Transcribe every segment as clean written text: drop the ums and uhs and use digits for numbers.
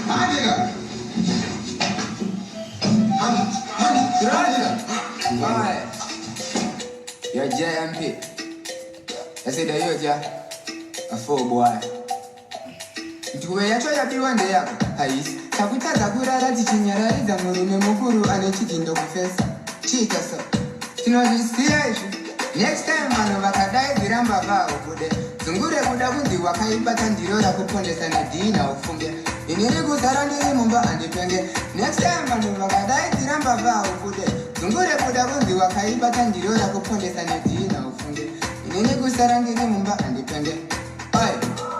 Hadiga. Hi. You're JMP. I said that you're a full boy. Tuwe yacho ya piwande yako. Haisi. Takutaza kurara tichinyarariza murume mukuru ane chikindo kufesa. Chika so. Tinozisiya ishu. Next time mano vakadai ziramba vao kude. Zungure kuda kunzi wakaibata ndiro ya kupondesa na dina ufunge. Inini kusara ndiri mumba andipenge. Next time mano vakadai ziramba vao kude. Zungure kuda kunzi wakaibata ndiro ya kupondesa na dina ufunge. Inini kusara ndiri mumba andipenge. Oi,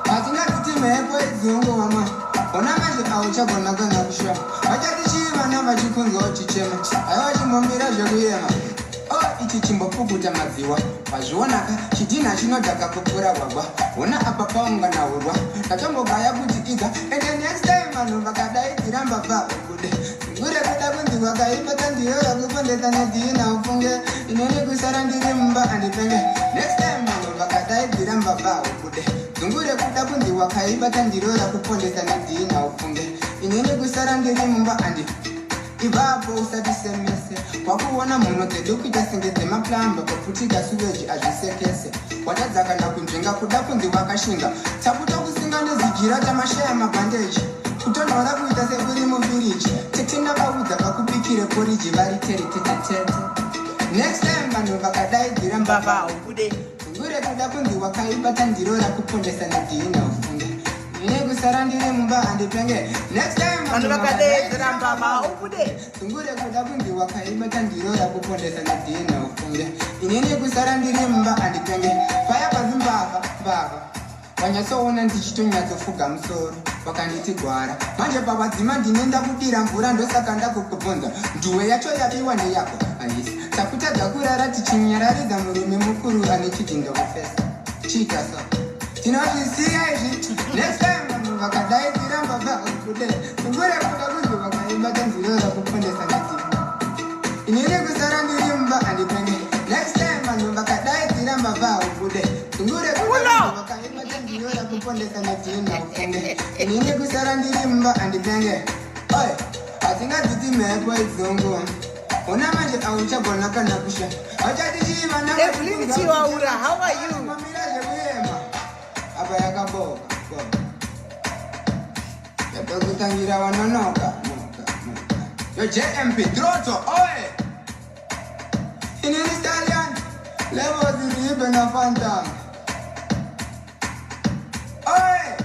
matinga kitime epo izungu wama. Ona maji auchabona gana kushwa. Wajati shiva na majikunzo chichema. Ayawaji mumbira joguyema. Ichi chimbo pukuta maziwa pazvionaka chidina chinodhaka kupura wagwa ona apa paunga na urwa tatombo gaya kuti iga and next time vanhu vakadai dziramba vakude ngure kuda kunzi wakaibata ndiyo yakupondesa nedina ufunge inene kusara ndiri mumba andipenge next time vanhu vakadai dziramba vakude ngure kuda kunzi wakaibata ndiro yakupondesa nedina ufunge inene kusara ndiri mumba Ivapo usati semese Wakuona muno tedu kuita singeze maplamba Paputika suweji ajisekese Watadzaka na kunjenga kudakundi wakashinga Taputa kusinga nezijira tamashaya mabandeji Kutonora kuita sekuri muvirichi Tetina kauza kakupikire poriji vari teri tetetete Next time vanu vakadai dziramba vao kude Ngure kudakundi wakaibata ndiro rakupondesa nedina ufunge Nene kusara ndiri mumba andipenge Next time vanu vakadai dziramba vao kude Ngure kuda kundi wakaibata ndiro yakupondesa nedina ufunge Inene kusara ndiri mumba andipenge Paya pazimbava Wanyasoona ndichitonyatsofuga musoro wakanditi gwara manje pavadzima ndinenda kudira mvura ndosaka ndakukubvunza nduwe yacho yapiwa ndeyako aisi takutadza kurara tichinyararidza murume mukuru ane chidhindo kufesa chiita so tinozvisiya izvi next time vanhu vakadai dziramba vakude ngure kuda kunzi wakaibata ndiro yakupondesa nedina inene kusara ndiri mumba andipenge next time vanhu vakadai dziramba vakude ngure kuda wakaibata ndiro yakupondesa nedina ufunge inene kusara ndiri mumba andipenge oi atingadziti mhepo idzongo ona manje auchagona kana kusha achatichiva Tiwaura, how are you? mamira zvekuyema apa yakaboka yatokutangira vanonoka yo JMP Droto oe inini stallion levo ziribe na Phantom oe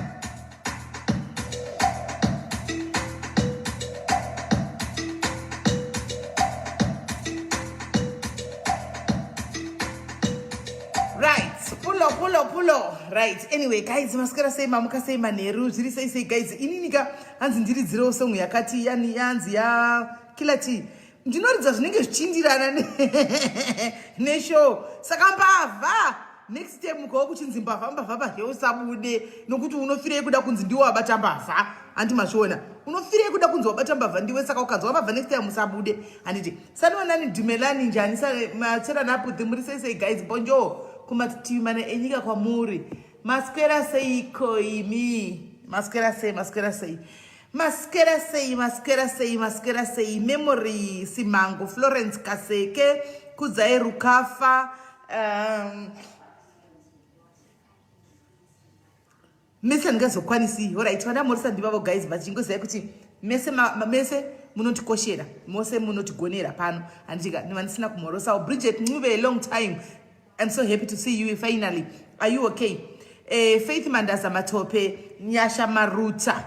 Right, pull up. Right, anyway, guys, maskara say mamuka say maneru, ziri say guys, ininika, hanzi ndiri zero song yakati, yani yanzi ya kilati. Ndinoridza zvinenge zvichindirana neshow. Saka mbavha, next time mukawo kuchinzi mbavha pazhe usabude, nokuti unofirei kuda kunzi ndiwo wabata mbavha, handi mashona. Unofirei kuda kunzi wabata mbavha ndiwe saka ukanzwa mbavha next time usabude. Handiti, sanwanani Dumelani njani, machera naputi, muri say guys, bonjour. Kumativi mana enyika kwamuri maskera sei koimi maskera sei memory simango Florence Kaseke kudzai rukafa mese ndingazokwanisi alright vandamorisa ndivavo guys vachingoziva kuti mese munotikoshera mose munotigonera pano handitika ndisina kumhorosawo Bridget Ncube a long time. I'm so happy to see you finally. Are you okay? Faith Mandaza Matope, Nyasha Maruta.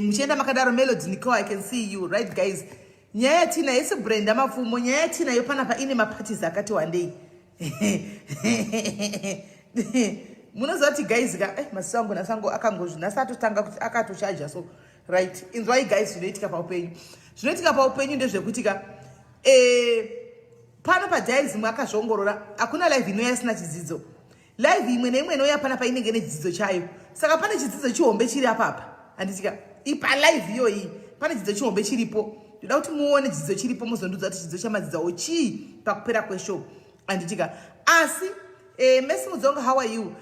Mchenda Makadaro Melody Nico, I can see you, right guys? Nyaya Tina yesu Brenda mafumo Nyaya Tina yopana pa ini mapati zakati one day. Munozati guys masango na sango akangoju na satu tanga akatoshaja so right. In why guys zvinoitika pa upenyu. Zvinoitika pa upenyu ndezvekutika pano padai zimwe akazvongorora hakuna live inoya isina chidzidzo live imwe neimwe inoya pana painenge nechidzidzo chayo saka pane chidzidzo chihombe chiri apapa handitika ipa live iyoyi pane chidzidzo chihombe chiripo ndoda kuti muone chidzidzo chiripo muzondudza kuti chidzidzo chamadzidzawo chii pakupera kweshow handitika asi Messi Mudzonga, how are you?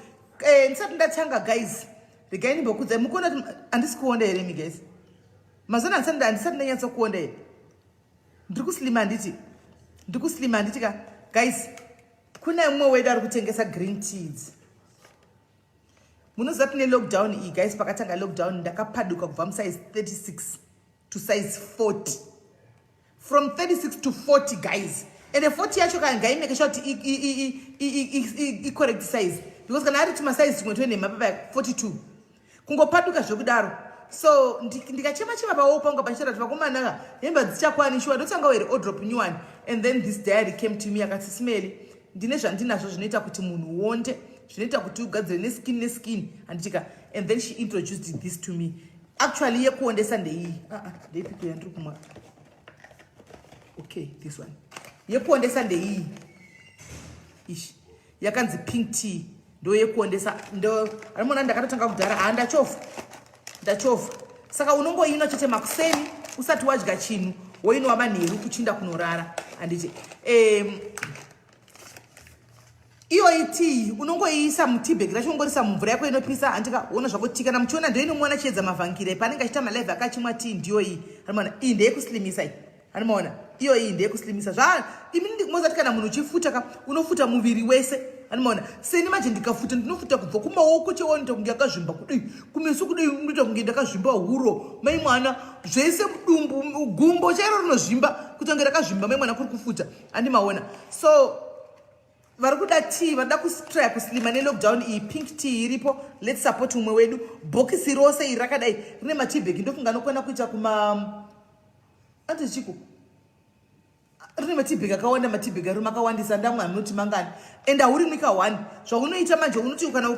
Ndisati ndatanga guys regai ndimbokudza mukuona kuti handisi kuonda here mi guys mazana handisati ndanyatsa kuonda here ndiri kuslima handiti ka guys kuna mumwe wedu ari kutengesa green teas munoziva tine lockdown iyi guys pakatanga lockdown ndakapaduka kubva musize 36 to size 40 from 36 to 40 guys and 40 yacho ngaimeke sure kuti i-correct size because kana ari timasize tumwe toine mapapa 42 kungopaduka zvokudaro so ndikachema pawopa unga pachira kuti vakomana hemba dzichakwanishiwa ndotanga were odrop new one and then this diary came to me akati Simeli ndine zvandinazvo zvinoita kuti munhu uonde zvinoita kuti ugadzire neskin handitika and then she introduced this to me actually yekuondesa ndeiyi ndeipipo yandiri kumwa okay this one yekuondesa ndeiyi ishi yakanzi pink tea ndo yekuondesa ndo arimona ndakatotanga kudhara ndachofa saka unongoinwa chete makuseni usati wadya chinhu woinwa manheru kuchinda kunorara handiti iyoyi tii unongoiisa mutibhegi racho ungorisa mumvura yako inopisa handika uona zvako kana muchiona ndoinomuona chiedza mavhangire paanenge achita malive akachimwa tii ndiyoyi animaona iyi ndeyekuslimisa animaona iyoyi ndeyekuslimisa imi ndimozati kana munhu uchifuta unofuta muviri wese animaona seni manje ndikafuta ndinofuta kubva kumaoko cheonita kunge akazvimba kudai kumeso kudai unoita kunge ndakazvimba huro mai mwana zvese mudumbu gumbo chairo rinozvimba kutange rakazvimba mai mwana kuri kufuta handimaona so vari kuda tea varida kutrya kuslima nelockdown iyi pink tea iripo let's support umwe wedu bhokisi rose iri rakadai rine matibhegi ndofunga nokwana kuita kuma antichiko rine matibhegi akawanda matibhegi ari makawandisa ndamwe anoti mangani and hauri mwika 1 zvaunoita manje unoti kana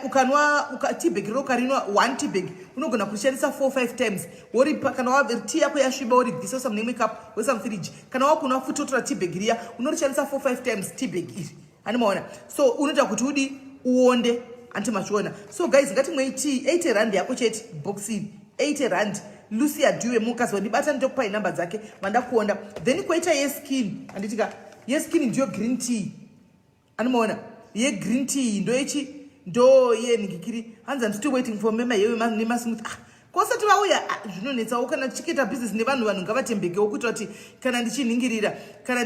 ukanwa tibhegi rokarinwa 1 tibhegi unogona kushandisa 4-5 times wori kana tea yako yasviba wori bvisa usa mune cup wesa mufiriji kana wakunwa futotora tibhegi riya unorishandisa 4-5 times tibhegi iri animaona so unoita kuti udi uonde antimachiona so guys ngatimwei tea 80 rand yako chete boxi 80 rand Lucia Due mukazi wandibata ndokupai namba dzake mandakuonda then koita yeskin anditika yeskin ndiyo green tea animaona ye green tea ndo ye ningikiri hanza I'm still waiting for mema yewe nemasmooth kosati vauya zvinonetsawo kana tichikuita business nevanhu ngavatembekewo kuita kuti kana ndichinhingirira kana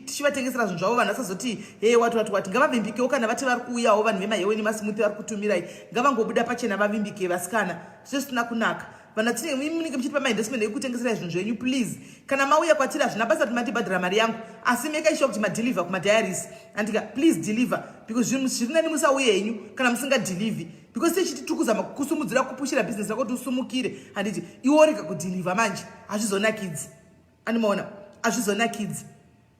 tichivatengesera zvinhu zvavo vanhu vasazoti hey wati ngavavimbikewo kana vati vari kuuyawo vanhu vemahewe nemasmooth vari kutumirai ngavangobuda pachena vavimbike vasikana zvisina kunaka vanhu munenge muchiti pamainvestment ekutengeserai zvinhu zvenyu please kana mauya kwatiri hazvina basa kuti matibhadhira mari yangu asi make sure kuti madeliver kumadiaries andika please deliver because zvinhu zviri nani musauye henyu kana musingadelivi because tichititukuza kusumudzira kupushira business yako kuti usumukire handiti iwo rega kudeliver manje hazvizonakidzi animaona hazvizonakidzi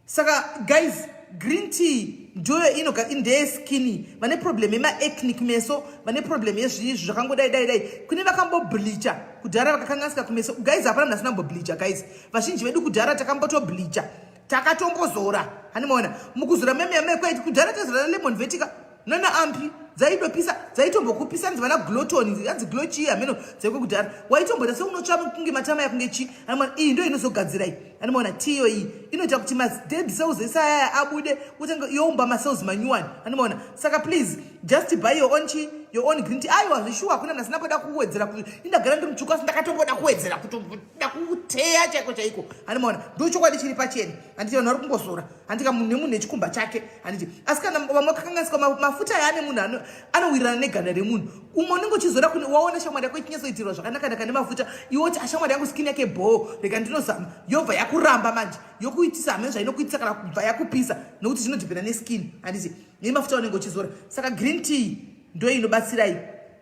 saka guys green tea ndoyo indeye skinny vane problem yemaecnic meso vane problem yezvizvi zvakangodai kune vakambobleacha kudhara vakakanganisika kumeso guys hapana munhu asina kumbobleacha guys vazhinji vedu kudhara takambotobleacha takatombozora handimaona mukuzora memekwaiti kudhara tazora lemon vetika nana ampi dzaitombokupisana dzivana glotoni anzi glochi hameno dzaikokudhara waitomboita seunotsva kunge matama yakunge chi animaona iyi ndo inozogadzirai animaona tiyo iyi inoita kuti madead cells esayaya abude utange youmba macells manyuwani animaona saka please just buy your own green tea aiwa zvishuwa hakuna munhu asina kuda kuwedzera indagara ndi mutsvuku asi ndakatomboda kuwedzera kutoda kuteya chaiko animaona ndo chokwadi chiri pachena handiti vanhu vari kungozora handika nemunhu nechikumba chake handiti asi kana vamwe kakanganisika mafuta yaane munhu anowirirana neganda remunhu umwe unenge uchizora waona shamwari yako ichinyasoitirwa zvakanaka nemafuta iwoti ashamwari yangu skini yake bhoo rega ndinozama yobva yakuramba manje yokuitisa hamene zvainokuitisa kana kubva yakupisa nokuti zvinodhipenda neskini handiti nemafuta unenge uchizora saka green tea ndo inobatsirai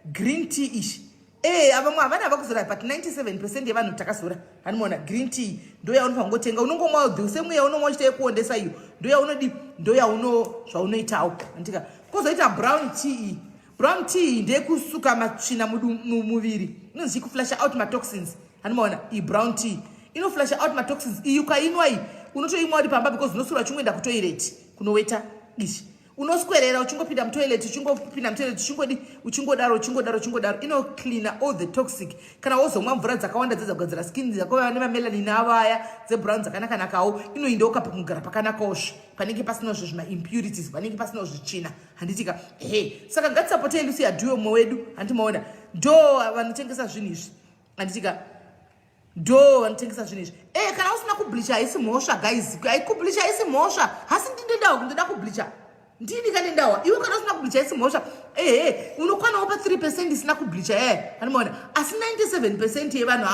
green tea ishi avamwe havana vakuzora but 97% yevanhu takazora handimaona green tea ndo yaunofanira kungotenga unongomwa dhuse yaunomwa uchita yekuondesa iyo ndo yaunodi ndo zvaunoitawo handika kozoita brown tea ndeyekusuka matsvina muviri inonzi kuflasha out matoxins handimaona iyi brown tea inoflasha out matoxins iyi ukainwa iyi unotoimwa uri pamba because unosura chimwe enda kutoilet kunoweta ishi unoswerera uchingopinda mutoilet uchingopinda mutoilet uchingodaro inocleana all the toxic. Kana wozomwa mvura dzakawanda dzedzagadzira skin dzakova nemamelanin avaya dzebrown dzakanaka-nakawo inoinda ukapa kugara pakanakawozve panenge pasina zvima impurities panenge pasina zvichina handitika saka ngatisapotei lucy adhuyo mumwe wedu handimaona ndo vanotengesa zvinhu izvi handitika ndo vanotengesa zvinhu izvi kana usina kublisha haisi mhosva guys kublisha haisi mhosva hasi ndoda kublisha ndini kanendawa iwe kana usina kublisha haisi mhosva unokwanawo pa 3% isina kublisha handimaona asi 97% yevanhu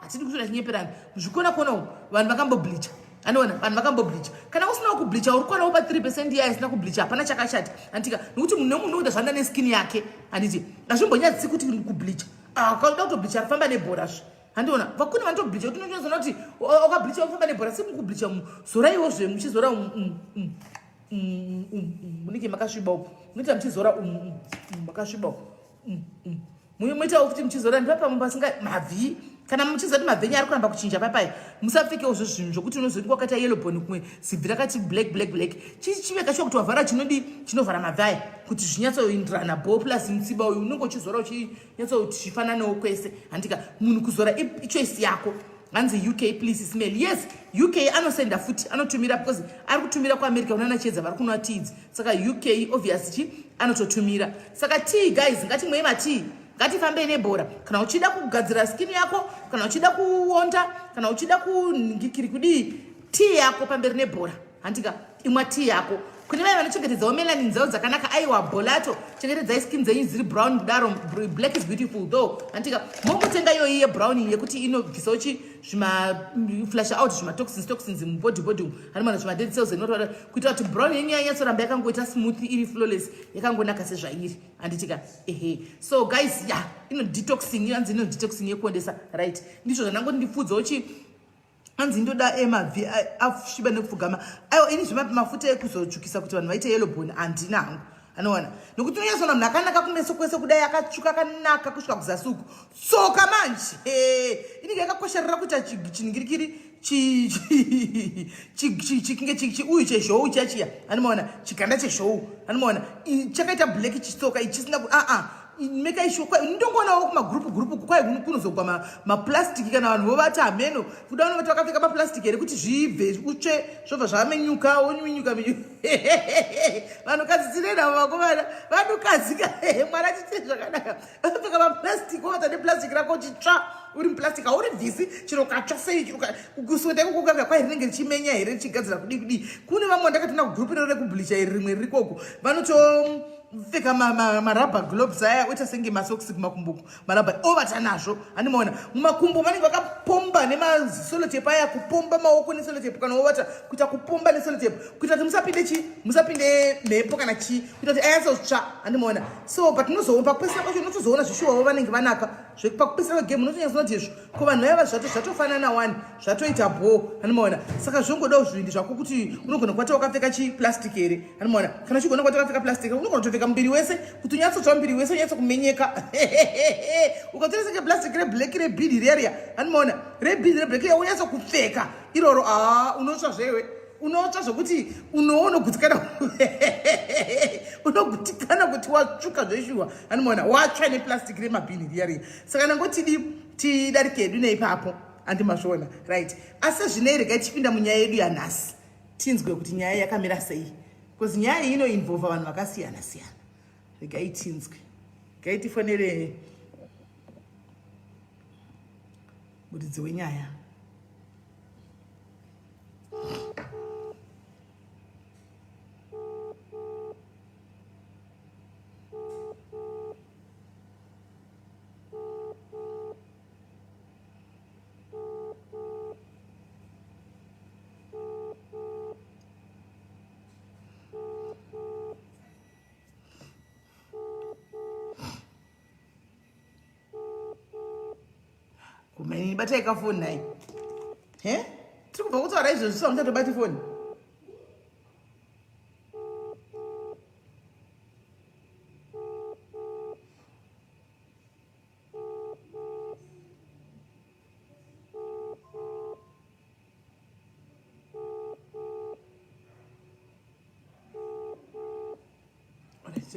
hatidi kutoda chinyeperana zvikona kuonawo vanhu vakamboblisha anoona vanhu vakamboblisha kana usina kublisha uri kwanawo pa 3% iya isina kublisha hapana chakashata handitika nokuti munhu nemunhu unoda zvanda neskin yake handiti hazvimbonyadzisi kuti kublisha kauda kutoblisha kufamba nebhorazve handiona vakuni vanotoblisha kuti unochozona kuti wakablisha kufamba nebhora simukublisha zoraiwozve muchizora munenge makasviba uko munoita muchizora makasviba uko munoitawo kuti muchizora ndipapamwe pasinga mavhi kana muchizoti mavhenyu ari kuramba kuchinja papai musapfekewo zvinhu zvokuti unozoti wakaita yellowbone kumwe zibvi rakati black chiveka sho kuti wavhara chinodi chinovhara mavhi aya kuti zvinyatsoindirana bo plus mutsiba uyu unenge uchizora uchinyatsoti zvifananawo kwese handika munhu kuzora ichoisi yako hanzi UK please smell yes UK anosenda futi anotumira because ari kutumira kuamerica unana chedza vari kunwa teas saka UK obviously anototumira saka tea guys ngatimwei matea ngatifambei nebhora kana uchida kugadzira skin yako kana uchida kuonda kana uchida kuningikiri kudii tea yako pamberi nebhora handika imwa tea yako kune vai vanochengetedzawo melanin dzavo dzakanaka aiwa bolato chengetedzai skin dzenyu dziri brown daro black is beautiful though handika mongotenga iyoyi yebrown yekuti inobvisawo flash out toxins mubody harimana zvima dead cells kuitira kuti brown yenyu yanyatsoramba yakangoita smooth iri flawless yakangonaka sezvairi handitika so guys yanzi ino detoxing yekuondesa right ndizvo zvanangoti ndifudzawo hanzi ndoda emavhi asviba nekupfugama aiwa ini mafuta ekuzotsvukisa kuti vanhu vaite yellowbone handina hangu anoona nokuti unonyatsoona munhu akanaka kumeso kwese kudai akatsvuka akanaka kusvika kuzasuku tsoka manje inenge yakakosherera kuita chiningirikiri chikinge uyu chezhou chachiya anomaona chiganda chezhou anomaona chakaita black chitsoka ichisina make sure ndongonawo kumagrupu kwai kunozogwa maplastic kana vanhu vovati hameno kuda vanovati vakapfeka maplastic here kuti zvibve utsve zvobva zvamenyuka wonyunyuka vanhukadzi tinenavo vakomana vanhukadzika mwana chitei zvakanaka vakapfeka maplastic wovata neplastic rako chitsva uri muplastic hauri bvisi chiro katsva sei kusweta ikokukanga kwai rinenge richimenya here richigadzira kudii kune vamwe vandakatoenda kugrupu iro rekublisha iri rimwe riri koko vanotopfeka marubber gloves aya oita senge masoksi kumakumbuku marubber ovata nazvo handimaona mumakumbo vanenge vakapomba nemasolotepe aya kupomba maoko nesolotepe kana ovata kuita kupomba nesolotepe kuita kuti musapinde mhepo kana chii kuita kuti ayatsotsva handimaona so patinozoona pakupesera kwacho unotozoona zvishuwawo vanenge vanaka pakupesera kwegame unotonyatsoona kuti izvo ko vanhu vaiva zvatofanana wani zvatoita bho handimaona saka zvongodawo zvindi zvako kuti unogona kubata wakapfeka chiplastic here handimaona kana uchigona kubata wakapfeka plastic unogona kutopfeka muviri wese kuti unyatsotsva muviri wese unyatsokumenyeka ukatora senge plastic reblack rebhidi riya handimaona rebhidi reblack riya unyatsokupfeka iroro unotsva zvewe unotsva zvokuti unogutsikana unogutikana kuti watsvuka zveshuwa handimaona watsva neplastic remabhini riya saka nangoti tidarike hedu neipapo handimazviona right asi zvinei regai tichipinda munyaya yedu yanhasi tinzwe kuti nyaya yakamira sei because nyaya iyi inoinvolva vanhu vakasiyana siyana regai tinzwe regai tifonere muridzi wenyaya kumaini batai kafoni nai tiri kubva kutaura izvozvo samuchatobati foni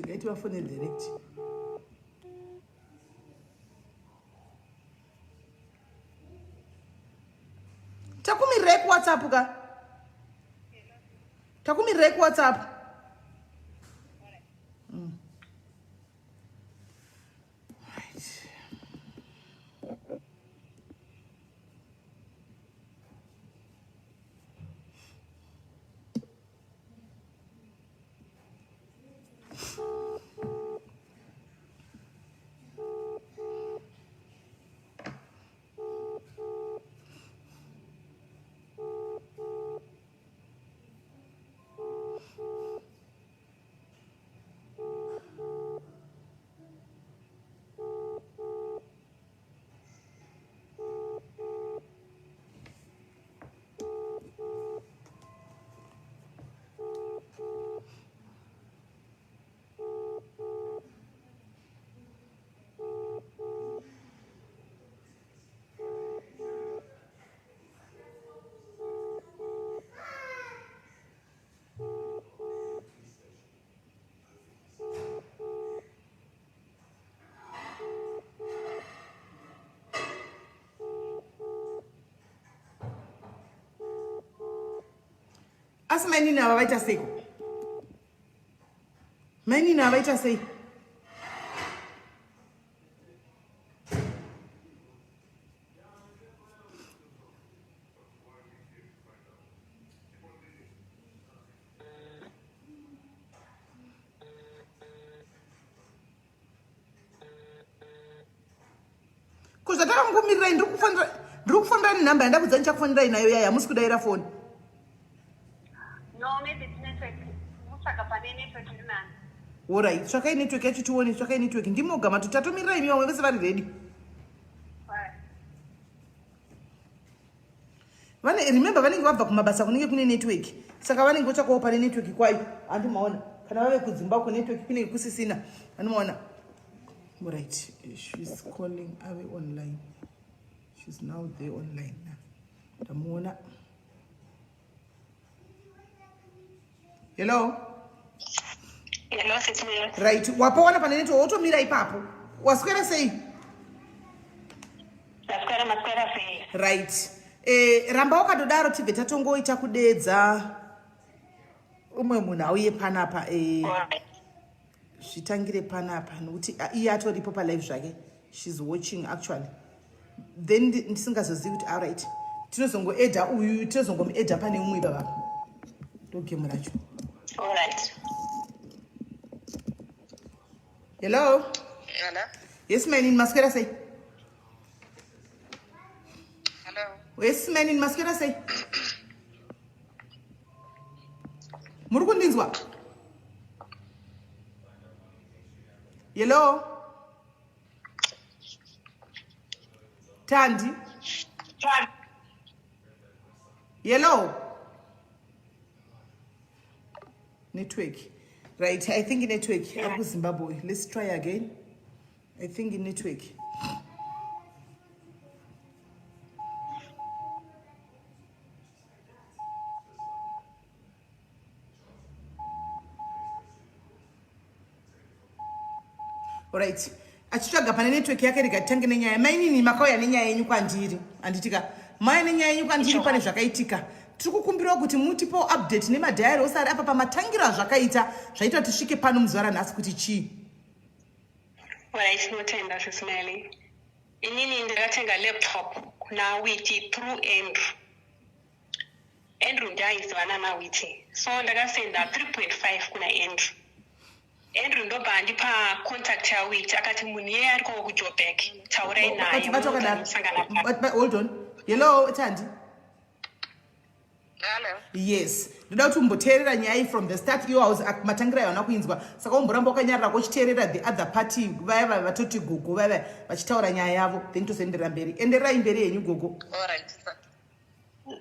Check your phone direct. Takumi rek WhatsApp ka. Takumi rek WhatsApp. As many now I say. Many now I say. Because I don't go me rain, look for that number and I was check phone right now. Yeah, I must go to phone. No, maybe it's network. Network, man. All right, so I need to get you to one. So I need to get you to tattoo me right. You are very ready. When remember when you go back mabasa kuni kuni network. Saka when ngocha ko open network kwayo andu maona. Kana wewe kuzimba ku network kuni kusisina. Andu maona. All right, she's calling away online. She's now there online now. Tamuona. Hello. Hello, it's me. Right. Wapo wana panene to auto mira ipapo. Waskwera say. Maskwera say. Right. Ramba wakadodaro tive tatongoita kudedza umwe munhu auye panapa zvitangire panapa nokuti iye atoripo palive zvake she's watching actually then ndisingazozivi kuti alright tinozongoedha uyu tinozongomuedha pane umwe baba ndogemu racho. Alright. Hello. Hello. Yes man in Masquera say. Hello. Yes man in Masquera say. Murukundinzwa. Hello. Tandi. Hello. Network. Right, I think network. Yeah. Abu Zimbabwe. Let's try again. I think in network. Alright. Achitsvaga pane network yake rikatange nenyaya mainini makauya nenyaya yenyu kwandiri anditika mai nenyaya yenyu kwandiri pane zvakaitika tiri kukumbirawo kuti mutipo update nemadhayari ose ari apa pamatangira zvakaita zvaita tisvike pano muzuva ranhasi kuti chii. Notenda Sismeli. Inini ndakatenga laptop kuna Witi through Andrew ndaizivana naWiti, so ndakasenda 3.5 kuna Andrew ndobva andipa contact yaWiti akati munhu iye ari kuJoburg taurai naye. Hold on. Hello Tandi. Hello. Yes. Ndoda kuti umboteerera nyaya from the start iwo matangira yaona kuinzwa saka umboramba wakanyarira kochiteerera the other party vaya vatoti gogo vaya vachitaura nyaya yavo then tozoenderera mberi. Endererai mberi yenyu gogo. Alright.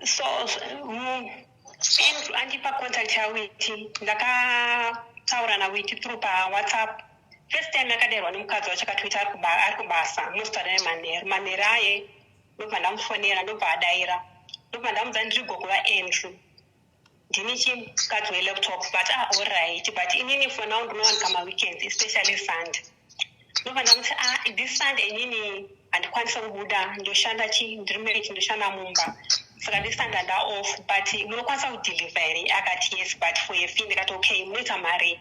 So Andrew andipa contact yaWiti ndakataura naWiti through WhatsApp. First time akaderwa nomukadzi wacho akatwita ari kubasa mustare manheru aye ndobva ndamufonera ndobva adaira ndobva ndamudza ndiri gogo vaAndrew ndini chimukadzi welaptop but alright but inini for now ndinowanika maweekends especially Sunday. Ndobva ndamuti this Sunday inini handikwanisa kubuda ndoshanda ndiri marriage ndoshanda mumba saka this Sunday off but munokwanisa kudeliver here? Akati yes but for a fee. Ndikati okay munoita mari?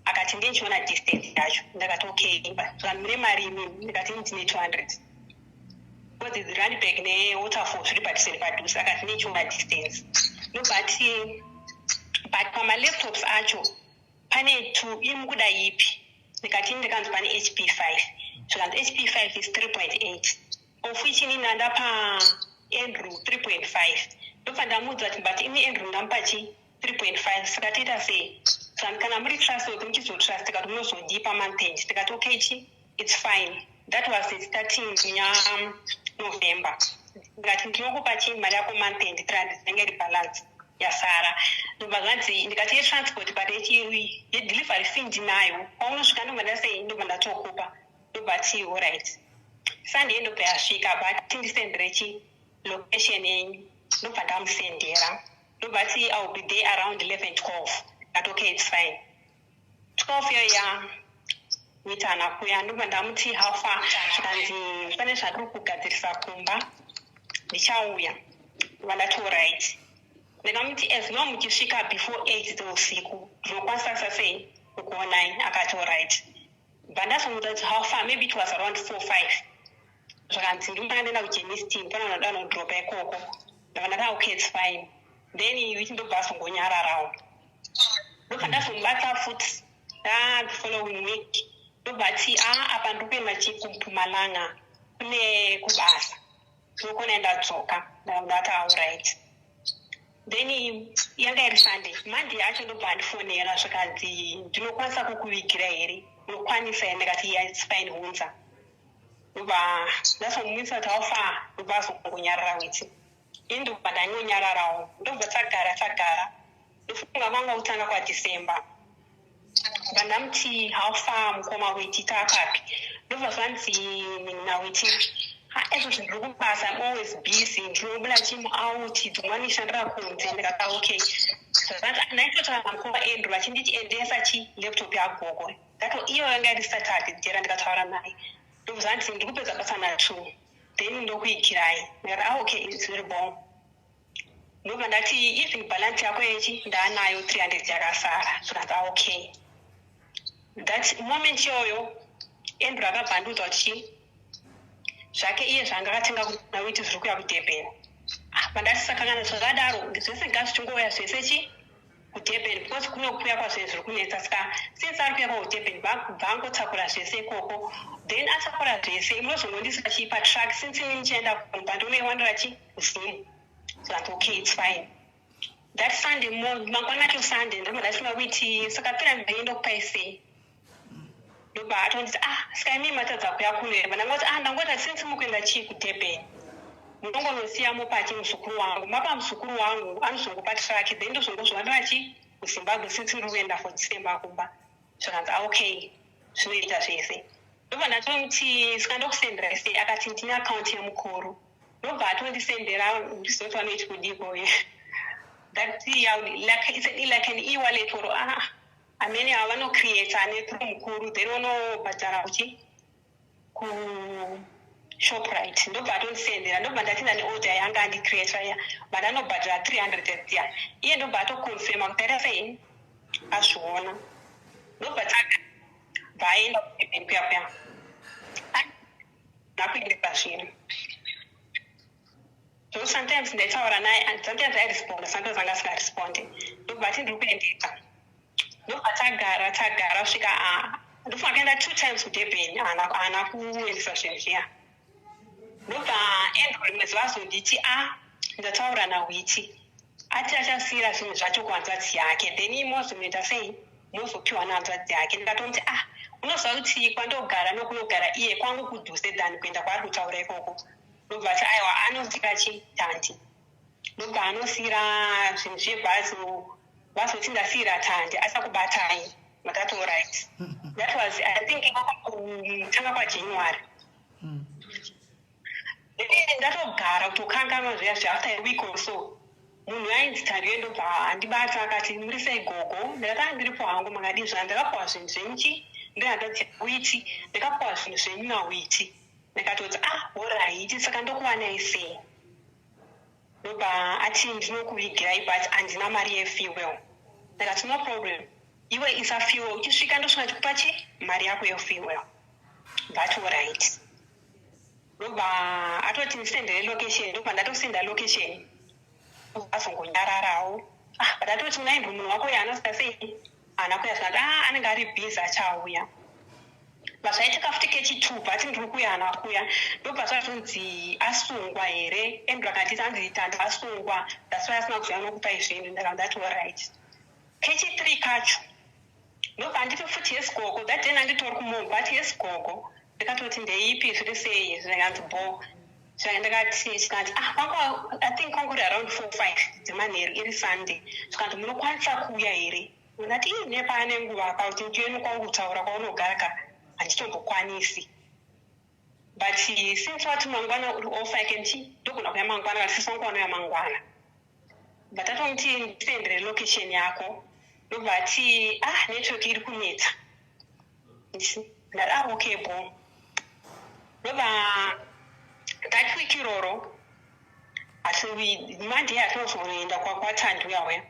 Akati ndinchiona distance yacho. Ndakati okay saka mune mari imini? Ndikati ndine 200 because the run bag newaterfall zviri padiseri padhuze. Akati ndinchiona distance no but pamalaptops acho pane 2 imukuda ipi? Ndikati ndikanzi pane HP5 zvikanzi HP5 is 3.8 of which ini ndandapa Andrew 3.5 ndobva ndamuudza kuti but ini Andrew ndamupa 3.5 saka toita sei? Saka kana muri trust kuti muchizotrust tikati munozodipa month end. Tikati okay it's fine. That was the starting November. Ndikati ndinokupa mari yako month end 300 inenge rebalance yasara. Ndobva zvanzi ndikati yetransport but yedelivery fee ndinayo paunosvika ndobva ndasei ndobva ndatokupa. Ndobva ti alright Sunday ndobva yasvika but ndisendere location yenyu. Ndobva ndamusendera ndobva ti I'll be there around 11-12. But okay it's fine. 12 yoya mitana kuya ndobva ndamuti how far zvikanzi pane zvandiri kugadzirisa kumba ndichauya. Ndobva ndati alright. Ndikamuti as long muchisvika before 8 dzeusiku ndinokwanisa sei kukuonai? Akati alright. Bva ndazomuudza kuti how far maybe it was around 4-5 zvakanzi ndinotanga ndaenda kuGemiston pana unodanho dropa ikoko. Ndobva ndati okay it's fine. Then ivi ndobva azongonyararawo. Ndobva ndazomubata futi the following week. Ndobva ti apa ndikuenda kuMpumalanga kune kubasa ndinokona ndadzoka. Ndati alright. Then yanga iri Sunday. Monday yacho ndobva andifonera zvikanzi ndinokwanisa kukuvigira here? Unokwanisa here? Ndikati yeah it's fine hunza. Ndobva ndazomumisa kuti how far ndobva azongonyarara witi. Ini ndobva ndanyararawo. Ndobva tagara ndofunga manga kutanga kwaDecember. Ndobva ndamuti how far mukoma witi takapi? Ndobva zvanzi nawiti ezvo zvindiri kubasa I'm always busy ndinobuda out dzimwe ndishandira kunze. Ndikati okay zvanzi ndaitotsvaka mukoma Andrew vachindichiendesa laptop yagogo. Ndati iyo yanga iri Saturday jera ndikataura naye. Ndobva zvanzi ndiri kupedza basa na2 then ndokuikirai. Ndikati okay it's very bon. Ndobva ndati even balance yako yechi ndanayo 300 yakasara. Zvikati okay that moment iyoyo Andrew akabvandudzwa kuti zvake iye zvanga akatenga kuna witi zviri kuya kuDurban. Pandati sakangana zvakadaro zvese ngazvichingouya zvese kuDurban because kunokuya kwazvo zviri kunetsa. Saka since ari kuya kwaDurban bva angotakura zvese ikoko then atakura zvese munozongondisa patrack since ini ndichienda kumba ndinoiwanira kuZimu. Saka okay it's fine. That Sunday mangwana acho Sunday ndobva ndafunga kuti saka pera ndinokupai sei? Ndobva atonditi saka imi matadza kuya kuno. Ndangoti ndangoti since mukuenda kuDurban munongonosiyamo muzukuru wangu. Mapa muzukuru wangu anozongopa track then ndozongozviwanira kuZimbabwe since uri kuenda for December kumba. Zvakanzi okay zvinoita zvese. Ndobva ndatomuti saka ndokusendera sei? Akati ndine akaunti yemukuru. Ndobva atondisendera ndizoti vanoiti kudikoye. That like an e-wallet or amene avanocreate through mukuru then vanobhadhara kuShoprite. Ndobva atondisendera. Ndobva ndati ndane order yanga andicreata ya but anobhadhara 300 dziya. Iye ndobva atoconfirma kuti aita sei azviona. Ndobva vaenda kuya nakuendesa zvino. So sometimes ndaitaura naye and sometimes I respond, sometimes anga singarespondi. Ndobva ati ndiri kuendeka. Ndobva tagara kusvika ndofunga kuenda 2 times kuDurban haana kuendesa zvinhu zviya. Ndobva Andrew mwedzi wazonditi ndataura naWiti ati achasiyira zvinhu zvacho kuhanzvadzi yake then imozoenda sei mozopiwa nehanzvadzi yake. Ndikatomuti unoziva kuti kwandogara nokunogara iye kwangu kudhuse than kuenda kwaari kutaura ikoko. Ndobva ati aiwa anozika Tandi. Ndobva anosiyira zvinhu zvebhazi vazoti ndasiyira Tandi asakubatai. Ndakati alright. That was I think kutanga kwaJanuary. Ndatogara kutokanganwa zviya after a week or so munhu ainzi Tariyo ndobva handibata akati muri sei gogo ndakati ndiripo hangu makadii zvaka ndakapiwa zvinhu zvemuchi ndingatadzi witi ndakapiwa zvinhu zvenyu nawiti ndakatoti oraiti saka ndokuwanai sei ndobva ati ndinokuvigirai but handina mari yefuel ndakati no problem iwe isa fuel uchisvika ndosvika ndikupa mari yako yefuel but oright ndobva atoti ndisendere location ndobva ndatosenda location azongonyararawo but atoti unaimbo munhu wako yaanozita sei haana kuya zvinati anenge ari bhizi achauya zvaitika futi kechi2 but ndiri kuya haana kuya ndobva zvazonzi asungwa here endro akati anzi tanda asungwa that's why asina kuziva nokupai zvinhu ndakandati oright kechi3 kacho ndobva nditi futi yesigogo that then anditori kumunhu but yesigogo ndakatoti ndeipi zviri sei zvikanzi bo ndakati zvikanzi I think kwanguri around 4-5 dzemanheru iri Sunday zvikanzi munokwanisa kuuya here ndati nepane nguva pauti ndiweni kwangu kutaura kwaunogara ka handitombokwanisi but since wati mangwana uri off I can see ndogona kuya mangwana kana sisangwana mangwana but atomti ndisendere location yako ndobva ati network iri kunetsa ndati okay bo ndobva that iroro asi Monday atinozoenda kwaThandi uyauya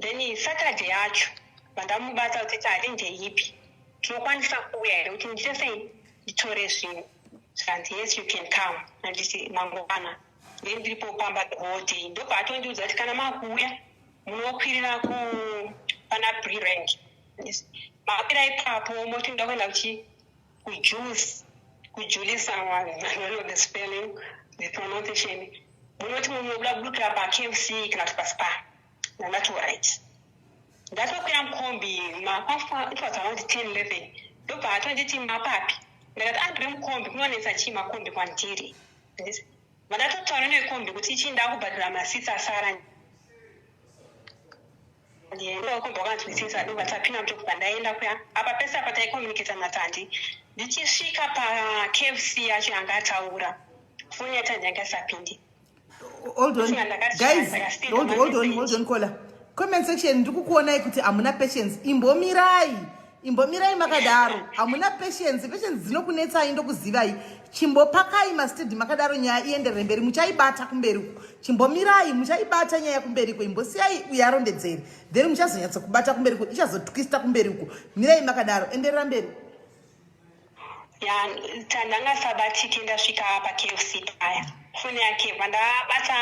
then Saturday yacho vandamubata kuti tadi ndeipi tinokwanisa kuuya here kuti ndite sei nditore zvinhu zvikanzi yes you can come handiti mangwana then ndiripo pamba the whole day ndobva atondiudza kuti kana makuuya munokwirira pana Brirang makwira ipapo moti ndoda kuenda kujulisa I don't know the spelling the pronunciation munoti munobuda kudukira paKFC kana kuti paspa ndandati oright ndatokwira mukombi it was around 10-11 ndobva atonditi mapapi ndakati ndiri mukombi kunonetsa chii makombi kwandiri vandatotaura nekombi kuti ichi ndakubhadhira masitsi asara ndokombi wakanzwisisa ndobva tapinda mutokubva ndaenda kuya apa pese apa taikomuniketa naThandi ndichisvika paKFC yacho yanga ataura foni yaThandi yanga isapindi. Hold on guys, hold on Kola. Comment section ndikukuonai kuti hamuna patience. Imbomirai makadaro. Hamuna patience dzinokunetsai ndokuzivai. Chimbopakai mastedi makadaro nyaya ienderere mberi muchaibata kumberi uko. Chimbomirai muchaibata nyaya kumberi uko. Imbosiyai uyarondedzeri. Then muchazonyatsa kubata kumberi uko. Ichazotwista kumberi uko. Mirai makadaro enderera mberi. Ya tandanga sabatiki ndasvika paKFC paya. Foni yake vandabata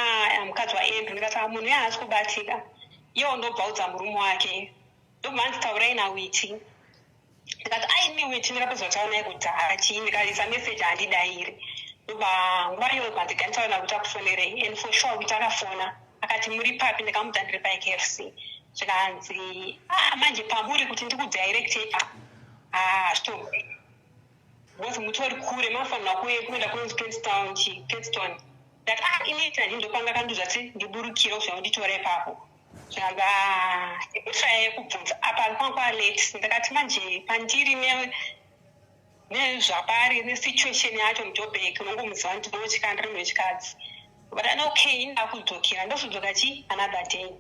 mukadzi waEndru ndikati munhu yaasi kubatika iwo ndobva udza murume wake ndobva nditaurai naWiti ndikati neWiti ndakapedzotaura kudhara chii ndikaisa meseji handidairi ndobva nguva iyoyo ndikanditaura kuti akufonerei and for sure Witi akafona akati muri papi ndikamudza ndiri paKFC zvikanzi manje pamuri kuti ndikudirectei hazvitombi because mutori kure mafanira kuenda kunzi Kingston that initi handindopanga kanduza kuti ndiburukire zvavo nditora ipapo zvanga ndikushaya kubvunza apa kwanga late ndakati manje pandiri nezvapari nesituation yacho muJoburg unongomuziva ndinotya ndiri wechikadzi but okay ndakudzokera ndozodzoka another day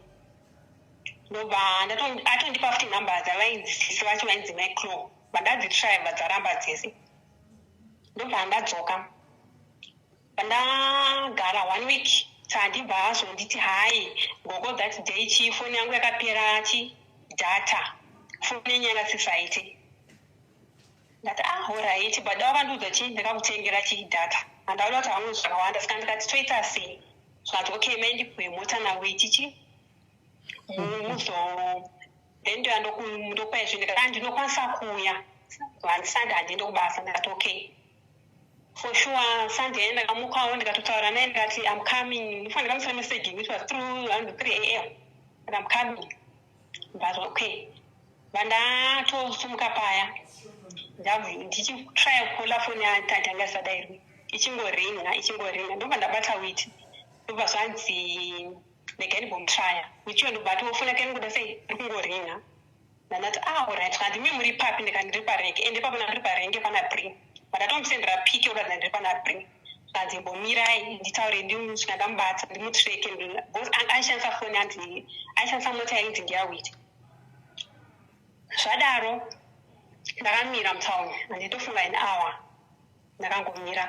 ndobva atondipa futi nhamba dzavainzisi vacho vainzi Maclo vandadzitshaya dzaramba dzese ndobva ndadzoka pandagara 1 week Thandibva azonditi hai ngoko that day foni yangu yakapera data foni yenyu yakasisaite ndati alright but dawakandiudza ndakakutengera data handauda kuti hamwe zvakawanda saka ndikati toita sei zvakati okay mai ndipwe mota naWiti then ndokwai zvinhu ndikati ndinokwanisa kuuya Sunday handiende kubasa ndikati okay for sure Sunday ndakamukawo ndikatotaura naye ndikati I'm coming ndifanira kumusira message which was through around 3 a.m. but I'm coming but okay vandatosumuka paya ndichitry kukola foni yaThandi yanga isadairwi ichingoringa ndobva ndabata Witi ndobva zvanzi regai ndimbomutshaya Witi ndobata wofuna keni kuda sei rikungoringa ndandati alright kandi mi muri papi ndikati ndiri parenge ende papo ndiri parenge pana Bring but I don't send a pick over than the Panapri. Bommirai, Ditauri, Madame Bat, the Mutrek, and both I shall for Nancy. I shall somewhat hang to get with. Shadaro, Naramiram town, and it took for an hour. Narangomira.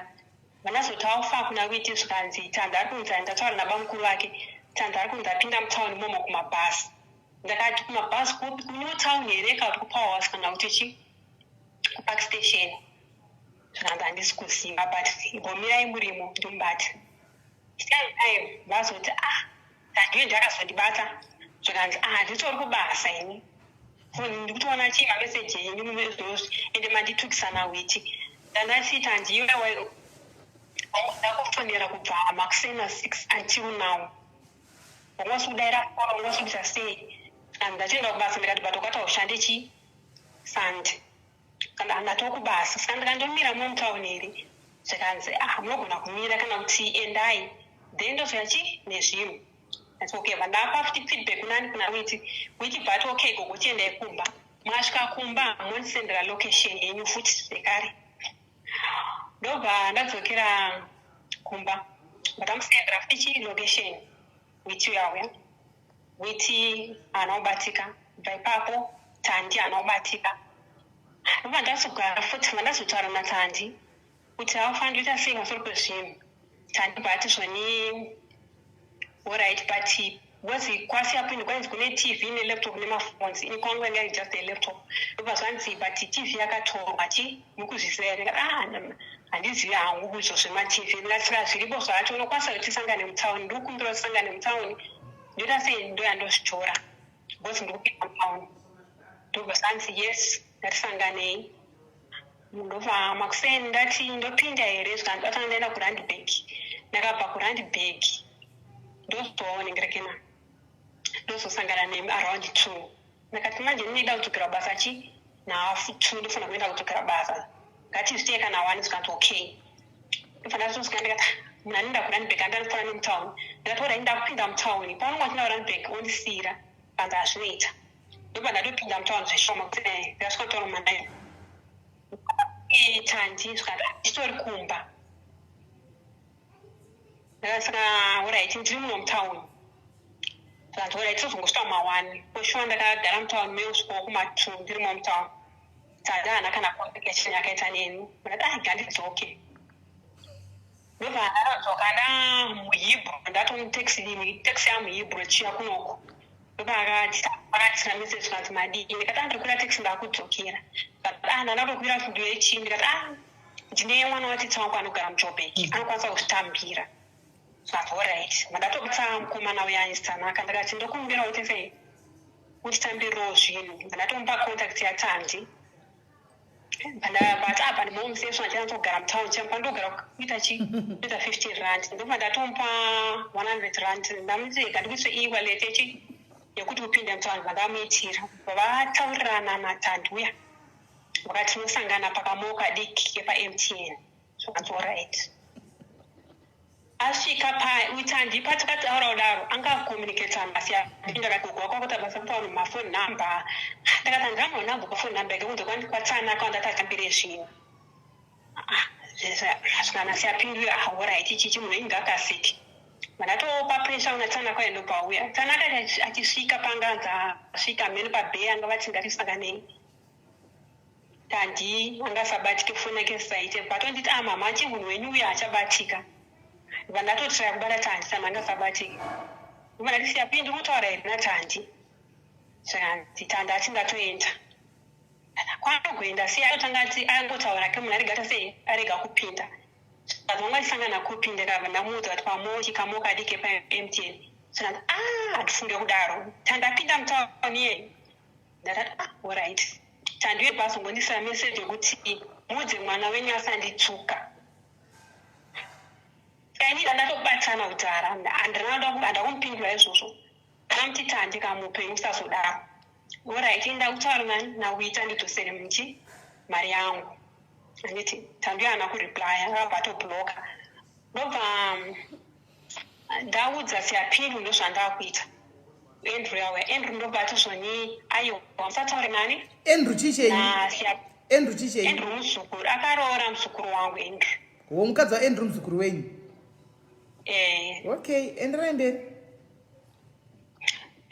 When I saw how far could I wait to fancy, Tandarkun and the Torn about Kuraki, Tandarkun, the Pindam town, Momokuma bus. The guy took my bus, good new town, they got powers and out teaching. Park station. And this could see about Bomira Murimo, doing bad. Still, that's what that you just for the batter. So that this all go back saying. When you want to achieve a message, you move those in the Madi took Sana witty. Then I sit and you know, often you're a Maxena 6 until now. Once would I once would I say, and the general Basilica Batoka of Shandichi, Sand. And I talk about Sand and Mira Town. So I say, I'm not going to Mira see and I. The end of Yachi, Nesu. That's okay, but now after feedback, which part okay, go to the Kumba. Mashka Kumba, one central location in your foot, the carry. Doba, that's okay, Kumba. But I'm saying Raftichi location, which you are, witty and Obatica, by Papo, Tandy and Obatica. That's a foot, and that's a Taranatandi, which I'll find it a thing of pursuing. Tandy Batis when you. Alright, but he was quasi up in the TV in a laptop phones in Congo just a laptop. It was one see, but the TV I got told Machi, Mukus is there, and this year, who is also my TV, and that's why she was at all concert to Sangan town, do control Sangan town. Did I say do and those chora? Wasn't looking town. Do was answer yes, that's Sangane. Nova Maxen, that in the Pinda areas, and then I couldn't bake. Nagapa couldn't bake. Those born in Grekina. Those who sang a name around the two. Nakatima need out to Grabasachi, now two different without to Grabasa. That is taken a one is not okay. If I was going to get Nanda Grand Big and then town, that would end up in them town. If one was not on big, only Sira and that's later. But I don't pin them town, say, Shoma, there's got on my name. A time, it's all Kumba. That's what I think in town. That's what I took from Stoma one. Push one that downtown mills for my two Dreamon town. Sadana can application I get an in, but I got it okay. Look at that one takes me, takes me, Bruchiaco. Look at that message from my D. You can't take back to Kira. But another good to do a chin that Jane one or it's on one gram jobbing. I was Stampira. That's all right. But I took some Kumana instant. I can't get in the Kumbira to say. Which time be rose you? And I don't back contact your tanty. But up and mom says I can't go town, jump and look with a 50 rand. No matter 100 rand. Namzi, that was the evil teaching. You could pin them town, but I made here. But I told Rana Tantuya. But no Sangana Pakamoka dick if I MTN. So that's all right. As she capa, we turn the part of our Anga communicate on Masia, in the Rakoko, my phone number. There are a number of phone number going to one Patana contact can be reaching. There's a Nasia Pingu, how I teach you in Gaka City. But I told Papa on a Tanaka and Lupawea. Tanaka at Sika Panga, Sika Milba Bay and what's that is the name. Tandy, and that's a batic phone against it, but on the time, I'm matching when we are Chabatica. When I told her about a time, some other sabbatic. When I see a pin root or a natanti. So the time that's in that way. Quite going to see I don't go to our community, I say, I got a pinta. But when I sang a coping the governor, moved at Pamoji Kamoka Dike empty. So I'd food of Daro. Tanda Pindam town ye. That all right. Tandu pass when this message you would see. Moving one when you send it to. I need another bad of Tara and another and I won't ping rice also. Empty time to come paying Sasoda. What I think that Tarman now we turn it to ceremony, Mariam. And it Tandiana could reply, about a block. That would say a pin who and out with Andrew no battles on ye. Are you on Saturday? Andrew Tisha, Andrew Tisha, Andrew Sukuru, Akaro, Sukuru, Andrew. womukadzi waandrew muzukuru wenyu. Okay, enderai mberi.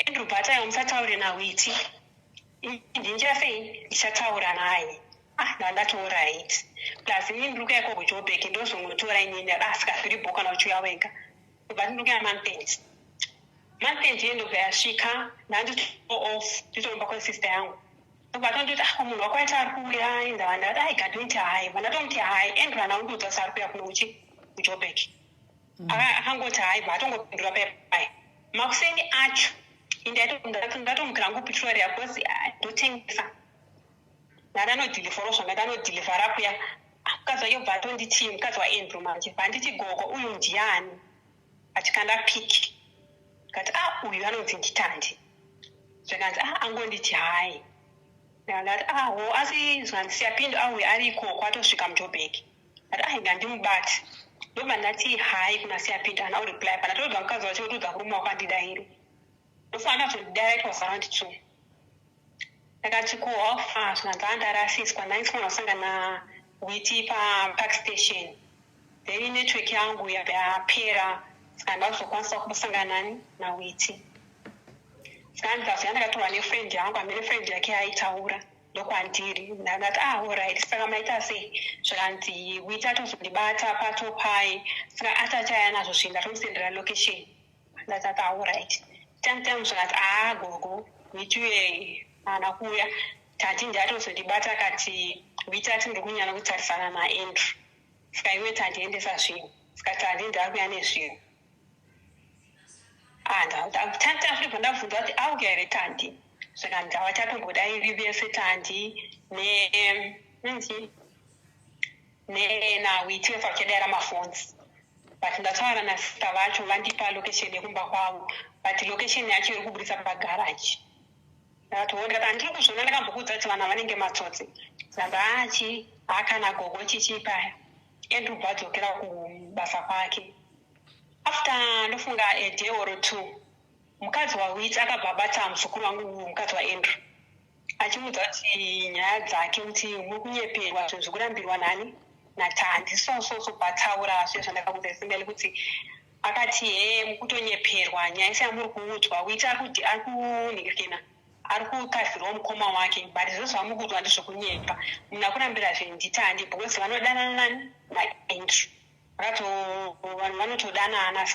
Andrew bata musataure naWiti. Ndinjira sei ndichataura naye. Ndandati alright. Plus ndinduka yako kuJoburg ndozongotora inini asika boka na uchuya wega. But nduka mountains. Mountains yendo yasvika ndanditi off nditomba kwa sister yangu. But ndoti munhu wakaita ari kuuya aenda vandati aigadonti hai vandatomti hai Andrew anaundudza sari kuya kuJoburg. Akangoti hai batongopindura pepai. Makuseni acho ndatomukira ngu Pretoria because ndotengesa. Ndadanodhilivhara zvanga ndanodhilivhara kuya. Mukadzi wacho bva atonditi mukadzi waAndrew manje banditi gogo uyu ndiani achikanda piki kati uyu anonzi nditandi zvakanzi angonditi hai ndati ho asi zvanzi siyapindu auya ari ikoko atosvika muJoburg ati ngandimubati ndobva ndati hai kuna siyapindu ana ureply pana todza mukadzi wacho todza kurume wakandida iri ndofanira kuzodidirect was around 2 ndakati kowafa zvanzi andarasiswa ndaiswana kusangana Witi Park Station. Then network yangu yapera saka ndazokwanisa kusangana na Witi. Saka ndakatora nefriend yangu amene friend yake aitaura ndokwandiri ndakati alright saka maita sei zvakanzi Witi atozondibata pato pai saka atachaya nazvo zvinhu ndatomusendera location ndakati alright time zvakanzi gogo Witi uye ana kuya tati ndatozondibata kati Witi ati ndiri kunyanya kutarisana naAndrew. Saka iwe tandiendesa zvinhu. Saka tandi ndari kuya nezvinhu. Tandafika ndabvunza kuti auya here tandi. Saka ndava tatombodairi vese tandi naWiti vese vachidaira maphones. But ndataura nasista vacho vandipa location yekumba kwavo. But location yacho iri kubudisa pagaraji. Ndatoona andiri kuzvona ndakambokudza kuti vanhu vanenge matsotsi. Zambachi akana gogo chichipaya Andrew badzokera kubasa kwake. After ndofunga a day or 2 mukadzi waWiti akabhabata muzukuru wangu mukadzi waAndrew achiudza kuti nyaya dzake kuti muri kunyeperwa zvinhu zvikurambirwa nani natandi so bataura zve zvandakakuudza simbeli kuti akati mukutonyeperwa nyaya isi yamuri kuudzwa Witi ari kunhikirikina ari kukazirwa mukoma wake but izvo zvamukudwa ndizvokunyepa munhu akurambira zvinhu nditandi because vanodanana nani naAndrew vanhu vanotodanana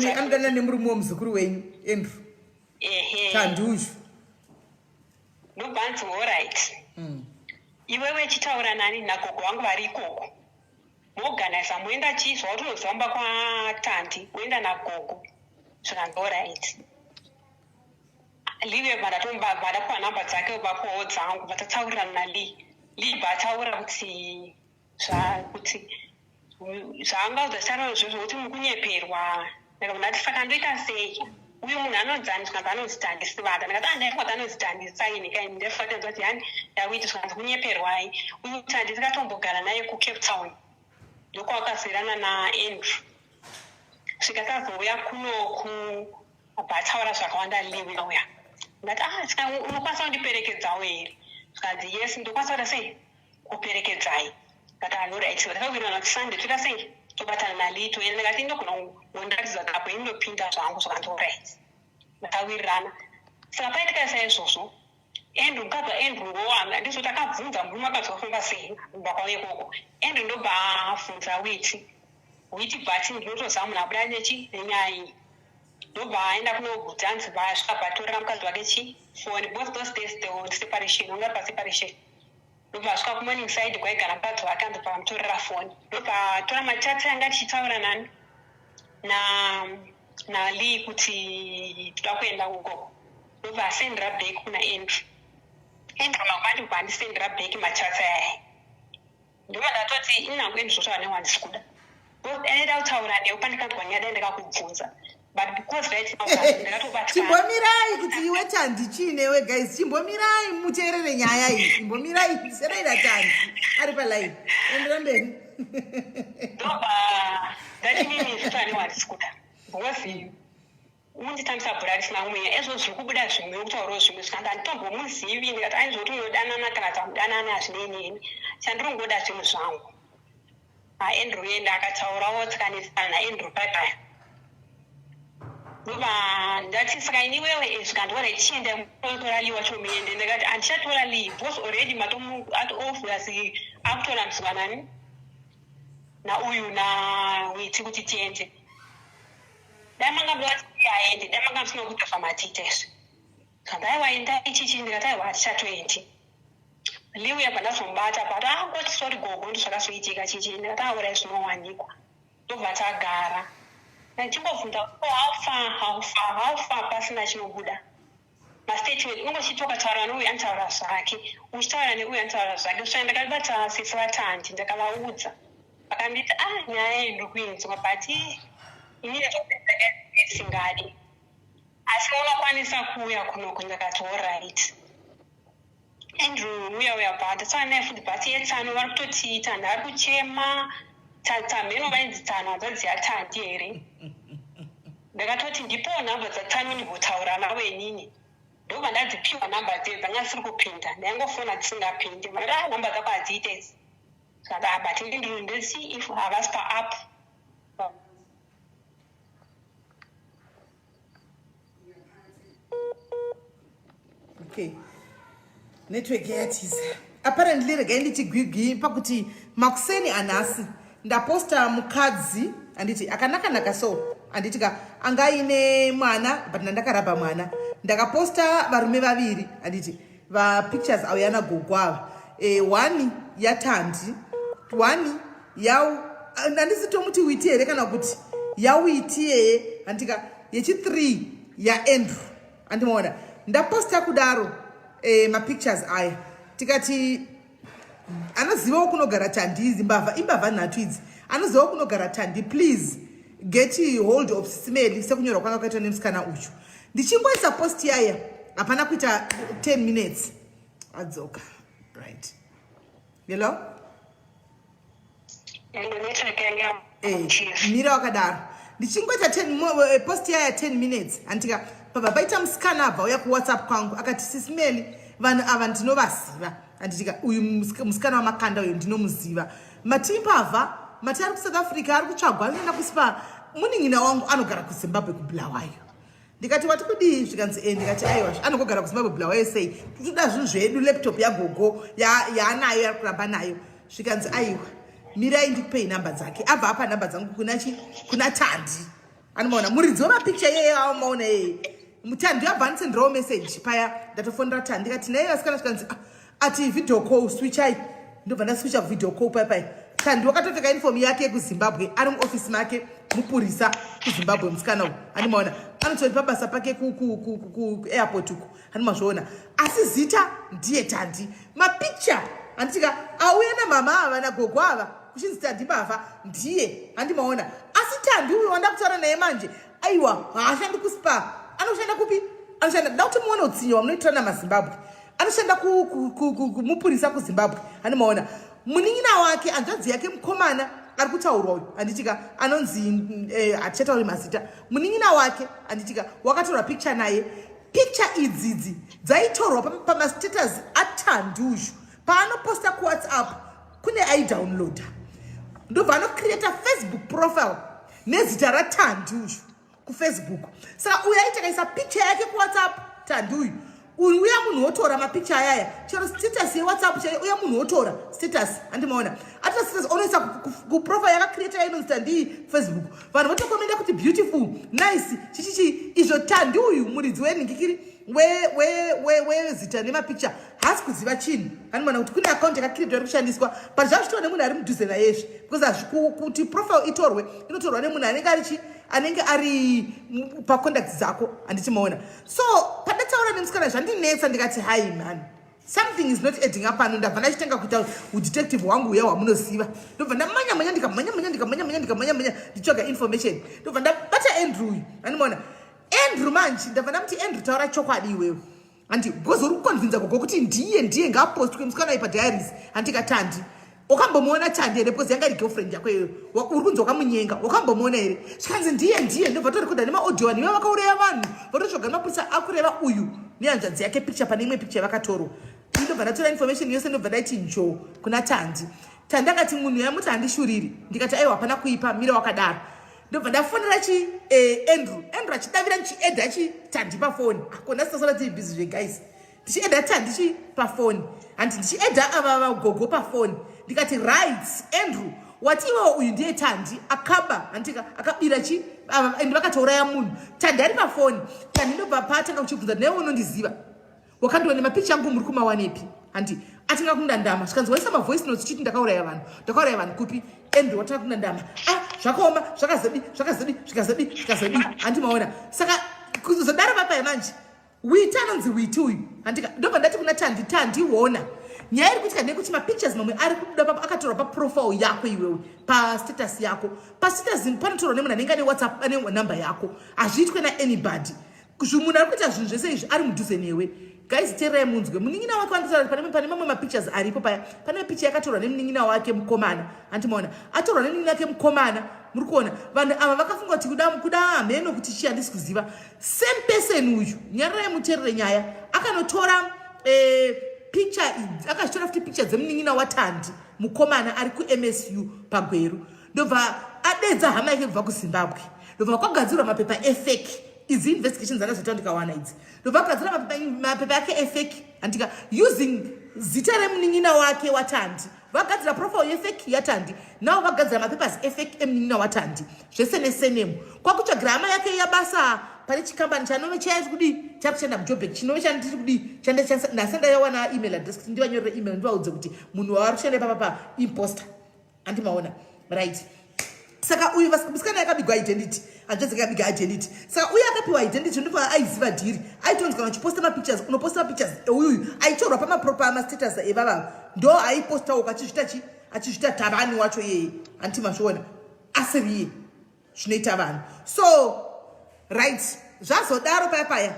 anodanana nemurume womuzukuru wenyu Andrew tanduzvo ndobvanzi alright iwewe chitaura nani nagogo vangu vari ikoko moganisa moenda chizva watonozamba kwatandi woenda nagogo zvakanzi alright live vadapuwa namba dzake vapuwawo dzangu vatataurirana naLee bataura kuti zvaangaudza chitauro izvozvo kuti mukunyeperwa ndakati saka ndoita sei uyu munhu anonzani zvikanzi anonzi tandisivada ndakati ndaifati anonzi tandisaini kai ndaifatanza kuti hani ndakuiti zvikanzi kunyeperwai uyu tandi tikatombogara naye kuCape Town ndokwakazirana naAndrew svika tazouya kunoku bataura zvakawanda Lee auya ndati unokwanisa kundiperekedzawo here zvikanzi yes ndokwanisa kuita sei kuperekedzai ndati alright ndakawirirana kuti Sunday toita sei tobatana naLee toenda ndakati ndogona kundiratidza kapo indopinda zvangu zvakanzi alright ndakawirirana saka paitika saizvozvo Andrew mukadzi waAndrew wowanga ndizvo takabvunza murume akadzi wafamba sei kubva kwavo ikoko Andrew ndobva abvunza Witi bati ndinotozama munhu abuda nenyaya iyi ndobva aenda kunogudza anzi vasvika batorera mukadzi wake foni both those days they were separation wanga paseparation ndobva asvika kumorning side kwaigara mukadzi wake anzi pamutorera foni ndobva atora machatsi anga tichitaura nani naLee kuti toda kuenda ukoko ndobva asendera back kuna Andrew mangwani kubva andisendera back machatsi ayaya ndobva ndatoti inangu endizvotaura newandisi kuda anoda kutaura newe pandikandwa nyada ndakakubvunza but because right now ndakatobatika chimbomirai kuti iwe tandi chinewe guys chimbomirai muteerere nyaya iyi chimbomirai seraira tandi ari paline endera mberi ndobva ndati nini zvotaura newandisi kuda because unditambisa bhora risina kumenya ezvo zviri kubuda zvimwe kutaurawo zvimwe zvikanzi handitombomuzivi ndikati aizvoti unodanana kana tamudanana hazvinei neni chandirongoda zvinhu zvangu Andrew yenda akataurawo tsikanisana naAndrew papaya. Ndoba ndati saka iniwewe zvikandiona ichienda kutora liwa chomuende ndakati andichatora leave because already matomu ati off asi akutora msiwanani nauyu nawiti kuti tiende. Damanga mlati yaende damanga msina kutofa matitesi. Kandai waenda ichichi ndikati wachatoendi. Liu yapandazombata but angoti sorry gogo ndizvakazoitika chichi ndikati aura zvinowanikwa. Ndobva tagara. Ndichingobvunza how far pasina chinobuda. Mastatement ungochitoka taura nouyu anotaura zvake. Uchitaura neuyu anotaura zvake. Saka ndakabata sisi vatandi ndakavaudza. Vakanditi nyaya iri kuinzwa but inini ndosingadi. Asi unokwanisa kuuya kunoku ndakati alright. Andrew uya bhata saka naye futi bhati yetsano vari kutotiita ndari kuchema tamheno vainzi tsano hadzadzi yatandi here. Ndakatoti ndipo nhamba dzatano ndimbotaura navo inini. Ndobva ndadzipiwa nhamba dzedu dzanga dzisiri kupinda. Ndaingofona dzisingapindi. Mara nhamba dzako hadziite idzi. Saka but ndesi if havasi pa-up. Okay. Network yatiza. Apparently regai ndichigwigwi pakuti makuseni anasi ndaposta mukadzi anditi akanaka so anditika angaine mwana but ndakaraba mwana ndakaposta varume vaviri anditi va pictures auyana gogwava one yatandi one yau andisitomuti witi here kana kuti yawiti yeye andika yechi3 yaAndrew andimaona ndaposta kudaro mapictures aya tikati anozivawo kunogara tandi idzi imbavha nhatu idzi anozivawo kunogara tandi please get hold of Sisimeli sekunyorwa kwanga kwaitwa nemusikana uchu ndichingoisa post yaya hapana kuita 10 minutes adzoka right hello mira wakadaro ndichingoita post yaya 10 minutes andika baba baita musikana abva uya kuwhatsapp kwangu akati Sisimeli vanhu ava ndinovaziva anditika uyu musikana wamakanda uyu ndinomuziva matimbavha mati ari kuSouth Africa ari kutsvagwa anoenda kusipa munin'ina wangu anogara kuZimbabwe kuBulawayo ndikati wati kudii zvikanzi ndikati aiwa anogogara kuZimbabwe Bulawayo sei titoda zvinhu zvedu laptop yagogo yaanayo yari kuramba nayo zvikanzi aiwa mirai ndikupei nhamba dzake abva apa nhamba dzangu kuna Tandi anomaona muridzi wemapicture yeye amaona yeye mutandi yabva andisenderawo message paya ndatofonera Tandi ndikati naye asikana zvikanzi ati video call switchai ndobva ndaswitcha video call paya Tandi wakatopfeka uniform yake kuZimbabwe ari muofisi make mupurisa kuZimbabwe musikana uyu animaona anotori pabasa pake kuairport uku animazviona asi zita ndiye Tandi mapicture anditika auya namama ava nagogo ava kuchinzi Tandi mbavha ndiye andimaona asi Tandi uyu wanda kutaura naye manje aiwa haashandi kuSPAR anoshanda kupi anoshanda da kuti muone utsinyo wamunoitira namaZimbabwe anoshanda kumupurisa kuZimbabwe animaona munin'ina wake anzvadzi yake mukomana ari kutaurwa uyu anditika anonzi hatichatauri mazita munin'ina wake anditika wakatorwa picture naye picture idzidzi dzaitorwa pamastatus aTandi uyu paanoposta kuWhatsApp kune aidownloada ndobva anocreata Facebook profile nezita raTandi uyu kuFacebook saka uyu aitakaisa picture yake kuWhatsApp Tandi uyu uya munhu wotora mapicture ayaya chero status yeWhatsApp chero uya munhu wotora status andimaona ata status onoisa kuprofile yakacreata inonzi Tandi Facebook vanhu votokomenda kuti beautiful nice chichichi izvo Tandi uyu muridzi wenhingikiri wezita nemapicture haasi kuziva chinhu andimaona kuti kune akaunti yakacreatwa iri kushandiswa but zvazvitowa nemunhu ari mudhuze nayezve because kuti profile itorwe inotorwa nemunhu anenge ari pacontact dzako handichimaona so padataura nemusikana zvandinetsa ndikati hai man something is not adding up ano ndabva ndachitenga kuita udetective wangu uya wamunoziva ndobva ndamanya ndikamanya nditsvaga information ndobva ndabata Andrew uyu andimaona Andrew manje ndabva ndamti Andrew taura chokwadi iwewe handi because uri kukonvinza gogo kuti ndiye ngaapostwe musikana uyu padiaries handika Tandi wakambomuona Tandi here because yanga iri girlfriend yako iyoyo uri kunzi wakamunyenga wakambomuona here zvikanzi ndiye ndobva torekodha nemaaudio vanhu iva vakauraya vanhu vototsvaga nemapurisa akureva uyu nehanzvadzi yake picture pane imwe picture yavakatorwa ndobva ndatora information yose ndobva ndaiti njo kuna Tandi tandakati munhu yamuti handishuriri ndikati aiwa hapana kuipa mira wakadaro ndobva ndafonera Andrew achidavira ndichiedha chitandi pafoni akona sasara tiri busy zveguys ndichiedha tandi pafoni handi ndichiedha ava vagogo pafoni ndikati right Andrew wati iwewo uyu ndiye tandi akaba handika akabira ende vakatauraya munhu tandi ari pafoni tandi ndobva patanga kuchibvunza newe unondiziva wakandiona mapicha angu muri kumawanepi handi atinga kundandama zvikanzwaisa mavoice notes chiti ndakauraya vanhu kupi Andrew watanga kundandama zvakaoma zvakazobi handi maona saka kuzodaro papa manje witi anonzi witi uyu handika ndobva ndati kuna tandi wona nyaya iri kuitika ndekuti mapictures mamwe ari kubuda papo akatorwa paprofile yako iwewe pastatus yako pastatus panotorwa nemunhu anenge ane WhatsApp ane namba yako hazviitwe naanybody munhu ari kuita zvinhu zvese izvi ari mudhuze newe guys teerai munzwe munin'ina wake wanditaura pane mamwe mapictures aripo paya pane picha yakatorwa nemunin'ina wake mukomana handimaona atorwa nemunin'ina wake mukomana muri kuona vanhu ava vakafunga kuti kuda hameno kuti chii handisi kuziva same person uyu nyararai muteerere nyaya akanotora picture akazvitora futi picture dzemunin'ina watandi mukomana ari kuMSU pagweru ndobva adedza hama yake kubva kuZimbabwe ndobva kwagadzirwa mapepa efake idzi investigations dzakazota ndikawana idzi ndobva kwagadzira mapepa yake efake handika using zita remunin'ina wake watandi vagadzira profile yefake yatandi navo vagadzira mapepers efake emunin'ina watandi zvese nesenemu kwakutsvagira hama yake yabasa pane chikambani chanove chaiti kudi chakushanda muJoburg chinove chandiri kudi ndasenda yawana email address kuti ndivanyorere email ndivaudze kuti munhu wavari kushanda ipapa imposter andimaona right saka uyu musikana yakabigwa identity hanzvadzi akabiga identity saka uyu akapiwa identity ndobva aiziva dhiri aitonzi kana uchiposta mapictures unoposta mapictures euyu aitorwa pamastatus evava ndo aipostawo achizvita tavani wacho yeye antimazviona asiri iye zvinoita vanhu so right zvazodaro paya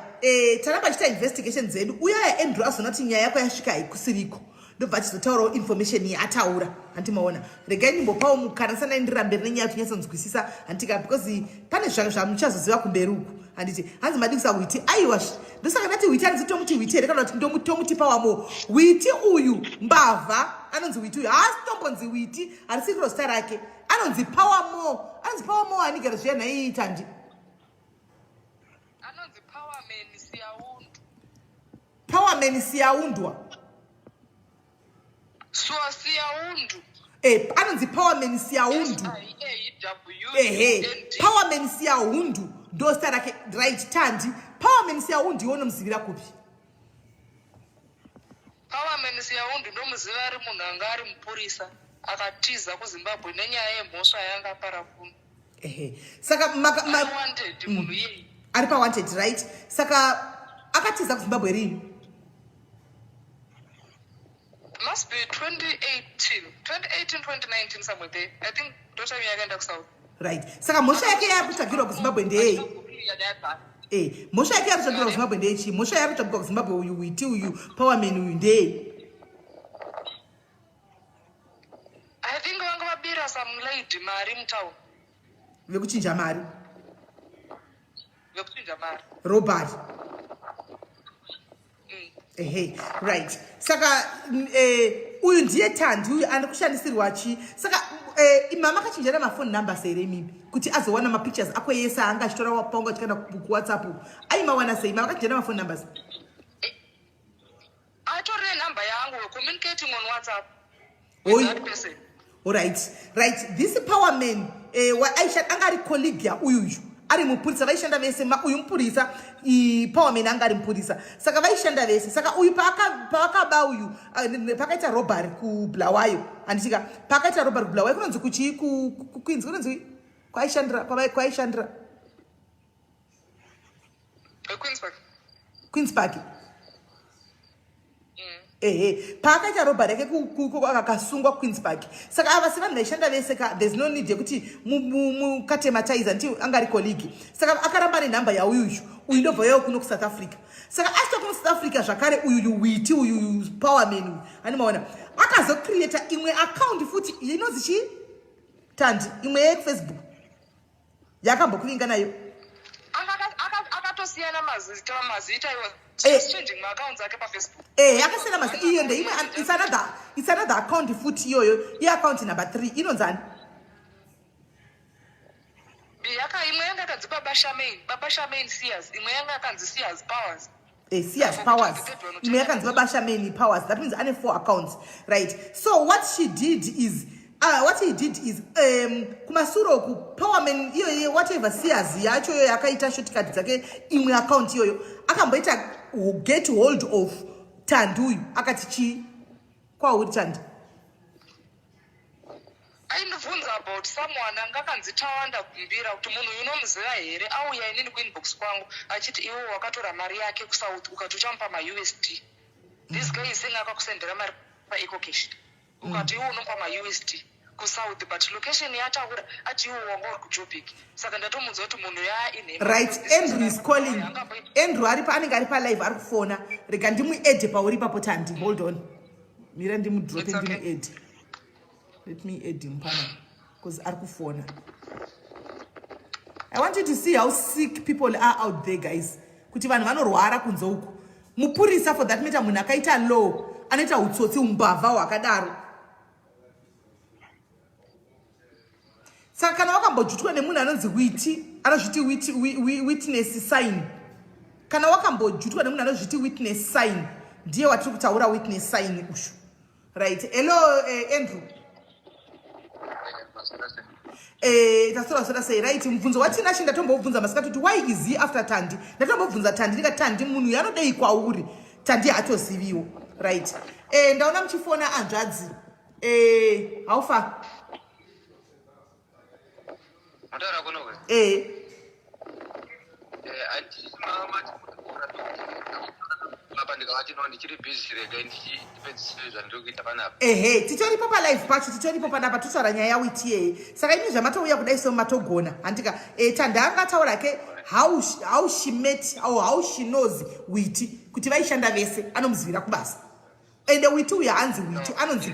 taramba chita investigation dzedu uyaya Andrew azona kuti nyaya yako yasvika haikusiriko ndobva achizotaurawo information yaataura handimaona regai ndimbopawo mukana sandaindira mberi nenyaya kuti nyatsonzwisisa handika because pane zvamuchazoziva kumberi uku handiti hanzi madikisa witi aiwa ndosaka ndati witi hanzi tomuti witi here kana kuti tomuti pawamo witi uyu mbavha anonzi witi uyu haasi tombonzi witi harisiriro zita rake anonzi pawamo anigara zviya nhai tandi Powerman siyaundwa siyaundu anonzi Powerman siyaundu Powerman siyaundu ndo zita rake right tandi Powerman siyaundu iwo nomuzivira kupi Powerman siyaundu ndomuziva ari munhu anga ari mupurisa akatiza kuZimbabwe nenyaya yemhosva yanga apara kuno saka wanted munhu yeye ari pawanted right saka akatiza kuZimbabwe rini must be 2018 somewhere there I think daughter yakaenda kuSouth right saka mhosva yake yakutsvagirwa kuZimbabwe ndeyei mhosva yake yakutsvagirwa kuZimbabwe ndeyei mhosva yakutsvagirwa kuZimbabwe uyu witi uyu Powerman uyu ndeyei I think vanga vabira some lady mari mutown vekuchinja mari robbery right saka uyu ndiye tandi uyu andi kushandisirwa chi saka mama akachinjana mafoni numbers here mimi kuti azowana mapictures ako yese anga achitora waponga chikaenda kuWhatsApp aimawana sei mama akachinjana mafoni numbers atorere number yangu communicating on WhatsApp with that person right this Powerman Aisha anga ari colleague ya uyu ari mupurisa vaishanda vese uyu mupurisa Powerman anga ari mupurisa saka vaishanda vese saka uyu pakaba uyu pakaita robbery kuBulawayo anditika pakaita robbery kuBulawayo kunonzi kuchi kuQueens kunonzi kwaishandira Queens Park pakaita robbery yake akasungwa Queens Park saka ava si vanhu vaishanda vese there's no need yekuti mukatematize nti anga ari colleague saka akaramba nenhamba yauyuyu uyu ndobva yayo kuno kuSouth Africa saka asita kuno South Africa zvakare uyu witi uyu Powerman uyu animaona akazocreata imwe account futi inonzi chi tandi imwe yefacebook yakambokuvinga nayo akatosiyana mazita iwo just changing my accounts ake paFacebook. Yakasiyana masa iyo ndeimwe it's another account futhi iyoyo iaccount number 3 inonzani imwe yanga kanzi Baba Shamaine Sears, imwe yanga kanzi Sears Powers. Sears Powers. Imwe yanga kanzi Baba Shamaine Powers. That means ane 4 accounts, right? So what he did is kumasuro ku Powerman iyo whatever Sears yacho yo yakaita shortcut dzake imwe account iyoyo akamboita get hold of Tanduyu akati chi kwa uri Tandi aindibvunza about someone anga kanzi Tawanda kumbira kuti munhu unomuziva here auya inini kuinbox kwangu achiti iwo wakatora mari yake kuSouth ukati uchamupa maUSD. This guy is saying akakusendera mari paEcocash ukati iwo unopa maUSD kuSouth but location yataura ati iwo wanga uri kuJoburg. Saka ndatomunza kuti munhu ine right. Andrew is calling. Andrew anenge ari pa live ari kufona. Rega ndimuedhe pauri papo Tandi. Hold on. Mira ndimudrope ndimuedhe. Let me add him because Arkufona. I want you to see how sick people are out there, guys. Kuti vanhu vanorwara kunze uku. Mupurisa for that matter munhu akaita law anoita utsotsi umbavha wakadaro. Saka kana wakambojutwa nemunhu anonzi anozviti witness sign. Kana wakambojutwa nemunhu anozviti witness sign. Ndiye watiri kutaura witness sign ushu. Right. Hello Andrew. Say right mvunzo watina shinda tombobvunza masikati kuti why is he after Tandi ndatombobvunza Tandi ndika Tandi munhu yanodei kwauri Tandi atoziviwo right ndaona muchifona anzvadzi haufa mutara kunowe anti mama ndichiri busy rega ndichipedzisire zvandiri kuita panapa titoripo palive pacho titoripo panapa totaura nyaya yawiti saka ini zvamatouya kudai sematogona handika Tandi angataura ke how she met or how she knows Witi kuti vaishanda vese anomuzivira kubasa ende Witi uya hanzi Witi anonzi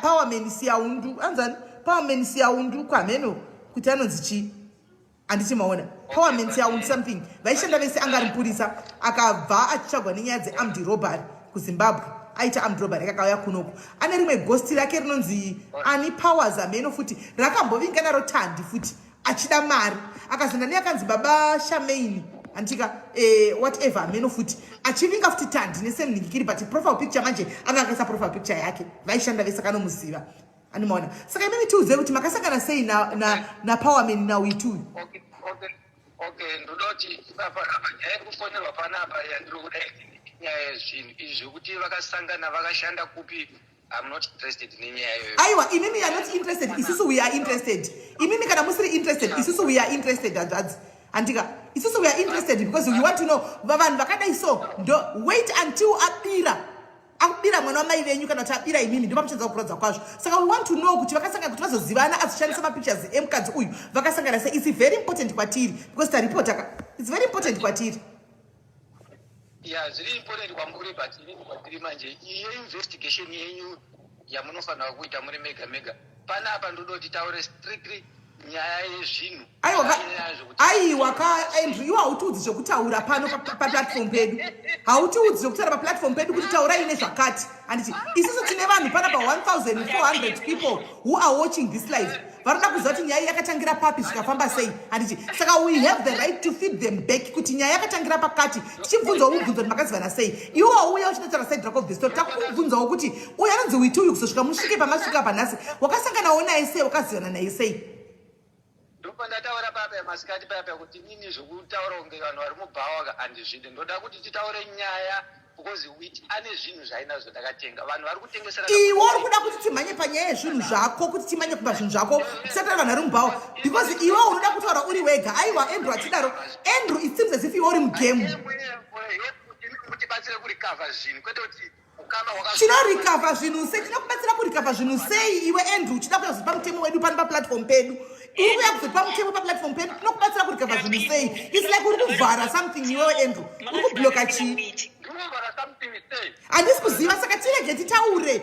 Powerman siyaundu anzani Powerman siyaundu kwameno kuti anonzi chi anditi maona Powerman siyaundu something vaishanda vese angari mupurisa akabva achitsvagwa nenyaya dzearmed robbery kuZimbabwe aita armed robbery akauya kunoko ane rimwe ghost rake rinonzi Ani Powers ameno futi rakambovinga naro Tandi futi achida mari akazenda neakanzi Baba Shamaine antika whatever ameno futi achivinga futi Tandi nesemningikiri but profile picture manje akakaisa profile picture yake vaishanda vese kanomuziva animaona saka imimi tiuze kuti makasangana sei na Powerman na Witi okay ndodoti papa kufonerwa panapa yandiri kuda nyaya zvinhu izvi kuti vakasangana vakashanda kupi. I'm not interested nenyaya iyoyo. Aiwa imimi are not interested isusu we are interested imimi kana musiri interested isusu we are interested andika isusu we are interested because we want to know vanhu vakadai so wait until akubira mwana wamai venyu kana kuti abira imimi ndipo pamuchenza kukurodza kwazvo saka we want to know kuti vakasangana kuti vazozivana azoshandisa mapictures emukadzi uyu vakasangana sei. It's very important kwatiri because taripota it's very important kwatiri. Yeah, zviri important kwamuri but inini kwatiri manje iyo investigation yenyu yamunofanira kuita muri mega panapa ndodoti taure strictly nyaya yezvinhu. Aiwa Andrew iwe hautiudzi zvekutaura pano paplatform pedu hautiudzi zvekutaura paplatform pedu kuti taurai nezvakati handiti isusu tine vanhu pana pa 1400 people who are watching this live varida kuziva kuti nyaya yakatangira papi zvikafamba sei handiti saka we have the right to feed them back kuti nyaya yakatangira pakati tichibvunzawo mubvunzo kuti makazivana sei iwe wauya uchinotaura side track of the story takubvunzawo kuti uyu anonzi Witi uyu kuzosvika musvike pamasvika panhasi wakasanganawo naye sei wakazivana naye sei. Ndataura papa masikati papa kuti nini zvokutaura kunge vanhu vari mubhawa handizvide ndoda kuti titaure nyaya because Witi ane zvinhu zvainazvo ndakatenga vanhu vari kutengesera iwe uri kuda kuti timhanye panyaya yezvinhu zvako kuti timhanye kupa zvinhu zvako tisataura vanhu vari mubhawa because iwe unoda kutaura uri wega aiwa Andrew atidaro Andrew it seems as if iwe uri mugame kutibatsira kurikavha zvinhu kwete kuti tinorecover zvinhu sei tinokubatsira kurecover zvinhu sei iwe Andrew uchida kuya kuzopa mutemo wedu pano paplatform pedu uri kuya kuzopa mutemo paplatform pedu tinokubatsira kurecover zvinhu sei it's like uri kuvhara something iwewe Andrew uri kubloka chii handisi kuziva saka tirege titaure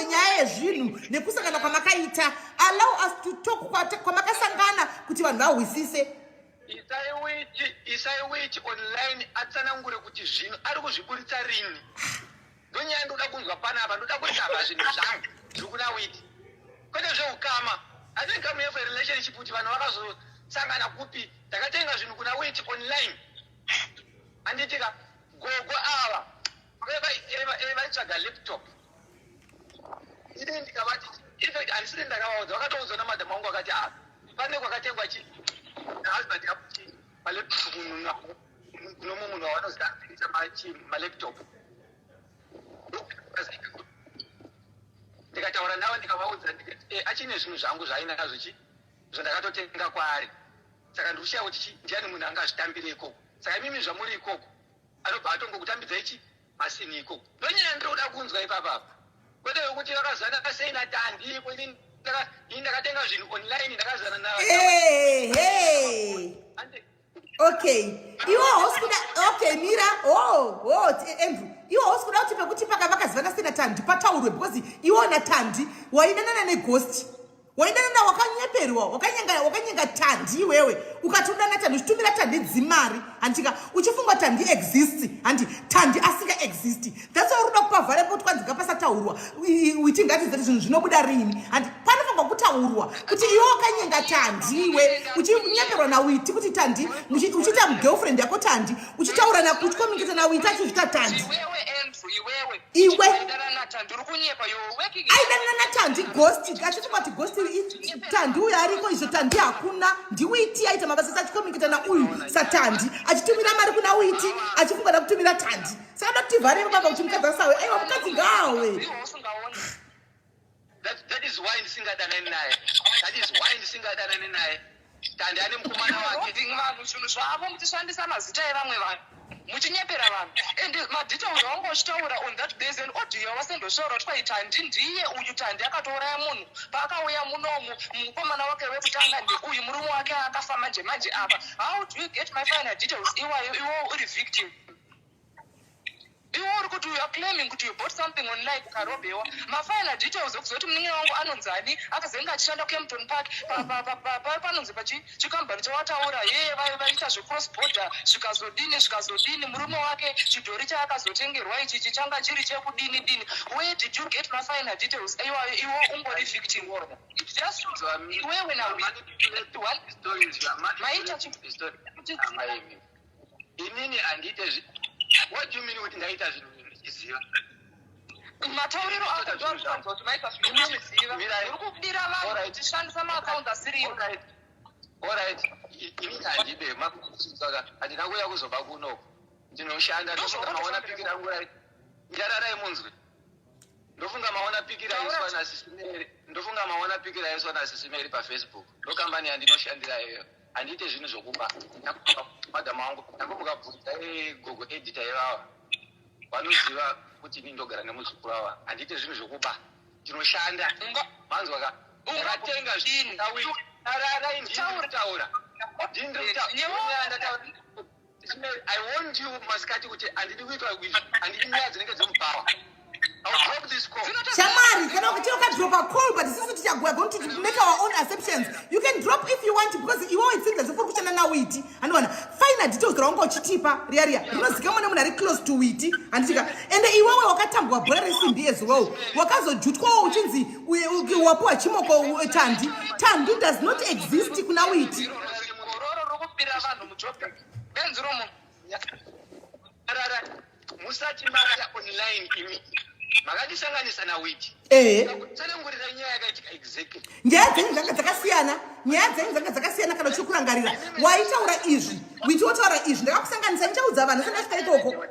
nyaya yezvinhu nekusangana kwamakaita allow us to talk kwamakasangana kuti vanhu vahwisise isaiwiti online atsanangure kuti zvinhu ari kuzviburitsa rini. Ndonyaya ndoda kunzwa panapa, ndoda kutamba zvinhu zvangu zviri kuna witi. Kwete zveukama. Hatiri kamu yefu relationship kuti vanhu vakazosangana kupi. Takatenga zvinhu kuna witi online. Anditika gogo ava. Vaitsvaga laptop. Ini ndikavati, infect handisiri ndakavaudza, vakatoudzwa namadhamu wangu vakati pane kwakatengwa chi husband yakuti malaptop kunomu munhu wavanoziva malaptop. Ndikataura navo ndikavaudza ndikati achine zvinhu zvangu zvaainazvo zvandakatotenga kwaari. Saka ndikushayiwa kuti ndiani munhu angazvitambire ikoko. Saka mimi zvamuri ikoko anobva atongokutambidzai masini ikoko. Ndonyaya ndinoda kunzwa ipapapa. Kwete yokuti vakazana sei natandi ini ndakatenga zvinhu online ndakazana navo. Okay. Iwo hospita okay mira. Andrew. Iwo hospita kuti pekuti vakazana sei natandi pataurwe because iwo natandi wainana neghost. Wainana wakanyeperwa wakanyenga tandi wewe ukatunda natandi uchitumira tandi dzimari andika uchifunga tandi exist andi tandi asinga exist. That's why unoda kupa vhare kuti kwanzi ngapasataurwa witi ngati zati zvinhu zvinobuda rini andi panofanirwa kutaurwa kuti iwe wakanyenga tandi iwe uchinyeperwa na witi kuti tandi uchita girlfriend yako tandi uchitaura na kuti komingita na witi achizvita tandi iwe aidana na tandi ghost achiti kwati ghost tandi uyu ariko izvo tandi hakuna ndiwiti aita mabasa achikomingita na uyu satandi achitumira mari kuna witi achifunga na kutumira tandi saka da kuti vhare baba kuti mukadzi asawe aiwa mukadzi ngawe. That is why ndisingadanani naye. That is why ndisingadanani naye. Tandi ane mukomana wake. Vanhu zvinhu zvavo muchishandisa mazita evamwe vanhu muchinyepera vanhu ende madhitauri aungochitaura on that base and audio wasendoshaura kuti kwai tandi ndiye uyu tandi akatouraya munhu paakauya munomu mukomana wake wekutanga ndeuyu murume wake akafa manje apa. How do you get my final details iwo uri victim? Iwo uri kuti you are claiming kuti you bought something online ukarobewa. Mafinal details okuzoti muningi wangu anonzani akazenga achishanda kuhampton park panonzi pachikambani chawataura vaita zvecross border zvikazodini murume wake chidhori chaakazotengerwa ichi chichanga chiri chekudini. Where did you get my final details? Iwo ungori victim. Just iwewe na maita inini handite. What do you mean with ndaita zvinhu zviziva? Matauriro ako kuti maita zvinhu zviziva. Uri kubira vanhu kuti shandisa maakaunti asiriwo. Alright. Ini handide saka handina kuuya kuzoba kunoko. Ndinoshanda ndofunga maona pikira nguva ndararai munzwe. Ndofunga maona pikira iswa na Sisimeri. Ndofunga maona pikira iswa na Sisimeri paFacebook. Ndo kambani yandinoshandira iyo. Handite zvinhu zvokuba. Madhamu wangu ndakumbuka bvunza Google editor yevava vanoziva kuti ini ndogara nemuzukuru ava. Handite zvinhu zvokuba ndinoshanda manzwa ka ungatenga zvinhu ararai ndintaura I want you masikati kuti handidi kuitwa izvi handidi nyaya dzinenge dzomubhawa. I'll drop this call. Shamari, kana kuti drop a call but this is what we are going to make our own assumptions. You can drop if you want because you always think that for kuchana na witi and one final details raungo chitipa riaria unozika mwana munari close to witi and tika and iwewe wakatambwa brother simbi as well wakazojutwa uchinzi wapo chimoko tandi does not exist kuna witi kororo rokupira vanhu mujobe benzuro mu arara musati mara online imi makatisanganisa na witi tsanangurira nyaya yakaitika exactly nyaya dzenyu dzanga dzakasiyana kana uchikurangarira waitaura izvi witi wotaura izvi ndakakusanganisa ndichaudza vanhu sendasvika ikoko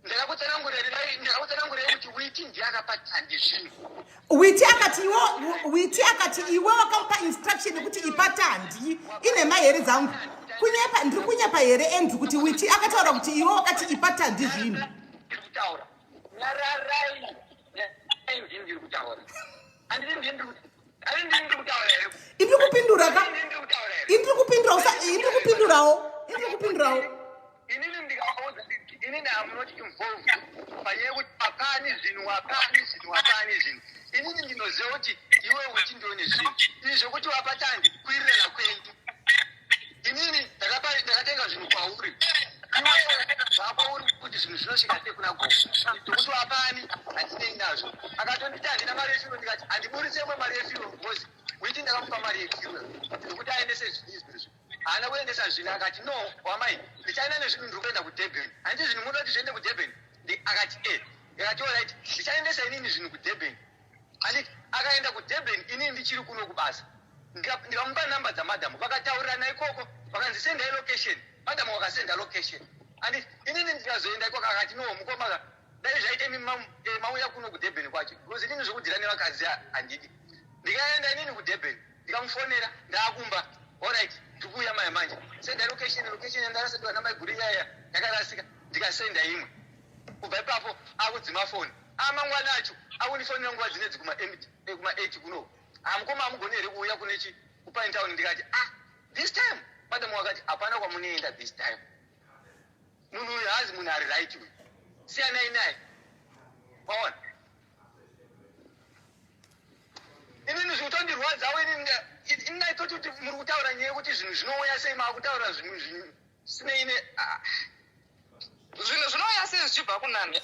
ndakakutsanangurira kuti witi ndiye akapa tandi zvinhu. Witi akati iwe wakamupa instruction yekuti ipa tandi ine mahere dzangu kunyepa ndiri kunyepa here Andrew kuti witi akataura kuti iwe wakati ipa tandi zvinhu. Indiri kupindura ka indiri kupindurawo inini ndikauza inini am not involved panyaya kuti apani zvinhu inini ndinoziva kuti iwe witi ndione izvi zvokuti wapa Tandi kuirirana kwenyu. Inini ndakatenga zvinhu kwauri. Zvako uri kuti zvinhu zvinosvika sei kuna gogo. Ndokuti wapani handinei nazvo. Akatonditi handina mari yefuel ndikati handiburitse imwe mari yefuel because witi ndakamupa mari yefuel ndokuti aendese zvinhu izvi. Haana kuendesa zvinhu akati no wamai ndichaenda nezvinhu ndiri kuenda kuDurban. Handiti zvinhu munoti zviende kuDurban. Akati akati alright ndichaendesa inini zvinhu kuDurban. Handiti akaenda kuDurban inini ndichiri kuno kubasa. Ndikamupa namba dzamadhamu vakataurirana ikoko vakanzisendai location. Madhamu wakasenda location. Handiti inini ndikazoenda ikoko akati no mukoma dai zvaite mauya kuno kuDurban kwacho because inini zvokudhira nevakadzi handidi. Ndikaenda inini kuDurban ndikamufonera ndaakumba alright ndikuuya maya manje senda location yandarasendwa namaiguru iyaya yakarasika ndikasenda imwe kubva ipapo akudzima foni amangwana acho akunifonera nguva dzinedzi kuma8 kuno amukoma amugoni here kuuya kunechi kupine town ndikati this time madamu wakati hapana kwamunoenda this time munhu uyu haazi munhu ari right uyu siyanai naye waona inini zvikutondirwadzawo inini naitoti kuti muri kutaura nyaya yekuti zvinhu zvinouya sei maakutaura zvinhu sineine zvinhu zvinouya sei zvichibva kunani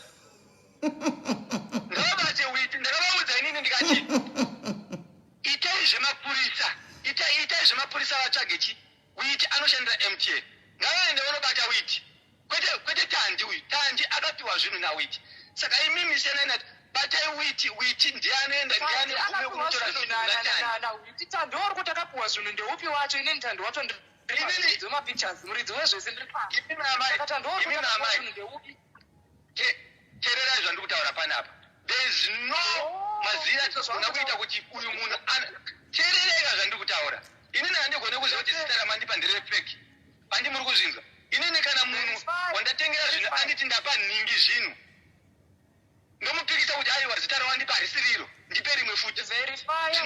ndakabate witi ndakavaudza inini ndikati itai zvemapurisa vatsvage chi witi anoshandira MTN ngavaende vanobata witi kwete Tandi uyu Tandi akapiwa zvinhu nawiti saka imimi senanati batai witi ndianoenda ndiane kume kunotora zvinhu natandi Tandi uri kuti akapiwa zvinhu ndeupi wacho inini Tandi wacho ndidzo mapictures muridzi wezvese ndeupi tererai zvandiri kutaura panapa there's no mazira atogona kuita kuti uyu munhu teerereka zvandiri kutaura inini handigone kuziva kuti zita ramandipa nderefeki handi muri kuzvinzwa inini kana munhu wandatengera zvinhu anditi ndapa ningi zvinhu ndomupikisa kuti aiwa zita rawandipa harisiri iro ndipe rimwe futi verifya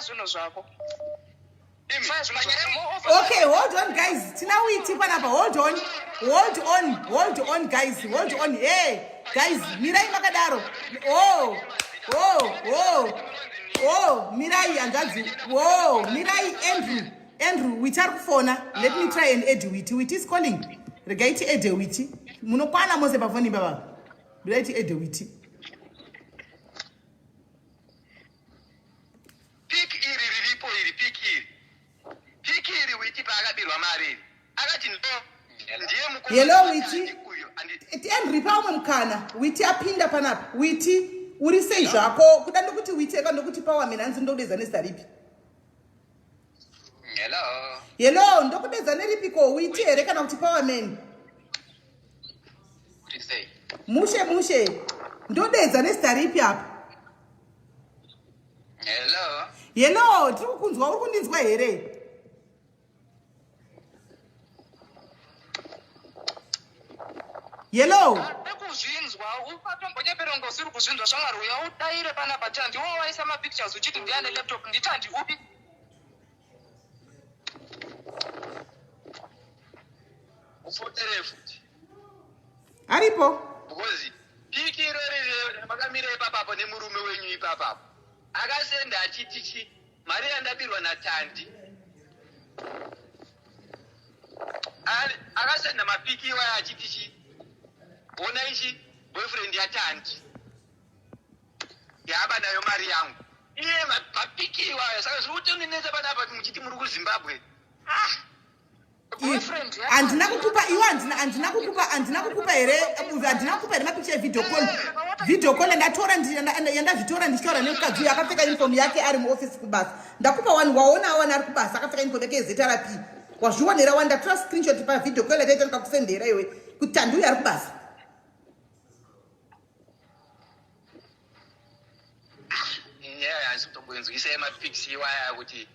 zvinhu zvako. Okay, hold on guys. Tina witi panapa. Hold on guys. Hold on. Hey guys, Mirai makadaro. Mirai angazi. Mirai Andrew, witi arikufona. Let me try and add witi. Witi is calling. Regaiti add witi. Munokwana mose pafoni baba. Regaiti add witi. Pikiri witi paakabirwa mari akati ndiye mukuru. Hello witi. Andrew paumwe mukana. Witi apinda panapa. Witi uri sei zvako kuda ndokuti witi eka ndokuti pawa mina hanzi ndodeza nezaripi. Hello ndokudeza neripiko witi here kana kuti pawa men. Kuti sei? Mushe ndodeza nezaripi apa. Hello tiri kukunzwa uri kundinzwa here. Hello. Nekuzvinzwa upatombonyeperongo usiri kuzvinzwa shamwari uya udaire panapa Tandi wo waisa mapictures uchiti ndiane laptop nditandi upi. Ufotere futi. Aripo. Because pikiro riri makamira ipapapo nemurume wenyu ipapapo. Akasenda achitichi mari yandabirwa naTandi. Akasenda mapiki iwaya achitichi ona ichi boyfriend yaTandi yaba nayo mari yangu iye mapiki iwaya saka zvikutoninetsa panapa muchiti muri kuZimbabwe boyfriend andina kukupa iwe andina kukupa here mapicha video call ndatora yandazvitora ndichitora nemukadzi akapfeka uniform yake ari muoffice kubasa ndakupa wani waona ari kubasa akapfeka uniform yake yezeta rapi wazvionera wandatora screenshot pa video call yataita ndikakusendera iwe kuti Tandi uyu ari kubasa. Nzwisa mapiksi waya kuti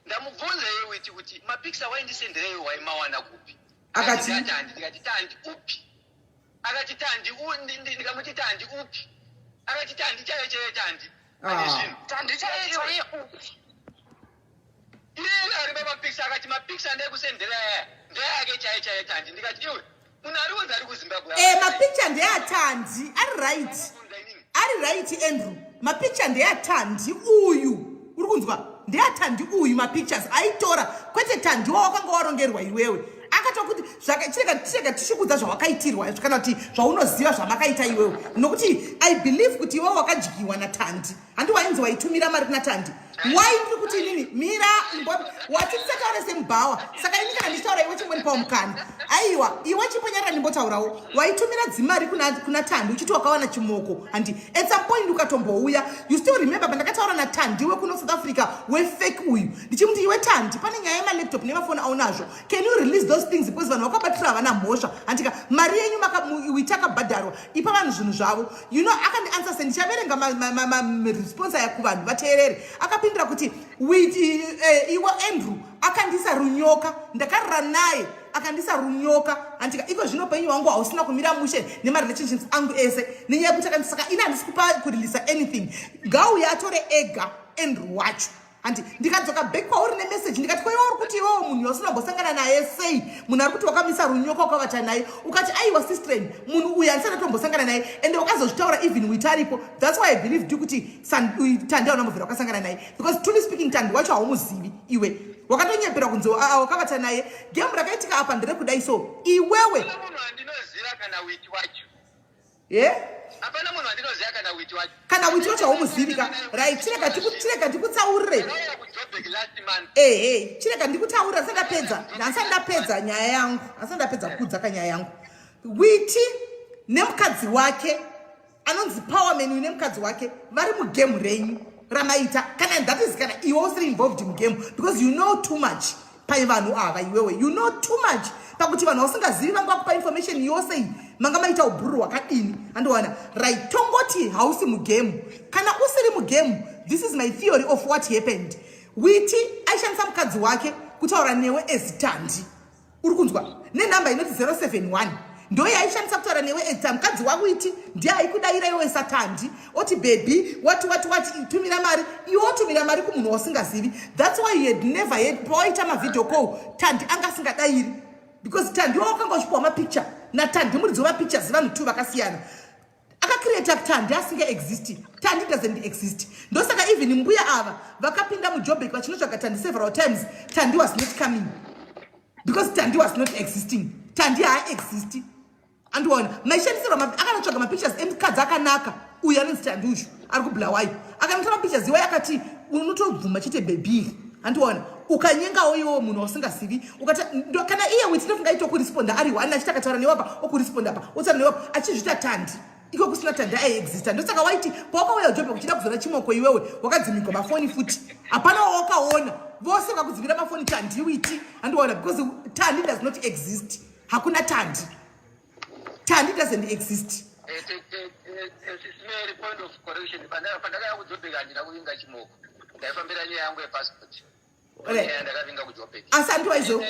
ndamubvunza yeye witi kuti mapiksi awaindisendera iwe waimawana kupi akati ndikati Tandi upi akati Tandi ndikamuti Tandi upi akati Tandi chaiye Tandi ane zvinhu Tandi chaiye upi iye ari mapiksi akati mapiksi andakusendera ndeyake chaiye Tandi ndikati iwe munhu ari kunzi ari kuZimbabwe mapicture ndeyaTandi ari right Andrew mapicture ndeyatandi uyu uri kunzwa ndeyatandi uyu mapictures aitora kwete tandi wakanga warongerwa iwewe akatokuti chirega tishikudza zvawakaitirwa kana kuti zvaunoziva zvamakaita iwewe nokuti I believe kuti iwewe wakajigiwa natandi handi wainzi waitumira mari kuna tandi waitiri kuti inini mira wati tisataure semubhawa saka ini kana ndichitaura iwe chimweni paumukana aiwa iwe chimbonyarira ndimbotaurawo waitumira dzimari kuna tandi uchiti wakawana chimoko handi at some point ukatombouya you still remember pandakataura natandi iwe kuno South Africa wefake uyu ndichimuti iwe tandi pane nyaya yemalaptop nemafoni aunazvo can you release those things because vanhu vakabatira havana mhosva handika mari yenyu itakabhadharwa ipa vanhu zvinhu zvavo you know akandiansa se ndichaverenga response yakuvanhu vateerere akapindura kuti iwe Andrew akandisa runyoka ndakarira naye akandisa runyoka handika iko zvino penyu wangu hausina kumira mushe nemarelationships angu ese nenyaya yekuti akandisaka ina handisi kupa kureleasa anything ngauya atore ega Andrew wacho handi ndikadzoka back kwauri nemessage ndikati kwaiwa uri kuti iwewo munhu wasina kumbosangana naye sei munhu ari kuti wakamisa runyoka wakavata naye ukati aiwa sistreni munhu uyu handisana tombosangana naye ende wakazozvitaura even uitaripo that's why I believe kuti tandi aunambovhera wakasangana naye because truly speaking tandi wacho haumuzivi iwe wakatonyepera kunzi wakavata naye gemu rakaitika apa nderekudai so iwewe munhu andinoziva kana witi wacho hapana munhu andinoziva kana witi wacho haumuzivika right chireka ndikutsaurire chireka ndikutaurira handisati ndapedza nyaya yangu handisati ndapedza kudzaka nyaya yangu witi nemukadzi wake anonzi powerman uyu nemukadzi wake vari mugemu renyu ramaita kana that is kana iwe usiri involved mugemu because you know too much paivanhu ava iwewe you know too much pakuti vanhu vasingazivi vanga vakupa information yose iyi manga maita ubhuru hwakadini andiwana right tongoti hausi mugemu kana usiri mugemu this is my theory of what happened witi aishandisa mukadzi wake kutaura newe as tandi uri kunzwa nenhamba inoti 071 ndo yaishandisa kutaura newe as mukadzi wawiti ndiye aikudayira iwe satandi oti baby wati tumira mari iwe otumira mari kumunhu wasingazivi that's why he had never had poita mavideo call tandi anga asingadayiri because tandi wakanga uchipiwa mapicture natandi muridzi wemapictures vanhu tu vakasiyana akacreata tandi asinga exist tandi doesn't exist ndosaka even mbuya ava vakapinda mujobek vachinotsvaga tandi several times tandi was not coming because tandi was not existing tandi haaexist andiona maishandisirwa akanotsvaga mapictures emukadzi akanaka uyu anonzi tandi ushu ari kubulawayo akanotora mapictures iwayo akati unotobvuma chite bebi andiona ukanyengawo iwo munhu wasingazivi kana iye witi ndofunga itokuresponda ari one achiti akataura newapa okuresponda pa otaura newapa achizvita tandi iko kusina tandi aiexista ndosaka waiti pawakauya ujobe kuchida kuzona chimoko iwewe wakadzimigwa mafoni futi hapana wawakaona vose vakudzivira mafoni tandi witi andiona because tandi does not exist hakuna tandi doesn't exist Small point of correction pandakaya kudzobeka handina kuinga chimoko ndaifambira nyaya yangu yepassport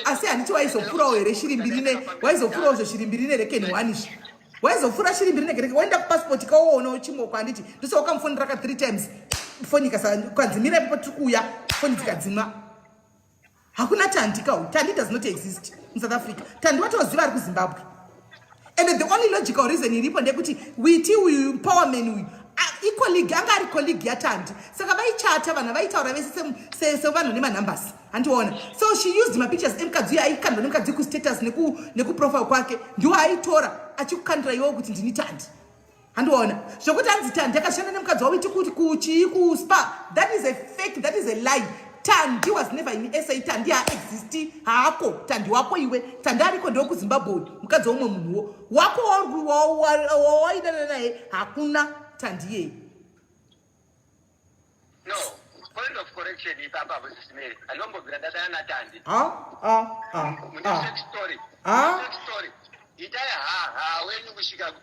asi handiti waizopfurawo here shiri mbiri waizopfurawo zvo shiri mbiri nerekeni wanishi waizopfura shiri mbiri negereke waenda kupasipoti kawoona chimoko handiti ndose wakamufonera ka 3 times foni ukadzimira ipapo tiri kuuya foni dzikadzimwa hakuna tandi kawo tandi does not exist in South Africa tandi watoziva ari kuZimbabwe and the only logical reason iripo ndekuti witi uyu powerman uyu icolleague anga ari colleague yatandi saka vaichata vanhu vaitaura vese sevanhu nemanambers handiona so she used mapictures emukadzi uyo aikandwa nemukadzi kustatus nekuprofile kwake ndiwo aitora achikukandira iwo kuti ndini tandi handiona zvokuti hanzi tandi akashanda nemukadzi wawiti kuti kuchii kuspa that is a fake that is a lie tandi was never in SA tandi haaexisti haako tandi wako iwe tandi ariko ndewo kuZimbabwe mukadzi womwe munhuwo wako wawaidana naye hakuna tandi yeye no point of correction ipapa Mary anombobvira ndadana natandi story itai wenyu kusvika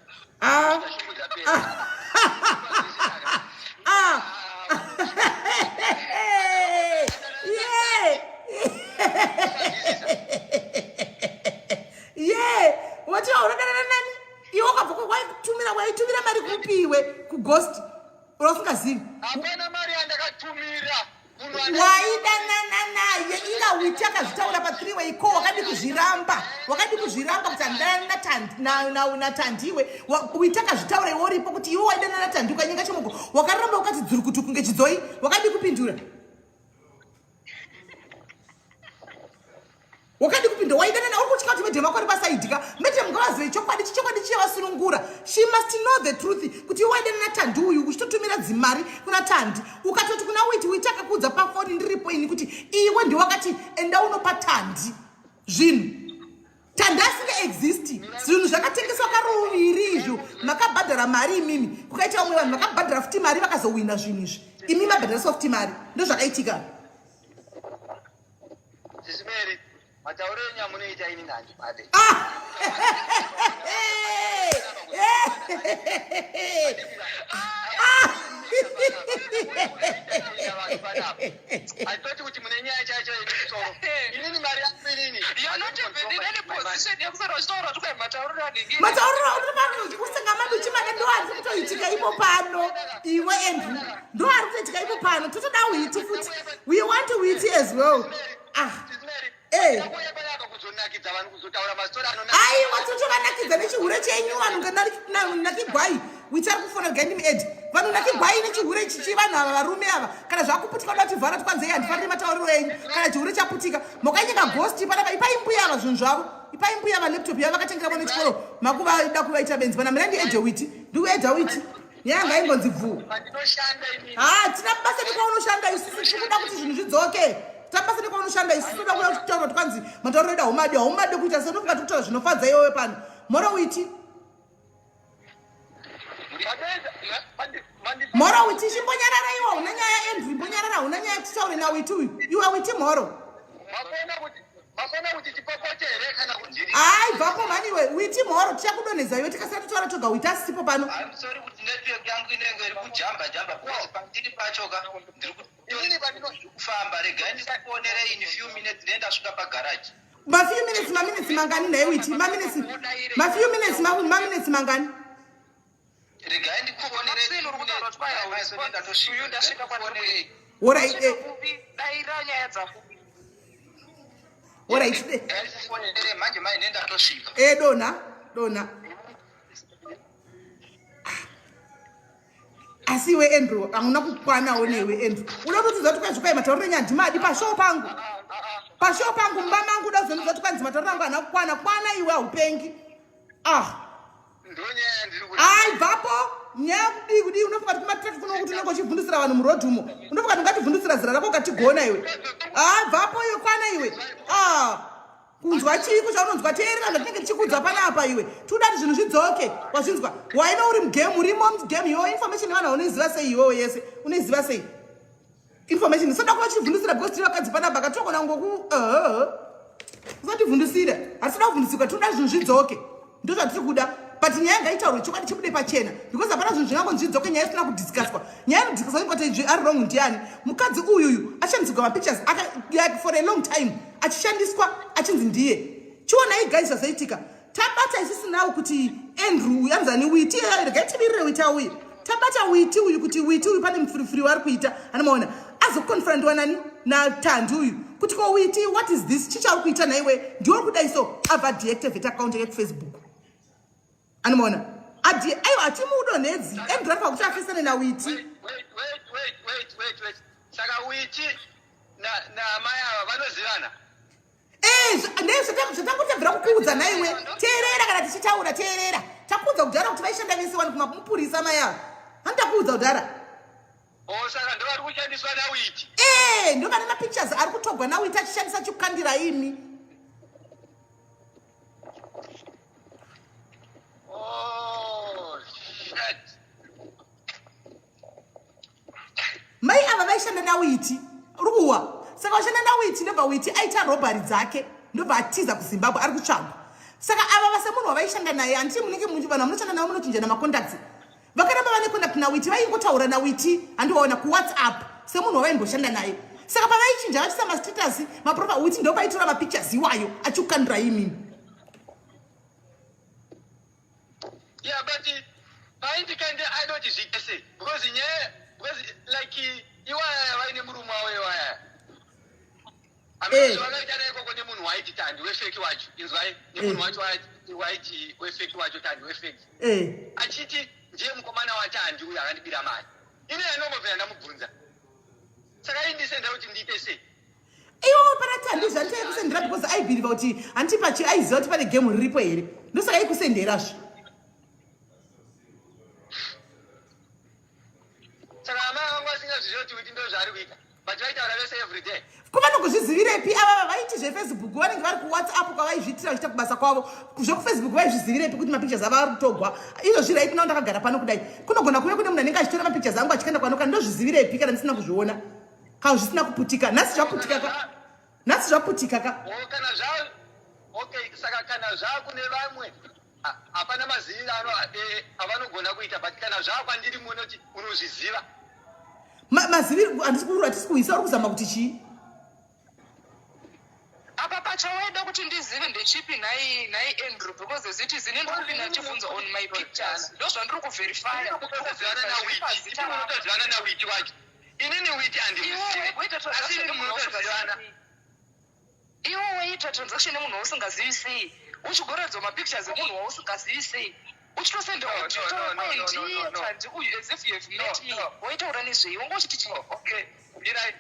watiwaurakanana nani iwe wakabva waitumira mari kupiwe kughost unofungazivi hapana mari yandakatumira munhu waidanana naye inga witi akazvitaura pa3 way call wakadi kuzviramba kuti handana natandiwe witi akazvitaura iwe uripo kuti iwe waidanana natandiwe kanyika chomoko wakaramba ukati dzuri kuti kunge chidzoi wakadi kupindura waidanana uri kutyika kuti medhema kwari pasaidika medhema ngavazve chokwadi chichavasunungura. She must know the truth kuti iwe waidanana natandi uyu uchitotumira dzimari kuna tandi ukatoti kuna witi akakudza pafoni ndiripo ini kuti iwe ndiwakati enda unopa tandi zvinhu tandi asinga existi zvinhu zvakatengeswa karuviri izvo makabhadhara mari imimi kukaita vamwe vanhu makabhadhara futi mari vakazowina zvinhu izvi imi mabhadharaso futi mari ndozvakaitika. Sisimeri matauro enyamunoita ini nhandipade atoti kuti mune nyaya chacho yemusoro inini mari yangu inini ndoari kutoitika ipo pano iwe Andrew ndoari kutoitika ipo pano totoda witi futi we want to witi as well. aiwa totovanakidza nechihure chenyu vanhu nakigwai witi ari kufona gandimi edi vanhu nakigwai nechihure chichi vanhu ava varume ava kana zvakuputika da kuti vhara tikwanzei handifaniri matauriro enyu kana chihure chaputika mokanyika ghosti panapa ipaimbuya ava zvinhu zvavo ipaimbuya valaptop yavo vakatengera nechikoro makuvaida kuvaita benzi pana mirandi edha witi ndiuedha witi nyanga ingonzi vhuu tina basa nekwaunoshanda isusu tikuda kuti zvinhu zvidzoke tabasa nekwaunoshanda isusu toda kuda kutaura tikwanzi matauriro edu haumade kuita senofunga tikutaura zvinofadza iwewe pano moro witi moro witi chimbonyarara iwe hauna nyaya Andrew imbonyarara hauna nyaya titaure nawiti uyu iwe witi moro ai bvapo mani iwe witi mhoro tichakudonheza iwe tikasati taura toga witi asisipo pano mafew minutes maminutes mangani naye witi mafew minutes maminutes mangani dona asi iwe Andrew hauna kukwanawo newe Andrew unoda kuti zoti kwai matauriro enyu handimadi pashow pangu mumba mangu uda kuzondizoti kwanzi matauriro angu hana kukwana iwe haupengi ai bvapo nyaya kudi unofunga kuti kumatraffic kuno kuti unenge uchivhundusira vanhu murodhi umo unofunga kuti ungativhundusira zira rako ukatigona iwe bvapo iyo kwana iwe kunzwa chiko chaunonzwa teerera zvatinenge tichikudza panapa iwe tikuda kuti zvinhu zvidzoke wazvinzwa waino uri mugame urimo mugame iwewo information yevanhu haunoiziva sei iwewo yese unoiziva sei information soda kuva uchivhundusira because tiri vakadzi panapa katokona ngoku usativhundusira hatitoda kuvhundusirwa tinoda zvinhu zvidzoke ndo zvatiri kuda but nyaya ngaitaurwe chokwadi chibude pachena because hapana zvinhu zvingangonzi zvidzoke nyaya isina kudiscusswa nyaya inodiscusswa ingoti ari wrong ndiani mukadzi uyuyu ashandisirwa mapictures like for a long time achishandiswa achinzi ndiye chionai guys zvazoitika tabata isisi nawo kuti Andrew yanzani witi regai tivirire witi auyu tabata witi uyu kuti witi uyu pane mufurifuri waari kuita anomaona azokonfrandiwa nani natandi uyu kuti ko witi what is this chichauri kuita naiwe ndiori kudai so abva deactivate account yake kufacebook anomaona aiwa atimudonhedzi Andrew aripa kuti afisane nawiti saka witi namai ava vanozivana zvatangotebvira kukuudza naiwe teerera kana tichitaura teerera takuudza kudhara kuti vaishanda vese vanhu kumapurisa mai ava handakuudza kudhara saka ndo vari kushandiswa nawiti ndo vane mapictures ari kutogwa nawiti achishandisa chikukandira imi mai ava vaishanda nawiti ruwa saka vashanda nawiti ndobva witi aita robhari dzake ndobva atiza kuZimbabwe ari kutsvagwa saka ava vase munhu wavaishanda naye handiti munenge vanhu munoshanda navo munochinja namacontacts vakaramba vane contact nawiti vaingotaura nawiti handiwaona kuwhatsapp semunhu wavaimboshanda naye saka pavaichinja vachisa mastatus maprofa witi ndo vaitora mapictures iwayo achikukandira imimi but paindikande ainoti zvitese because like iwaya vaine murume wavo iwaya Vakaita naikoko nemunhu waiti Tandi wefeki wacho, inzwai, nemunhu wacho waiti wefeki wacho Tandi wefeki. Achiti ndiye mukomana waTandi uyo akandibira mari. Ine anombobvira ndamubvunza. Saka indisenda kuti ndiite sei? Iwo pana Tandi zvandite kusendera because I believe kuti antipachi aiziva kuti pane game riripo here. Ndosaka ikusenderazvo. Saka amai vangu vasingazviziva kuti ndo zvaari kuita. But vaitaura vese every day. Kuvanongozvizivirepi ava vaiti zveFacebook vanenge vari kuWhatsApp kwavaizviitira vachiita kubasa kwavo zvekuFacebook vaizvizivirepi kuti mapictures ava ari kutogwa izvo right now ndakagara pano kudai kunogona kuve kune munhu anenge achitora mapictures angu achikaenda kwanoka ndozvizivirepi kana ndisina kuzviona kana zvisina kuputika nhasi zvaputika ka kana zvavo okay saka kana zvavo kune vamwe hapana maziviro avanogona kuita but kana zvavo kwandiri munoti unozviziva maziviro hatisi kuisa uri kuzama kuti chii apa pachawaida kuti ndizive ndechipi nhai Andrew because ziti zine ndikupinda ndichibvunza on my pictures ndo zvandiri kuverifya unotozivana nawiti wacho inini witi handimuzivi asi ini munotozivana iwo waita transaction nemunhu wausingazivi sei uchigoredzwa mapictures emunhu wausingazivi sei uchitosenda kuti uyu as if you have met me waitaura nezvei wanga uchiti chii okay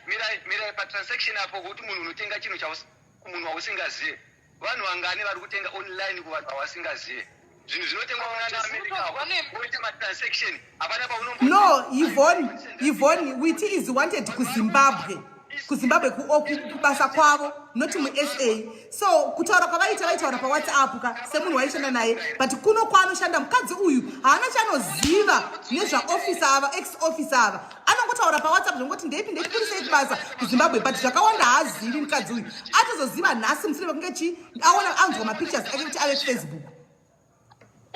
mirai patransaction apo kuti munhu unotenga chinhu kumunhu wausingazive vanhu vangani vari kutenga online kuvanhu vavasingazive zvinhu zvinotengwa kunaAmerica woita matransaction hapana paunombo no Yvonne Witi is wanted kuZimbabwe kubasa kwavo not muSA so kutaura kwavaita vaitaura paWhatsApp ka semunhu waishanda naye but kuno kwaanoshanda mukadzi uyu haana chanoziva nezvaoffice ava ex-office ava anongotaura paWhatsApp zvongoti ndeipirisei kubasa kuZimbabwe but zvakawanda haazivi mukadzi uyu atozoziva nhasi mushure mekunge aona anzwa mapictures ake kuti ave Facebook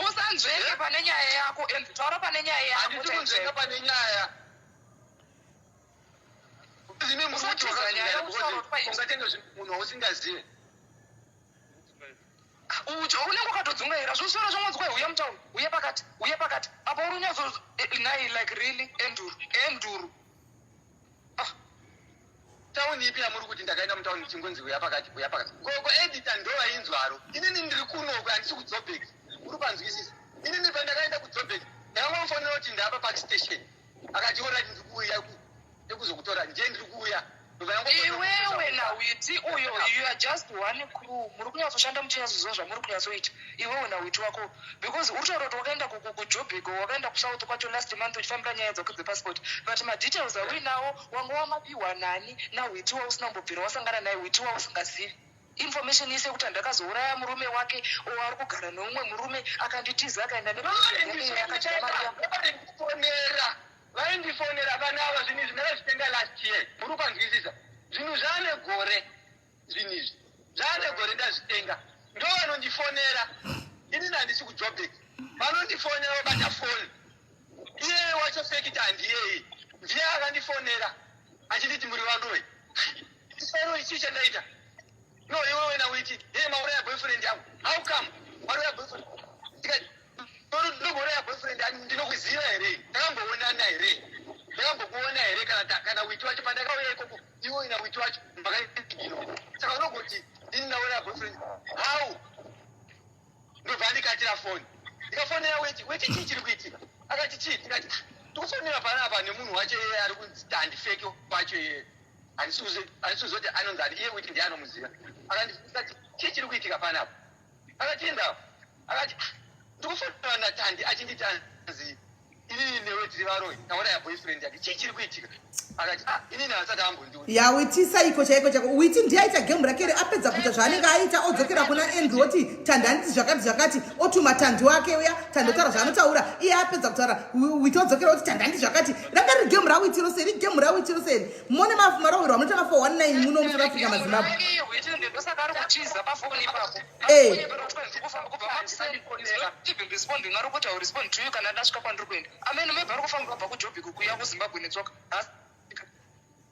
usanzvenga pane nyaya yako and taura pane nyaya yako handiti kunzvenga pane nyaya zvine muti ungatenga munhu wausingazive ucho unenge wakatodzungaira zvosora zvomwedzwa uya mutauni uye pakati apa uri unyazo nai like really enduru tauni ipi yamuri kuti ndakaenda mutauni ndichingonzi uya pakati koko edita ndovainzwaro inini ndiri kunoko handisi kudzobek uri panzwisisa inini pandakaenda kudzobek ndakangomufonera kuti ndapa park station akati orati ndiri kuuya ekuzokutora nje ndiri kuuya iwewe naWiti uyo you are just one crew muri kunyatsoshanda muchinyazoziva zvamuri kunyatsoita iwewe naWiti wako because uri taura kuti wakaenda kujobheko wakaenda kusouth kwacho last month uchifambira nyaya dzako dzepassport but madetails auinawo wanga wamapiwa nani naWiti wausina kumbobvira wasangana naye Witi wausingazivi information yese kuti ndakazouraya murume wake ari kugara neumwe murume akanditiza akaenda nefonera vaindifonera vanava zvinhu izvi ndakazvitenga last year muri kwanzwisisa zvinhu zvaane gore zvinhu izvi zvaane gore ndazvitenga ndo vanondifonera inini handisi kujobek vanondifonera vabata foni iye wacho sekiti handiyei ndiye akandifonera achinditi muri vandoi tisaro ichi chandaita no iwewe naWiti hey mauraya boyfriend yangu how come mauraya boyfriend tikati ndogouraya boyfriend ndinokuziva here ndakamboonana here ndakambokuona here kana Witi wacho pandakauya ikoko iwo ina Witi wacho makaino saka unogoti ndini ndauraya boyfriend how ndobva ndikatira foni ndikafonera Witi chii chiri kuitika akati chii ndikati tikufonera panapa nemunhu wacho iye ari kunzi handifeki wacho iye handisuzoti anonzi ati iye Witi ndiye anomuziva akati chii chiri kuitika panapa akati indawo akati ndikufonera naTandi achinditanzi inini newe tiri varoi taura yaboyfriend yake chii chiri kuitika akati inini hasati ambondiuri Witi saiko chaiko chako Witi ndiye aita game rake apedza kuita zvaanenge aita odzokera kuna Andrew oti Tandi handiti zvakati otuma Tandi wake uya Tandi otaura zvaanotaura iye apedza kutaura Witi odzokera oti Tandi handiti zvakati ranga riri game raWiti roseri mone maroverwa munoita ma419 muno muSouth Africa maZimbabwe ndosaka ari kutiza pafoni ipapo responding ari kuti respond to you kana ndasvika kwandiri kuenda amene mebva ari kufamba kubva kujobhiko kuya kuZimbabwe netsoka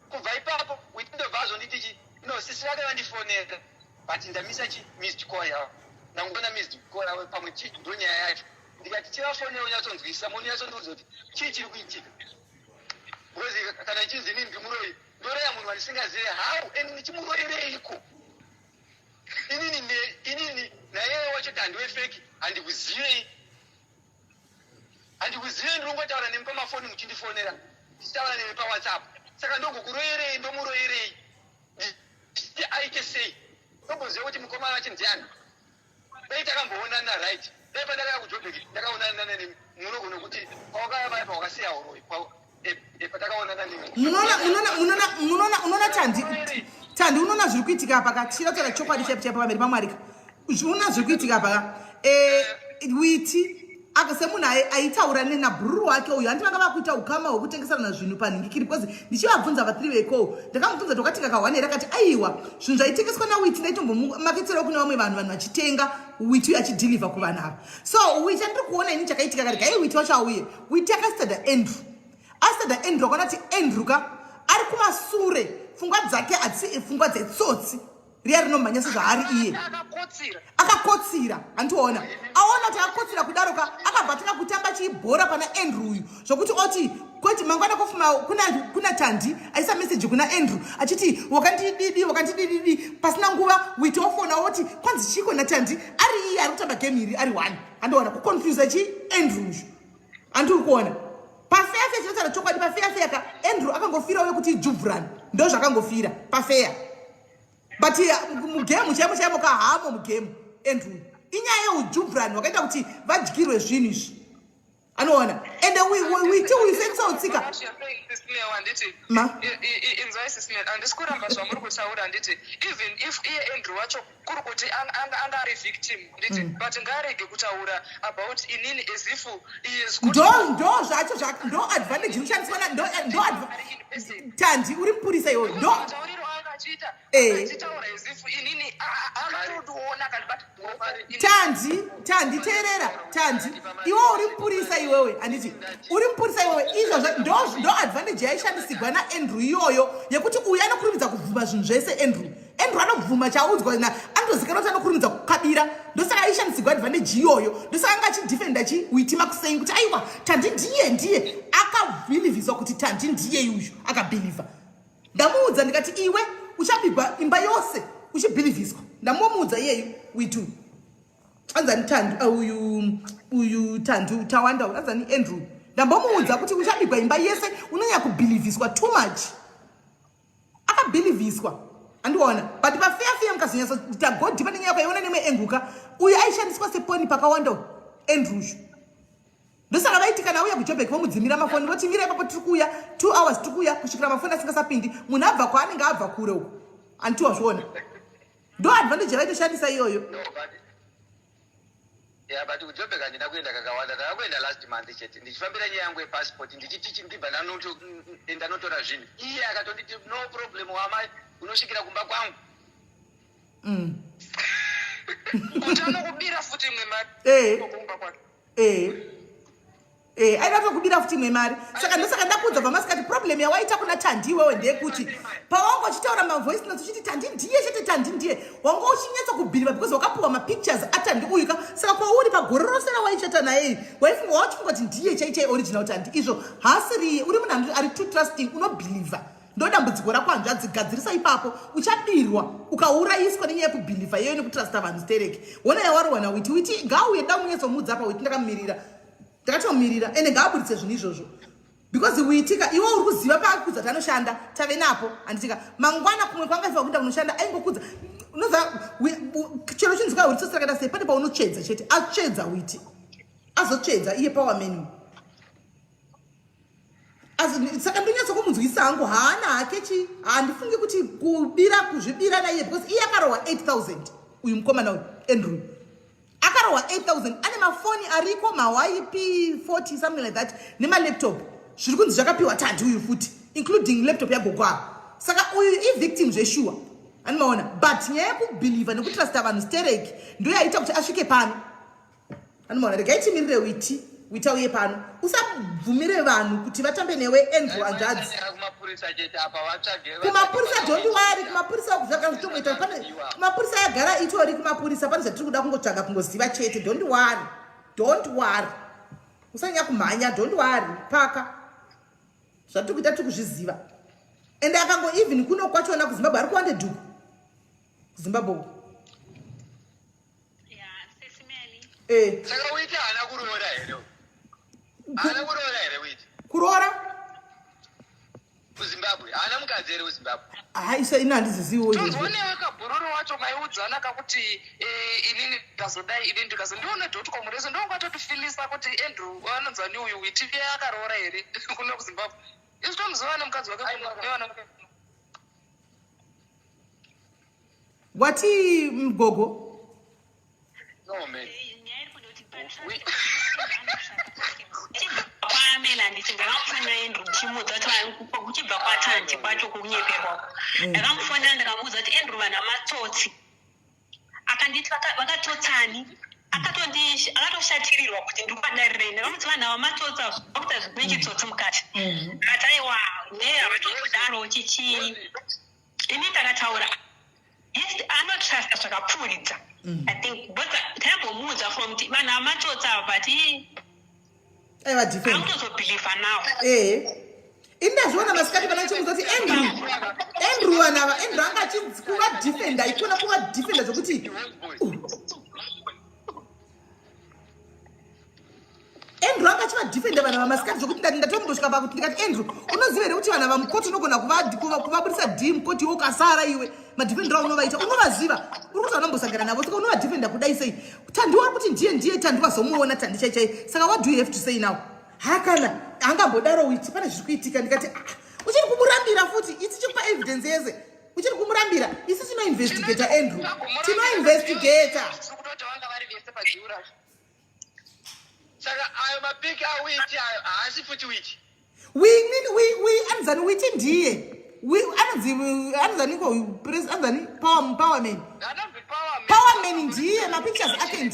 kubva ipapo Witi ndobva azonditi no sisi vake vandifonera but ndamisa missed call yavo ndangoona missed call yavo pamwe ndo nyaya yacho ndikati chivafonera unyatsonzwisisa moni yatsondiudza kuti chii chiri kuitika because kana chinzi inini ndimunoi ndoroya munhu wandisingazive how and ndichimuroyereiko inini naye wachoti handiwefeki handikuzivei ndinongotaura nemi pamafoni muchindifonera tichitaura nemi pawhatsapp saka ndongokuroyerei ndomuroyerei aite sei ndomboziva kuti mukomana wacho ndiani dai takamboonana right dai pandakaya kujobheki ndakaonana nemi munogona kuti pawakaya pawakasiya uroi patakaonana nemi unoona Tandi unoona zviri kuitika pakati chinotaura chokwadi chaipo pamberi paMwari unoona zviri kuitika paka Witi semunhu aitaura nabhururu wake uyu handivanga vakuita ukama hwekutengesana zvinhu panhingikiri because ndichivabvunza va3 veko ndakamubvunza tokatika ka1 here akati aiwa zvinhu zvaitengeswa naWiti ndaitombomaketserawo kune vamwe vanhu vachitenga Witi uyu achidhilivha kuvanhu ava so Witi andiri kuona ini chakaitika kari gai Witi wacho auye Witi akasitadha Andrew akaona kuti Andrew ka ari kumasure pfungwa dzake hadzisi pfungwa dzetsotsi riya rinomhanya sezvaari iye akakotsira andiona aona kuti akakotsira kudaroka akabva kutamba chibhora pana Andrew uyu zvokuti oti kweti mangwana kofuma kuna Tandi aisa message kuna Andrew achiti wakandididi pasina nguva Witi ofona oti kwanzi chiko naTandi ari iye ari kutamba game iri ari 1 andiona kuconfuse chi Andrew uyu andiri kuona pafeya chinotaura chokwadi pafeya ka Andrew akangofira kuti Juvran ndo zvakangofira pafeya but mugame chaimo kahamo mugame Andrew inyaya yeujubran wakaita kuti vadyirwe zvinhu izvi anoona ende Witi uyisekisautsika handisi kuramba zvamuri kutaura handiti even if iye Andrew wacho kuri kuti anga ari victim nditi but ngaarege kutaura about inini as if ndo zvacho ndo advantage inoshandiswa Tandi uri mupurisa iwoyo ndo Tandi teerera Tandi iwe uri mupurisa iwewe handiti uri mupurisa iwewe izvozvo ndo advantage yaishandisirwa naAndrew iyoyo yekuti uyu anokurumidza kubvuma zvinhu zvese Andrew anobvuma chaudzwa anotozikanwa kuti anokurumidza kukabira ndosaka aishandisirwa advantage iyoyo ndosaka anga achidefenda Witi makusei kuti aiwa Tandi ndiye akabhilivhiswa kuti Tandi ndiye yuyu akabhilivha ndamuudza ndikati iwe uchabigwa imba yose uchibhilivhiswa ndamuudza iyeyu Witi anzani Tandi uyu Tandi Tawanda anzani Andrew ndambomuudza kuti uchabigwa imba yese unonyanya kubhilivhiswa too much akabhilivhiswa andiona but pafeya mukazonyasa kuita godhi panenge yako yaiona nemwe enguka uyu aishandiswa seponi pakawanda Andrew ndosaka vaitika nauya kuJoburg vomudzimira mafoni voti mira ipapo tiri kuuya 2 hours tiri kuuya kusvikira mafoni asingasapindi munhu abva kwaanenge abva kure uko anditiwazviona ndo advantage yavaitoshandisa iyoyo but kuJoburg handina kuenda kakawanda ndakakuenda last month chete ndichifambira nyaya yangu yepassport ndichiti ndibva ndanotora zvinhu iye akatonditi no problem wamai unosvikira kumba kwangu kuti anokubira futi imwe mari kumba kwake aida kutokubira futi imwe mari saka ndosaka ndakudza pamasikati problem yawaita kuna Tandi iwewe ndeyekuti pawanga uchitaura mavoice notes uchiti Tandi ndiye chete Tandi ndiye wanga uchinyatsa kubhiliva because wakapuwa mapictures aTandi uyuka saka kwauri pagore rose rawaichata naye waifunga wachifunga kuti ndiye chaichai original Tandi izvo haasiriye uri munhu ari too trusting unobhiliva ndo dambudziko rako hanzvadzigadzirisa ipapo uchabirwa ukaurayiswa nenyaya yekubhiliva iyoyo nekutrasta vanhu stereki wona yawarowana Witi ngauye damunyatsomuudza apa Witi ndakatomirira ende ngaabudise zvinhu izvozvo because Witika iwe uri kuziva paakudza kuti anoshanda tave napo handitika mangwana kumwe kwangaifa kuenda kunoshanda aingokudza unoziva chero chinhu chikauritsosirakaita sei pane paunotsvedza chete atsvedza Witi azotsvedza iye power menu saka ndonyatsokumunzwisa hangu haana hake handifungi kuti kuzvibira naiye because iye akarohwa 8000 uyu mukomana uyu Andrew akarohwa 8000 ane mafoni ariko maYP 40 something like that nemalaptop zviri kunzi zvakapiwa Tandi uyu futi including laptop yagokwava saka uyu ivictim zveshuwa animaona but nyaya yekubhiliva nekutrasta vanhu stereki ndo yaita kuti asvike pano animaona regaitimirire Witi auye pano usabvumire vanhu kuti vatambe newe Andrew anjadzi kumapurisa don't worry kumapurisa zvakazvitomboita pane kumapurisa yagara itori kumapurisa pane zvatiri kuda kungotsvaga kungoziva chete don't worry usanyanya kumhanya don't worry paka zvatiri kuita tiri kuzviziva ende akango even kuno kwachona kuZimbabwe ari kuwande dhuku kuZimbabwe saka uiti haana kuroora here haana kuroora here uiti kuroora kuZimbabwe haana mukadzi here kuZimbabwe haisa ina handiziziwo tozonewe kabhururu wacho maiudzana kakuti inini ndazodai ini ndikazondiona dotcom rezo ndongatotifilisa kuti Andrew anonzani uyu witi akaroora here kuno kuZimbabwe isu tomuziva nemukadzi wake wati mgogo no man kwamela nditi ndakamufona Andrew ndichimudza kuti kuchibva kwatanti kwacho kunyeperwa ndakamufonera ndikamuudza kuti Andrew vana matsotsi akanditi vakatotsani akatoshatirirwa kuti ndikupadarirei ndakamuti vanhu ava matsotsi akuta nechitsotsi mukati akati aiwa nehavatokudaro chichii ini takataura yes anotrasta zvakapfuuridza I think but taimbomuudza from kuti vanhu ava matsotsi ava but autozobhilivha nawo indazviona masikati pana chimuudza kuti Andrew vanava Andrew angachikuvadhifenda ikona kuvadhifenda zvokuti Andrew angachivadhifenda vanhu vamasikati zvokuti ndatombosvika pakuti ndikati Andrew unoziva here kuti vanhu vamukoti unogona kuvabudisa dhii mukoti iwo kasara iwe madhifendera unovaita unovaziva uri kuti vanombosangana navo saka unovadhifenda kudai sei tandi wari kuti ndiye tandi vazomuona tandi chaichai saka what do you have to say now hakana angambodaro uiti pane zviri kuitika ndikati uchiri kumurambira futi isi chikupa evidence yese uchiri kumurambira isi tinoinvestigata Andrew tinoinvestigata saka ayo mapiki awiti ayo haasi futi witi anzani witi ndiye anzani powerman ndiye mapictures ake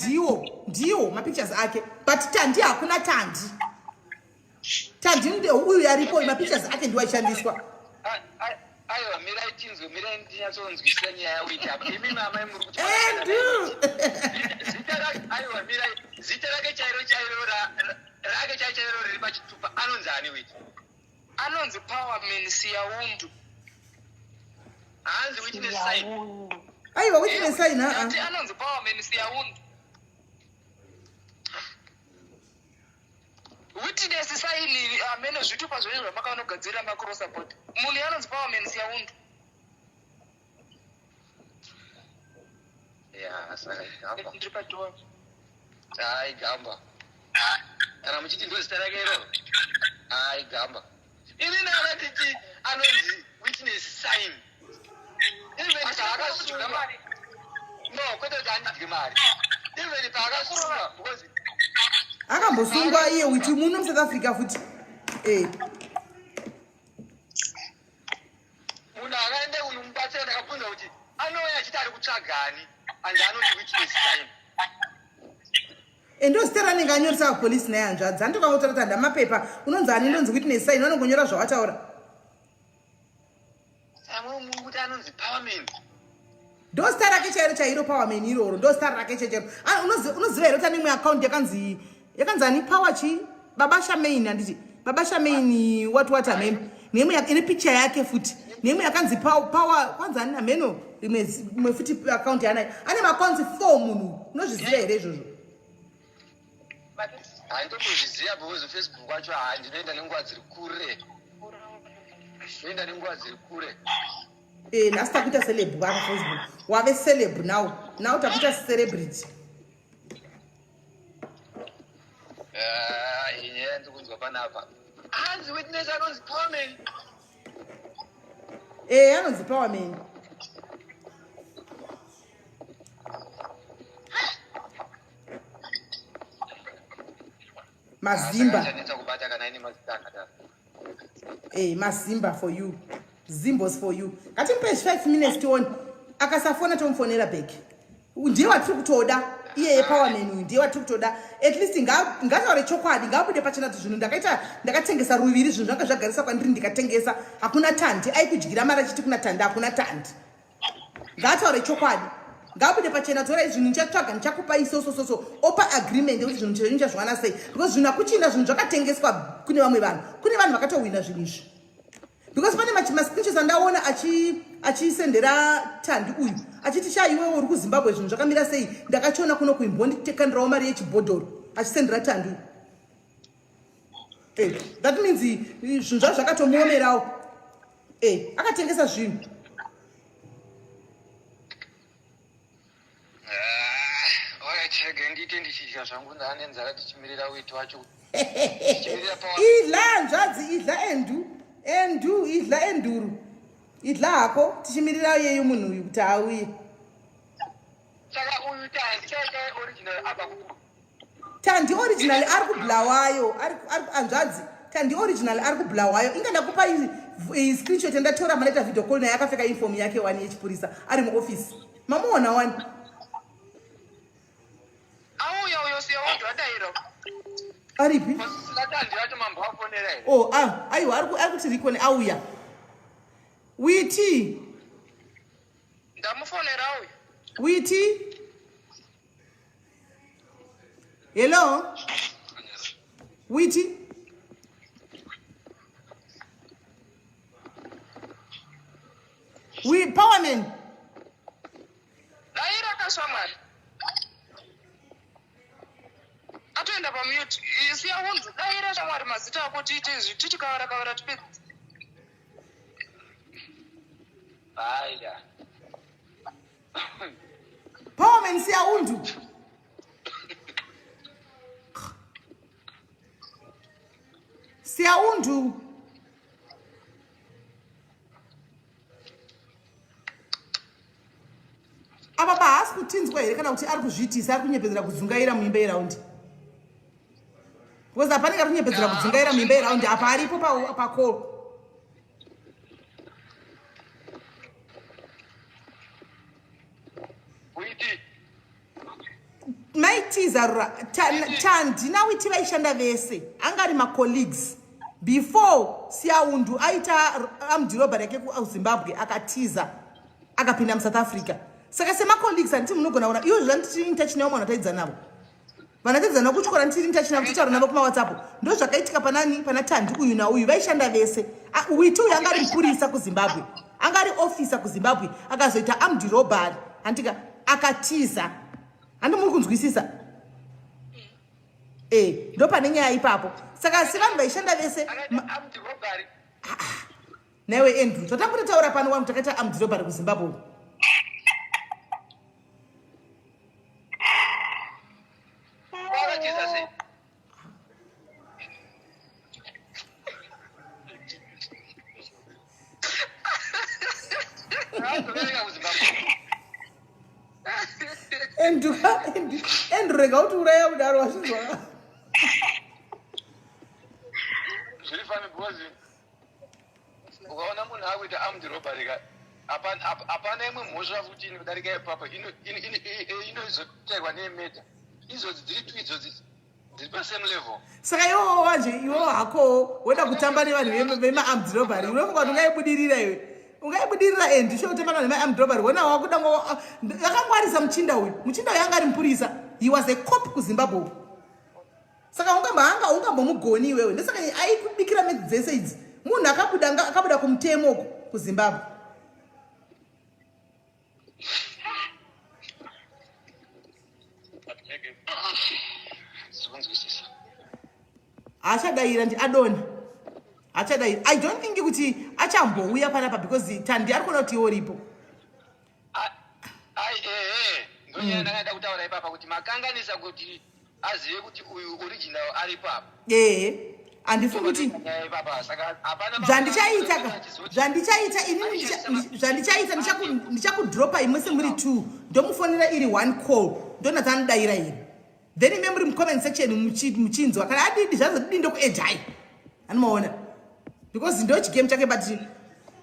ndiwo mapictures ake but tandi hakuna tandi uyu yaripo mapictures ake ndiwo aishandiswa aiwa mirai tinzwe mirai ndinyatsonzwisisa nyaya yawiti apa imi mama muri kuti aiwa mirai zita rake chairo rake chairo riri pachitupa anonzani witi anonzi powerman siyaundu hanzi witness sign aiwa witness sign anonzi powerman siyaundu witness sign amene zvitupa zvone zvamakaonogadzira macrossabot munhu anonzi powerman siyaundu saka ndiri padhoo hai gamba kana muchiti ndo zita rake iro hai gamba ini nakatiti anonzi witness sign even paakasura mari no kwete kuti andidye mari even paakasura because akambosungwa iye witi muno muSouth Africa futi munhu akaenda unomubatsira ndakabvunza kuti anouya achiti ari kutsvagani ande anoti witness sign endozita ranenge anyoresa vapolisi naye hanzvadzi andokangotaura kuti handamapepa unonzi ani ndonzi witness sign vanongonyora zvawataura kuti anonzi powerman ndozita rake chairo powerman iroro ndozita rake chairo unoziva here kuti ane imwe akaunti yakanzi ani power chi babasha main handiti babasha main what ameno neimwe ine picture yake futi neimwe yakanzi power kwanza ani ameno rimwe futi akaunti yanayo ane maakaunti 4 munhu unozviziva here izvozvo handitozviziva because Facebook wacho ndinoenda nenguva dziri kure nhasi takuita celeb apa Facebook wave celeb now takuita celebrity ndikunzwa panapa hanzi witness anonzi powerman anonzi powerman mazimba mazimba for you zimbos for you ngatimpe 5 minutes tione akasafona tomufonera back ndiye watiri kutoda iyeye powerman uyu ndiye watiri kutoda at least ngataure chokwadi ngabude pachena kuti zvinhu ndakatengesa ruviri zvinhu zvanga zvagarisa kwandiri ndikatengesa hakuna tandi aikudyira mari achiti kuna tandi hakuna tandi ngataure chokwadi ngabude pachena tora zvinhu ndichatsvaga ndichakupa isosososo opa agreement yekuti zvinhu zvenyu chazvana sei because zvinhu hakuchina zvinhu zvakatengeswa kune vamwe vanhu vakatowina zvinhu izvi because pane but mascreenshots andaona achisendera Tandi uyu achiti sha iwe uri kuZimbabwe zvinhu zvakamira sei ndakachiona kuno kuimbonditekanirawo mari yechibhodhoro achisendera Tandi. That means zvinhu zvavo zvakatomuomerawo akatengesa zvinhu. ndite ndichidya zvangu ndaanenzara tichimirira witi wacho idla nzvadzi idla endu idla enduru idla hako tichimirira yeyo munhu uyu kuti auye. saka uyu original abva kuku Tandi original ari kublawayo anzvadzi Tandi original ari kublawayo inga ndakupa screenshot endatora manaita video call naye akapfeka uniform yake wani yechipurisa ari muofisi mamuona wani auya uyo siyaundu adairo aripi Tandi wacho mambo afonera here aiwa ari kuti rikone auya witi ndamufonera uyu witi hello witi powerman daira kaswamari atoenda pamute siyaundu daira shamwari mazita ako tiite izvi tichikavara tipedzi haida powerman siyaundu siyaundu apa haasi kutinzwa here kana kuti ari kuzviitisa ari kunyepedzera kudzungaira muimba yeraundi because apanenge ari kunyepedzera kudzungaira muimba yeraundi apa aripo pacall maitizarura Tandi nawiti vaishanda vese angari macolleagues before siyaundu aita amudhiroba rake kuZimbabwe akatiza akapinda muSouth Africa saka semacolleagues handiti munogona kuona iwo zvanditiri intachi navo vanotadzidza navo vanotadzidza navo kuchikora nditiri intachi navo tichitaura navo kumawhatsapp ndo zvakaitika pana Tandi uyu nauyu vaishanda vese witi uyu angari mupurisa kuZimbabwe angari ofisa kuZimbabwe akazoita amudhirobhari handika akatiza handi muri kunzwisisa ndo pane nyaya ipapo saka sevanhu vaishanda vese naiwe Andrew totambototaura pano wangu takaita amudhirobhari kuZimbabwe Andrew rega kuti uraya kudaro wazvizwa zviri fani because ukaona munhu akuita amudhirobhari hapana imwe mhosva futi inodarika ipapo inozotaikwa neemedha izodzi dziri tu idzodzi dziri pasame level saka iwowo wanje iwo hako woda kutamba nevanhu vemaamudhirobhari unofunga kuti ungaibudirira iwe ungaibudirira sho kutamba nemaamudhirobhari wona wakuda akangwarisa muchinda uyu anga ari mupurisa he was a cop kuZimbabwe saka ungambomugoni iwewe ndesaka aikubikira medzi dzese idzi munhu akabuda kumutemo kuZimbabwe achadayira ndiadona achadayira I don't think kuti achambouya panapa because Tandi ari kuona kuti iwo ripo ndonyaya ndakaita kutaura ipapa kuti makanganisa kuti azive kuti uyu original ari papa handifungi kuti zvandichaita ndichakudropa imwe semuri 2 ndomufonera iri 1 call ndonatsanodayira iri then ime muri mucomment section muchinzwa kana adidi zvazodidi ndokuejai anomaona because ndo chigame chake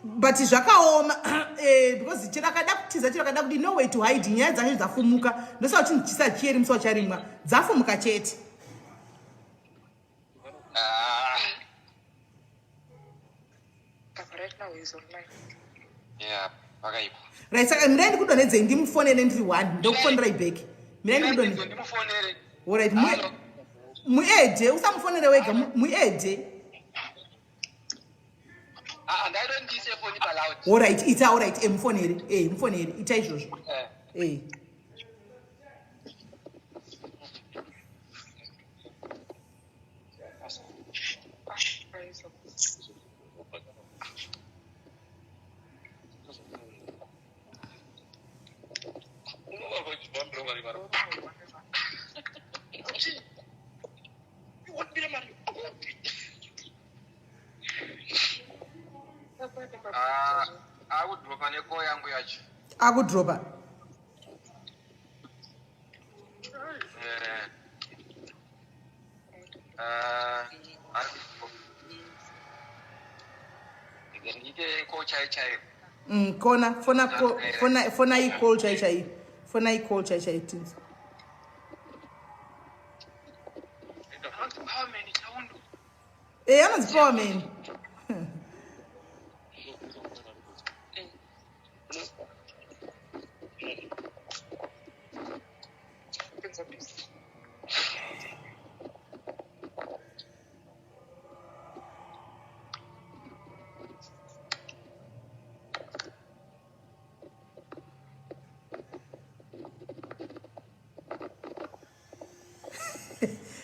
but zvakaoma because chirakada kutiza chirakada kuti no way to hide nyaya dzacho dzafumuka ndosa kuti chisa chieri musi wacharimwa dzafumuka chete right saka mirai ndikudonhedzei ndimufonere ndiri 1 ndokufonera ibheki mirai ndikudonhedzei alright muedhe usamufonere wega muedhe ndaidondise foni paloud. Alright, ita alright, mfonere. Mfonere, ita izvozvo. Akudropa neko yangu yacho. Akudropa. Ndike ko chai. Kona fona i-call chai. Fona i-call chai things. Anonzi power man.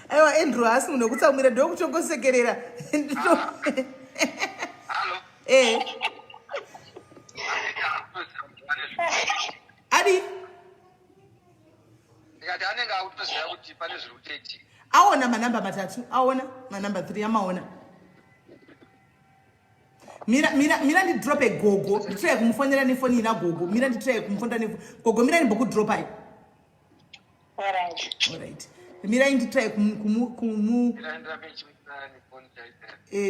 Aiwa Andrew asi munokutsamwira ndokutongosekerera. Hello. Adi Ndikati anenge akutoziva kuti pane zviri kuteiti. aona manamba matatu, aona manamba 3 amaona. Mira ndi drop gogo, nditry kumufonera nefoni ina gogo. Mira nditry kumufonera gogo, mira ndimboku drop ai. Alright. Mira nditry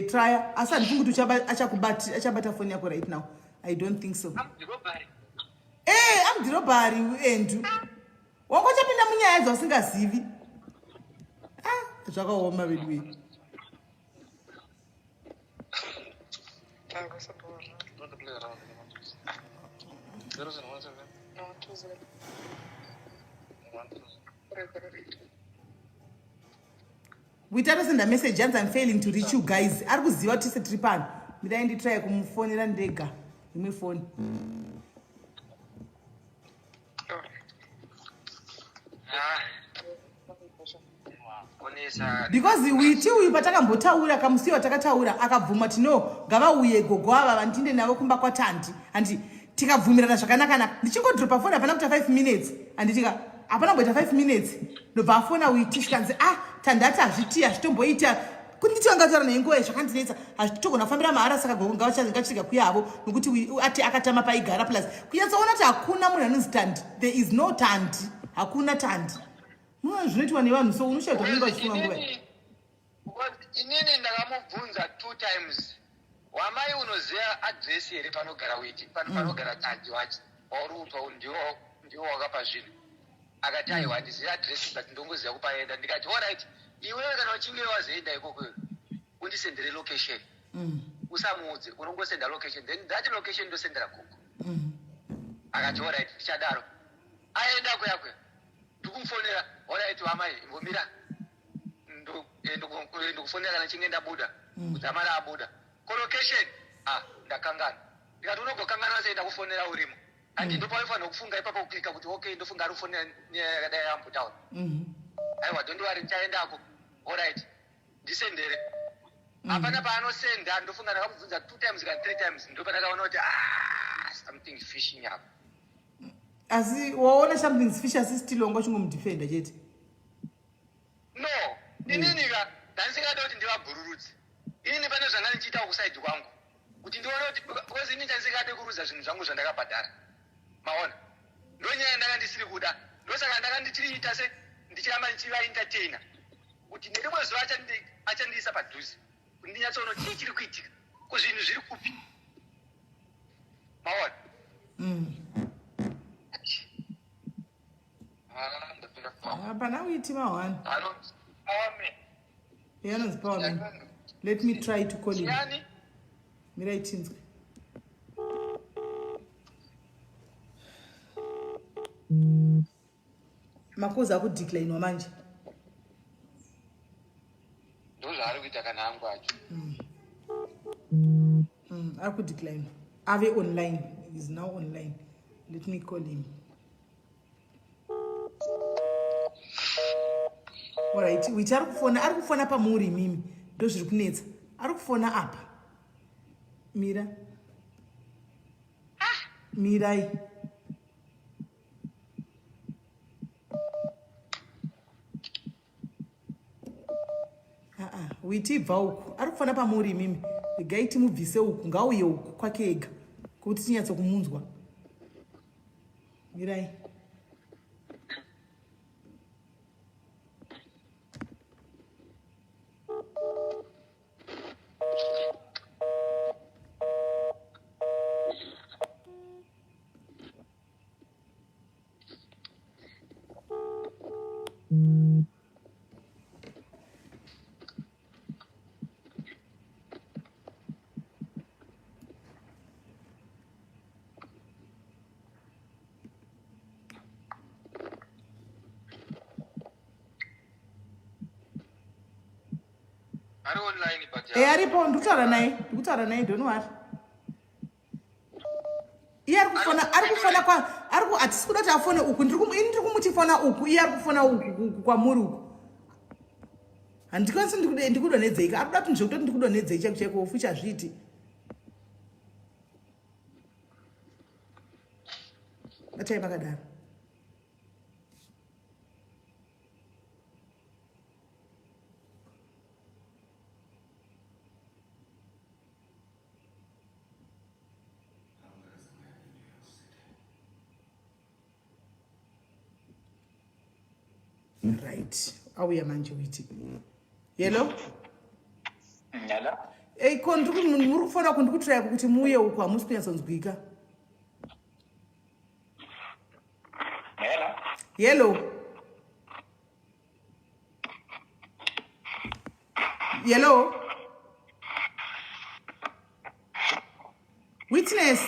try asa ndifunga kuti achabata phone yako right now. I don't think so. I'm the robbery endu. Wangochapinda munyaya dzasingazivi. Zvakaoma bedwe. We tell us in the message and I'm failing to reach you guys. Ari kuziva kuti tiri pano. Mira ndi try kumufonera ndega. Imwe phone. Because we patakambotaura kamusiwa takataura akabvuma tino ngavauye gogo ava vandinde navo kumba kwatandi andi tikabvumirana zvakanaka ndichingodropa phone hapana kuita 5 minutes anditika hapana kuita 5 minutes ndobva afona uitishikanzi tandati hazviti hazvitomboita kunditi vangataura nenguva zvakandinetsa hazvitogona kufambira mahara saka gogo ngavachika kuyavo nokuti ati akatama paigara plus kunyatsoona kuti hakuna munhu anonzi tandi. There is no tandi. Hakuna tandi. Zvinoitwa nevanhu so unoshaita unenge uchifunga nguva. Inini ndakamubvunza 2 times. Wamai unoziva address here panogara witi panogara tandi wacho waurutwa ndiwo wakapa zvinhu. Akati aiwa ndiziva address but ndongoziva kupaenda. Ndikati alright iwewe kana uchinge wazoenda ikoko undisendere location. Usamuudze unongosenda location then that location ndosendera gogo. Akati alright tichadaro. Aenda kuyakwe. Ndikufonera alright wamai ngomira ndikufonera kana chinge ndabuda kutamara abuda ko location ndakangana ndikati unogokangana sei ndakufonera urimo andi ndopaifana kufunga ipapo kuklika kuti okay ndofunga ari kufonera nekadai ambu town aiwa don't worry chaendako alright ndisendere apana paanosenda ndofunga ndakamubvunza 2 times kana 3 times ndopatakaona kuti something fishing up. Asi waona something suspicious still wangu chingomudefenda chete. No, inini ka ndanisingada kuti ndivabhururudze. Ini pane zvanga ndichiita kuside kwangu. Kuti ndione kuti because ini ndanisingada kuruza zvinhu zvangu zvandakabhadhara. Maona. Ndonyaya ndakandisiri kuda. Ndosaka ndakandichiita se ndichiramba ndichiva entertainer. Kuti nerimwe zuva achandiisa padhuze. Kuti ndinyatsoona chii chiri kuitika. Ko zvinhu zviri kupi. Maona. Hapana uiti ma1. Anonzi power man. Let me try to call him. Mira itinzwe. Makoza akudecline manje. Ndozvaari kuita kana hangu acho. I could decline. Ave online. He's now online. Let me call him. Alright, which are kufona pa muri mimi. Those rukunetsa. Are kufona apa. Mira. Mirai. Witi bva uku. Ari kufana pa muri mimi. Regai timubvise uku. Ngauye uku kwake ega. Kuti tinyatso kumunzwa. Mirai. Are online but Aripo ndikutaura naye don't worry. Iye arikufona kwa atisi kuda kuti afone uku ndiri kumutifona uku iye arikufona uku kwamuri uku. Handikwanisi ndikudonhedzei arikuda kuti nzvekutoti ndikudonhedzei cheko ufucha zviti. Batai makadaro. Right. Auya manje witi. Hello? Hello? Ko muri kufona kundikutraya kuti muye uku hamusi kunyatsonzwika. Hello? Hello? Witness?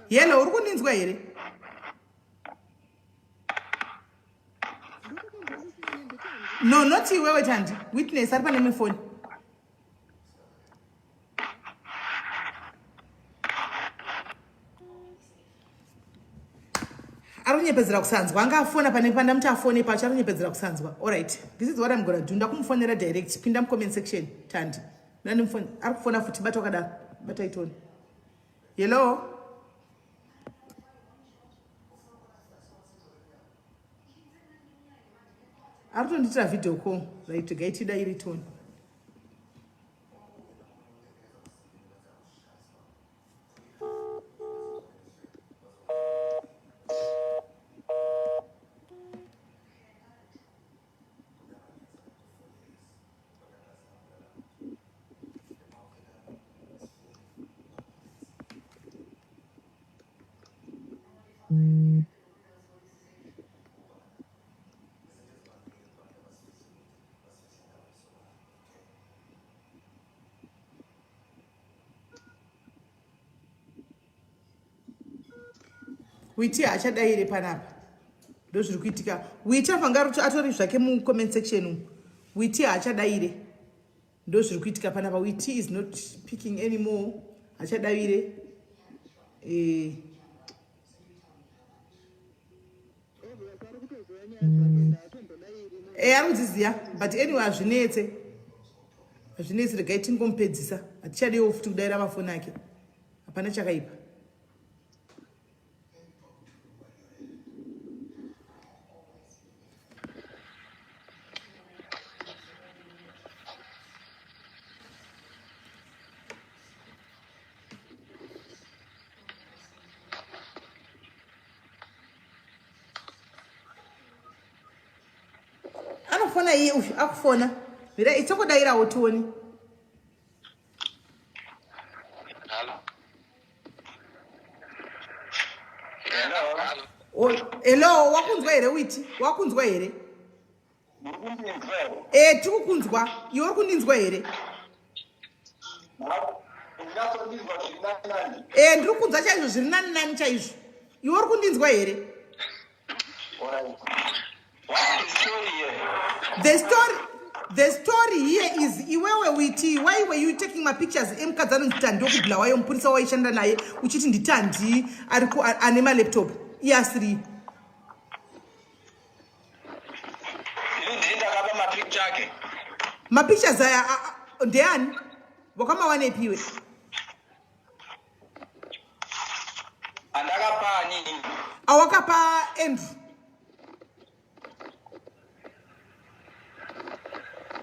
Hello, uri kundinzwa here? No, not iwewe Tandi. Witness ari pane mifoni. Arunyepedzera kusanzwa. Anga afona pane pandamuti afone pacho arunyepedzera kusanzwa. All right. This is what I'm going to do. Ndakumufonera direct. Pinda mu comment section Tandi. Nani mfoni? Ari kufona futi bata wakadaro. Bata itoni. Hello? Arutonditira video call. Right, gaitida iri toni. Witi achadaire panapa. Ndo zviri kuitika. Witi afanga atori zvake mu comment section. Witi achadaire. Ndo zviri kuitika panapa. Witi is not picking anymore. Achadaire. Arikudziziya, but anyway azvinetse. Azvinetse regai tingomupedzisa. Atichadewo futi kudaira mafoni ake. Hapana chakaipa. Anofona iye akufona. Mira itokodaira wotoni. Hello, wakunzwa here Witi? Wakunzwa here? Tikukunzwa. Iwe kundinzwa here? Ndiri kunzwa chaizvo zviri nani chaizvo. Iwe uri kundinzwa here? The story here is iwewe witi, why were you taking my pictures emukadzi anonzi okublawayo mupurisa waishanda naye uchiti nditandi ane malaptop iasiri mapictures aya ndeani wakamawanepiwe andakapani awakapa Andrew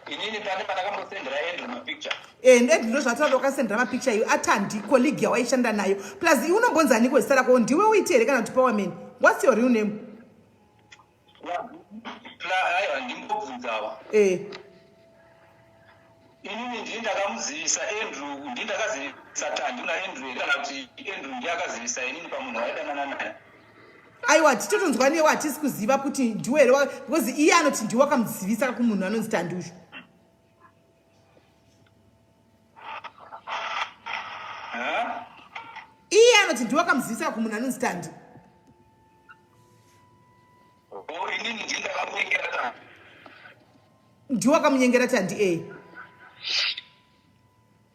inini pane pandakambosendera Andrew mapicture and ndo zvataura wakasendera mapicture iyo atandi colleague yawaishanda nayo plus unombonzaniko zita rako ndiwe uiti here kana kuti powerman what's your real name aiwa ndimbobvunzawa inini ndii ndakamuzivisa Andrew ndii ndakazivisa tandi una Andrew kana kuti Andrew ndiye akazivisa inini pamunhu waidanana naye aiwa titotonzwa newe hatisi kuziva kuti ndiwe here because iye anoti ndiwe wakamuzivisa kumunhu anonzi tandi uzvo iye anoti ndiwe wakamuzivisa kumunhu anonzi tandi inini ndii ndakamunyengera tandi ndiwe wakamunyengera tandi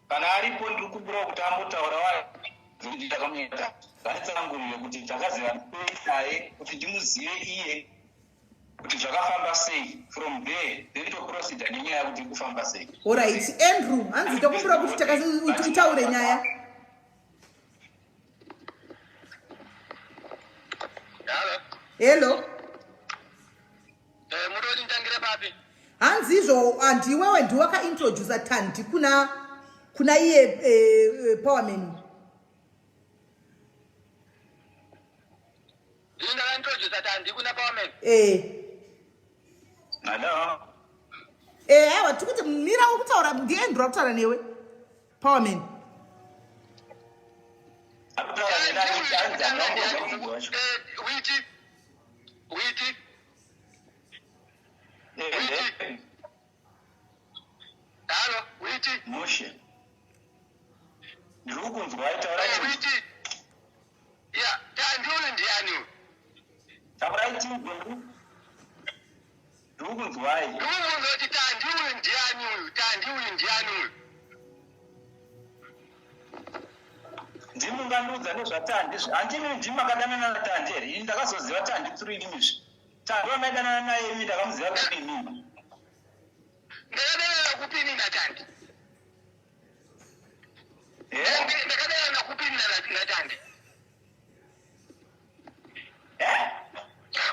kana aripo ndiri kubura kuti ambotaura wayo kuti ndakamunyengera kanitsanangurire kuti ndakaziva naye kuti ndimuzive iye kuti zvakafamba sei from there ndinotoproceda nenyaya kuti kufamba sei. Alright, Andrew, hanzi tokumbura kuti utaure nyaya. Hello. Muroni ndangire papi? Hanzi izvo anti wewe ndiwe wakaintroduce Tandi kuna iye Powerman. Ndinga introduce Tandi kuna Powerman? Hello. Aiwa tikuti mira ukutaura ndi Andrew akutaura newe Powerman. Witi. Hello, witi. Mushe. Ndirukunzwa waitaura witi. Yeah, Tandi uli ndiani? Tauraiti ngundu. Ndirukunzwa ai. Ndirukunzwa kuti Tandi uli ndiani uyu? Tandi uli ndiani uyu? Ndimungandudza nezvatandi handini ndimakadana naTandi here ini ndakazoziva Tandi through inimizvi Tandi wamaidanana naye imi ndakamuziva kuti inini ndakadanana kupini naTandi ndakadanana kupini naTandi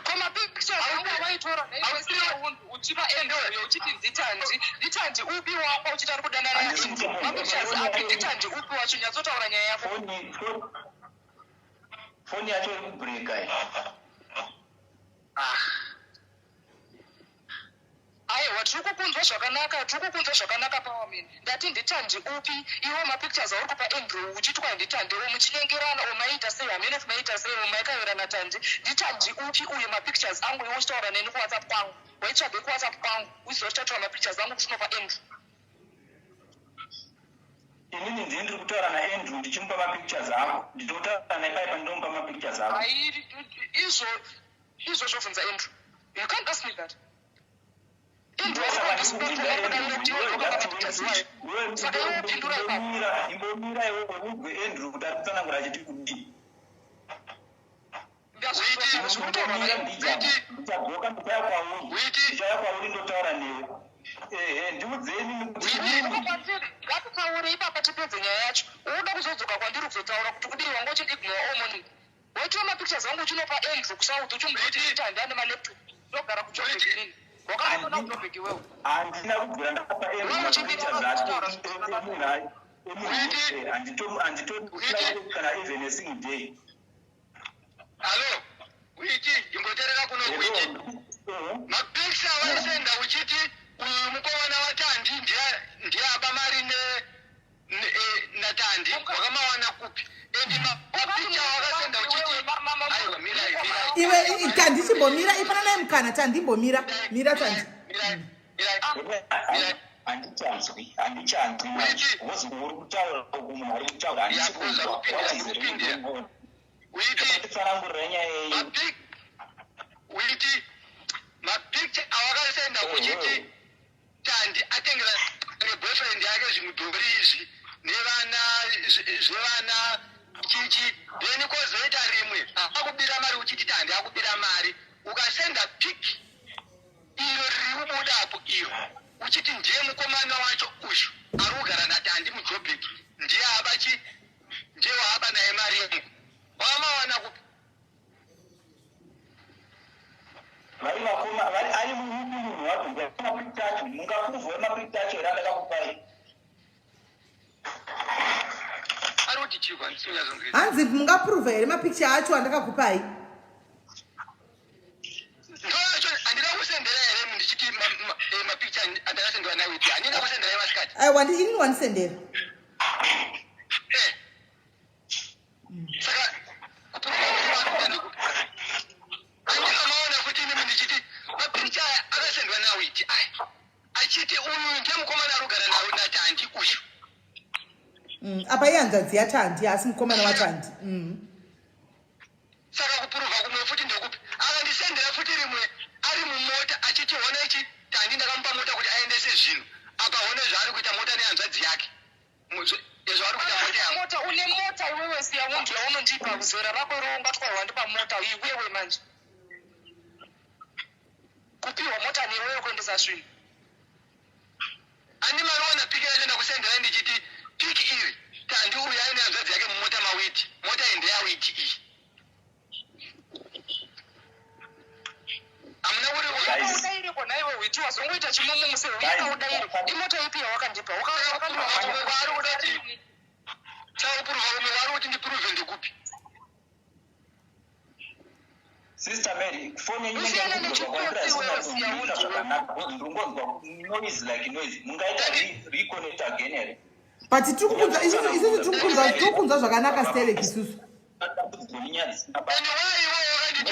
koma picture waitora uchipa Andrew uchiti nditandi upi wako uchiti ari kudanana mapictures api nditandi upi wacho nyatsotaura nyaya yako foni yacho iri kubreka aiwa tiri kukunzwa zvakanaka Powerman ndati nditandi upi iwo mapictures auri kupa Andrew uchiti kwai nditandi muchinyengerana maita sei hamene maita sei maikavera naTandi nditandi upi uye mapictures angu iwo uchitaura neni kuwhatsapp kwangu waitsvaga kuwhatsapp kwangu uzizochitaura mapictures angu kuti unopa Andrew inini ndiri kutaura naAndrew ndichimupa mapictures ako nditotaura naye pai pandinomupa mapictures ako izvo zvobvunza Andrew you can't ask me that imbomira iwe ubve Andrew kuti ari kutsanangura achiti kudii ndichabvoka ndichaya kwauri ndotaura newe ndiudzeni ngatitaure ipapa tipedze nyaya yacho unoda kuzodzoka kwandiri kuzotaura kuti kudii wanga uchindigumwa omoni waitira mapictures angu uchinopa Andrew kusauti uchimuzoti Tandi ane malaptop ndogara kuchobheki nini wakatona kuchobheki wewe handina kubvira ndakapa kana even a single day. Hello, witi imboterera kuno witi mapicture waisenda uchiti uyu mukomana waTandi ndiye abamari naTandi wakamawana kupi endi mapicture wakasenda uchiti aiwa mira iwe Tandi chimbomira ipana naye mukana Tandi imbomira Tandi handichanzwi wozi uri kutaura umunhu ari kutaura handisi kunzwa mapicture awakasenda kuchiti Tandi atengera boyfriend yake zvimudhuri izvi nevana zvevana chichi then kozoita rimwe akubira mari uchiti Tandi akubira mari ukasenda pic iro riri kubudapo iro uchiti ndiye mukomana wacho ushu ari kugara naTandi muJoburg ndiye abachi ndiye waaba naye mari yangu wamawana kupi vari vakoma vari ari munhu wacho mapicture mungakuvhora mapicture radaka kupai ari kuti chikwa ndisonyazongezi hanzi mungaprova here mapicture acho andakakupai ndoacho handina kusendera here mundichiti mapicture andakasendwa nawiti handina kusendera yevasikati aiwa inini wandisendera saka kuprova andinamaona kuti ini mundichiti mapicture aya akasendwa nawiti achiti uyu ndiye mukomana ari kugara nawo naTandi uyu apa ihanzvadzi yaTandi asi mukomana waTandi saka kuprova kumwe futi ndekupi akandisendera futi rimwe ari mumota achiti hona ichi Tandi ndakamupa mota kuti aendese zvinhu akaone zvaari kuita mota nehanzvadzi yake zvaari kuita mota yangu mota une mota iwewe siya muntu yaunondipa kuzera rako roungatwarwa ndipa mota iwewe manje kupiwa mota newewe kuendesa zvinhu ani mariona piki yachenda kusendera ndichiti piki iri Tandi uyu aine hanzvadzi yake mumota mawiti mota indeyawiti iyi hamuna kuri udairiko naiwe witi wazongoita chimumumusiro uina udairi imota ipi yawakandipa vari kudati chauprova umwe vari kuti ndiprove ndekupi Sister Mary, phone yenyu ndingonzwa noise like noise. Mungaita reconnect again here. but isusu tikukunzwa zvakanaka sterek isusu and why you already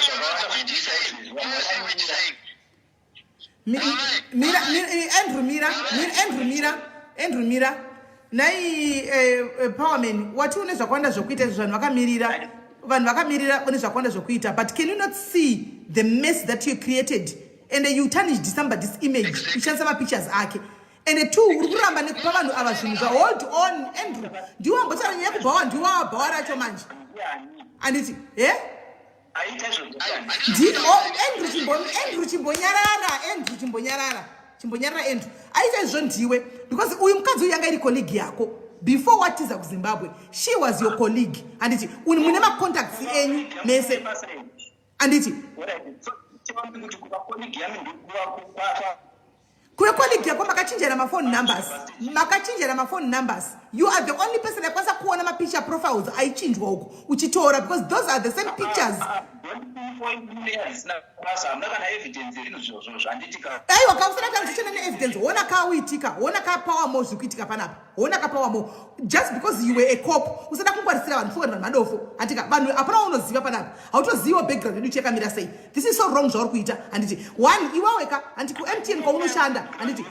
Andrew Mira nai Powerman wati une zvakawanda zvokuita izvo vanhu vakamirira une zvakawanda zvokuita but can you not see the mess that you created and you tarnished somebody's image uchishandisa mapictures ake and two uri kuramba nekupa vanhu ava zvinhu zva hold on Andrew ndiwo ambotaura nyaya yekubhawa ndiwo wabhawa racho manje anditi Andrew chimbonyarara Andrew aita izvo ndiwe because uyu mukadzi uyu yanga iri colleague yako before watiza kuZimbabwe she was your colleague anditi mune macontacts enyu mese anditi kuve colleague yako makachinjera mafone numbers you are the only person yakwanisa kuona mapicha profiles aichinjwa uko uchitora because those are the same pictures aiwa kausana kanzichena neevidence hona kauitika hona kapower mo zvikuitika panapa hona kapower mo just because you were a cop usada kungwarisira vanhu 400 madofo atika vanhu apana unoziva panapa hautoziva background yedu chekamira sei this is so wrong zvauri kuita anditi one iwaweka anditi kuMTN kwaunoshanda anditi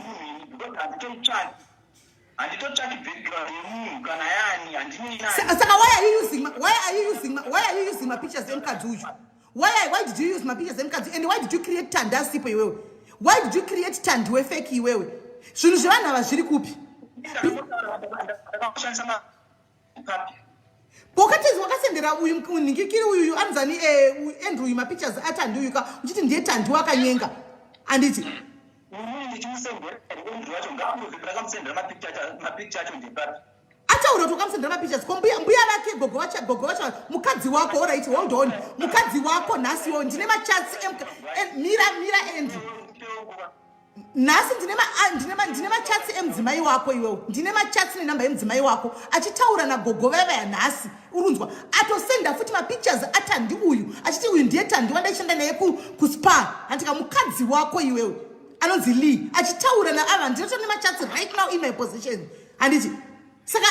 saka why are you using my pictures emukadzi uyu why did you use my pictures emukadzi and why did you create Tandi asipo iwewe why did you create Tandi wefeki iwewe zvinhu zvevanhu ava zviri kupi pokatizi wakasendera uyu munhingikiri uyu anzani Andrew uyu mapictures aTandi uyuka uchiti ndiye Tandi wakanyenga anditi ataura kuti ukamusendera mapictures ko mbuya vake gogo vacho mukadzi wako alright hold on mukadzi wako nhasiwo ndine machats mira Andrew nhasi ndine machats emudzimai wako iwewo ndine machats nenhamba yemudzimai wako achitaura nagogo vevaya nhasi urunzwa atosenda futi mapictures aTandi uyu achiti uyu ndiye Tandi wandaishanda naye kuspa andika mukadzi wako iwewe anonzi Lee achitaura naava ndinotone machats right now in my position handiti saka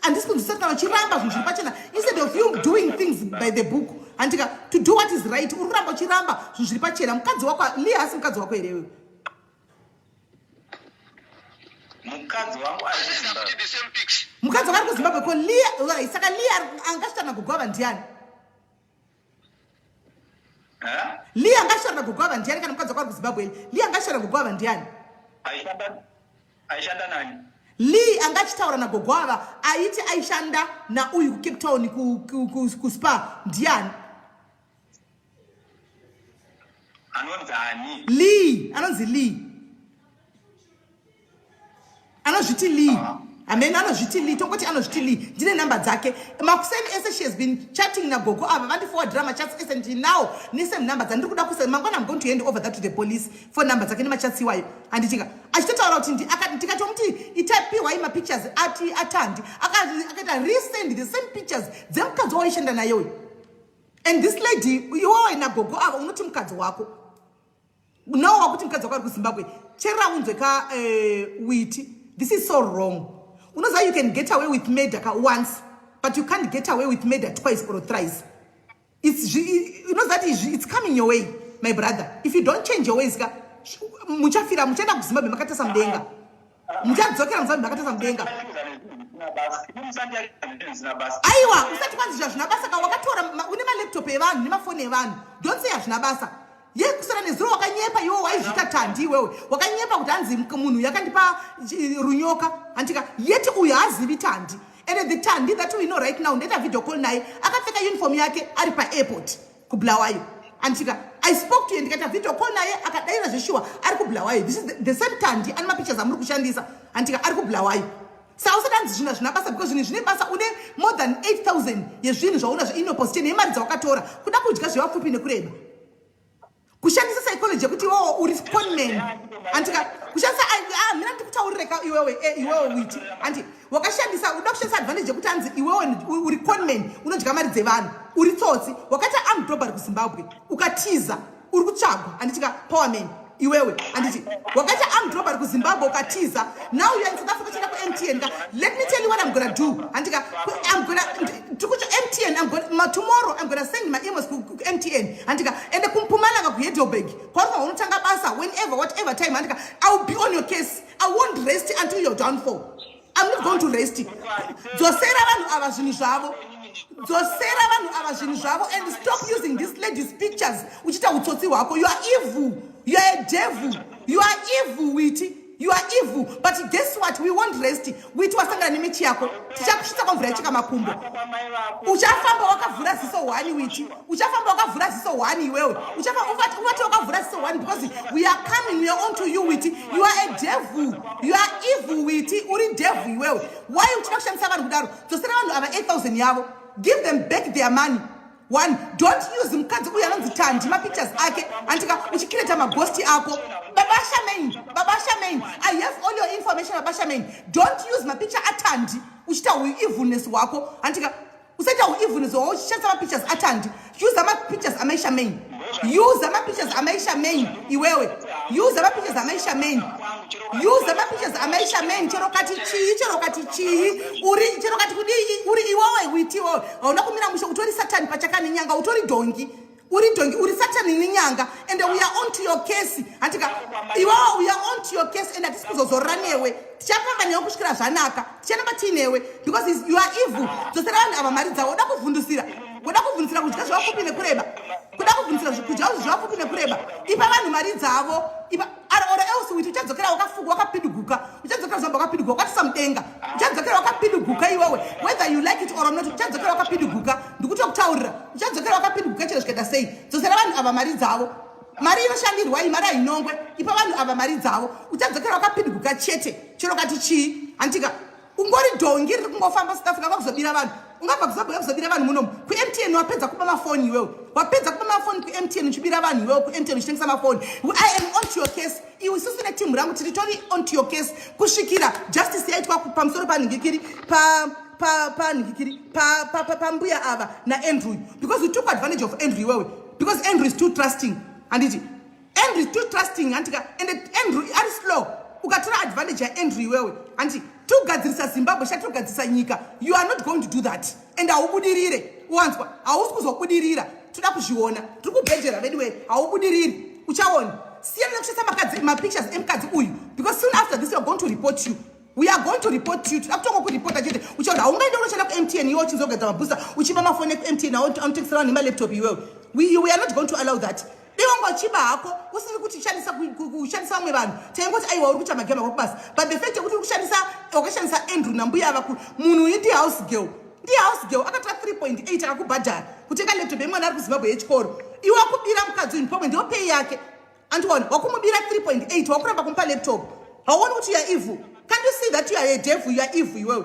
handisi kunzwisisa kana uchiramba zvinhu zviri pachena instead of you doing things by the book handika to do what is right uri kuramba uchiramba zvinhu zviri pachena mukadzi wako Lee hasi mukadzi wako here iwewe mukadzi wangu mukadzi wako ari kuZimbabwe ko Lee saka Lee angashita nagogo ava ndiani Lee angashara nagogwava ndiani kana mukadzi wakari kuZimbabwe? Lee angashara nagogwava ndiani? Aishanda nani? Lee angachitaura nagogwava aiti aishanda na uyu kuCape Town kuSpa ndiani? Anonzani? Lee, anonzi Lee. Anozviti Lee. Amen, anozviti Lee. Tongoti anozviti Lee. Ndine number dzake. Makuseni ese she has been chatting na gogo ava vandi forward drama chats ese ndi now nise number dzandiri kuda kusa mangwana I'm going to hand over that to the police for number dzake nemachatiwayo. Anditika achitotaura kuti ndikatomuti itapiwa ima pictures ati atandi akaita resend the same pictures dzemukadzi waishanda nayo. And this lady iwewe na gogo ava unoti mukadzi wako. No, wakuti mukadzi wako ari kuZimbabwe. Chera unzweka witi. This is so wrong. You know that you can get away with murder once, but you can't get away with murder twice or thrice. You know that it's coming your way, my brother. If you don't change your ways, muchafira muchenda kuZimbabwe makatasa mdenga. Muchadzokera muZimbabwe makatasa mdenga. Aiwa, usati kwanzi zvazvina basa ka wakatora une ma laptop evanhu nemafoni evanhu. Don't say hazvina basa. Ye kusara nezuro wakanyepa iwo waizvita tandi wewe. Wakanyepa kuti anzi munhu yakandipa runyoka. Antika yeti uyu hazivi tandi. And the tandi that we know right now ndeta video call naye akapfeka uniform yake ari pa airport kuBulawayo. Antika I spoke to you ndikata video call naye akadaira zveshuwa ari kuBulawayo. This is the same tandi ani mapictures amuri kushandisa. Antika ari kuBulawayo. Saka usadanzi zvina basa because zvine basa une more than 8,000 yezvinhu zvauna zveinoposition yemari dzawakatora kuda kudya zvevapfupi nekureba. Kushandisa psychology yekuti iwewe uri conman. Antika kushandisa mina ndikutaurire ka iwewe witi. Anti wakashandisa uda kushandisa advantage yekuti anzi iwewe uri conman unodya mari dzevanhu. Uri tsotsi wakati armed robbery kuZimbabwe ukatiza uri kutsvagwa anditika power man. Iwewe anditi wakati armed robbery kuZimbabwe ukatiza now you are in South Africa china ku MTN. Let me tell you what I'm gonna do. Antika I'm gonna to MTN tomorrow I'm gonna send my emails to MTN. Antika and kumpumalanga ku Heidelberg kwazwa unotanga basa whenever whatever time antika I will be on your case. I won't rest until your downfall. I'm not going to rest. Dzosera vanhu ava zvinhu zvavo. Dzosera vanhu ava zvinhu zvavo and stop using this lady's pictures. Uchita utsotsi hwako. You are evil. You are a devil. You are evil, Witi. You are evil. But guess what? We won't rest. Witi wasangana nemichi yako. Tichakushita kwa mvura yachika makumbo. Uchafamba wakavhura ziso wani Witi. Uchafamba wakavhura ziso wani iwewe. Uchafamba wakavhura ziso wani because we are coming. We are on to you Witi. You are a devil. You are evil Witi. Uri devil iwewe. Why uchikushandisa vanhu kudaro? Dzosera vanhu ava 8,000 yavo. Give them back their money. One, don't use mukadzi uyu anonzi tandi mapictures ake antika uchikireta maghosti ako. Baba Shamain, I have all your information Baba Shamain. Don't use mapicture atandi uchita evilness wako antika usaita evilness wako uchishandisa mapictures atandi. Use mapictures amaisha main. Use mapictures amaisha main iwewe. Use mapictures amaisha main. Use mapictures amaisha main chero kati chii uri chero kati kudi uri iwewe witi wewe hauna kumira musho utori Satan pachakani nyanga utori dongi uri Satan ni nyanga and we are on to your case antika iwewe we are on to your case and atisikuzozoranewe tichapanga nyewe kusvikira zvanaka tichana batinewe because you are evil. Dzosera vanhu ava mari dzawo uda kuvhundusira kudya zvavapfupi nekureba kuda kuvhundusira kudya zvavapfupi nekureba ipa vanhu mari dzavo ipa or else witi uchadzokera wakafuga wakapidiguka uchadzokera zamba wakapidiguka wakatisa mudenga uchadzokera wakapidiguka iwewe whether you like it or not uchadzokera wakapidiguka ndikutokutaurira uchadzokera wakapidiguka chero zvikaita sei. Dzosera vanhu ava mari dzavo. Mari inoshandirwa imari ainongwe ipa vanhu ava mari dzavo uchadzokera wakapidiguka chete chero kati chii antika ungori dongi riri kungofamba South Africa vakuzobira vanhu ungabva kuZimbabwe kuzobira vanhu munomu ku MTN wapedza kupa mafoni iwewe wapedza kupa mafoni ku MTN uchibira vanhu iwewe ku MTN uchitengesa mafoni. I am on to your case. Iwe isusu netimu rangu tiritori on to your case kusvikira justice yaitwa pamusoro panhingikiri pambuya ava naAndrew because we took advantage of Andrew iwewe because Andrew is too trusting anditi Andrew is too trusting antika and Andrew ari slow ukatora advantage yaAndrew iwewe anti tugadzirisa Zimbabwe shatogadzirisa nyika. You are not going to do that and haubudirire wanzwa hausi kuzobudirira toda kuzviona tiri kubhedhera anyway haubudiriri uchaona siyana nekushandisa mapictures emukadzi uyu because soon after this we are going to report you we are going to report you. Akutongo kuripota chete. Uchaona haungaenda unoshanda ku-MTN iwe uchizogedza mabooster uchipa mafoni eku-MTN anotekisera nemaleptop iwewe. We are not going to allow that. Dewango chiba hako usiri kuti kushandisa vamwe vanhu taingoti aiwa uri kuita magema ako basi, but the fact yekuti wakashandisa Andrew nambuya vakuru munhu uyu house girl akatora 3.8 akakubhadhara kutenga laptop yemwana ari kuZimbabwe yechikoro. Iwe wakubira mukadzi uyu pomwe ndiwo pay yake. Andiona wakumubira 3.8 wakuramba kumupa laptop. Hauoni kuti you are evil? Can't you see that you are a devil? You are evil iwewe.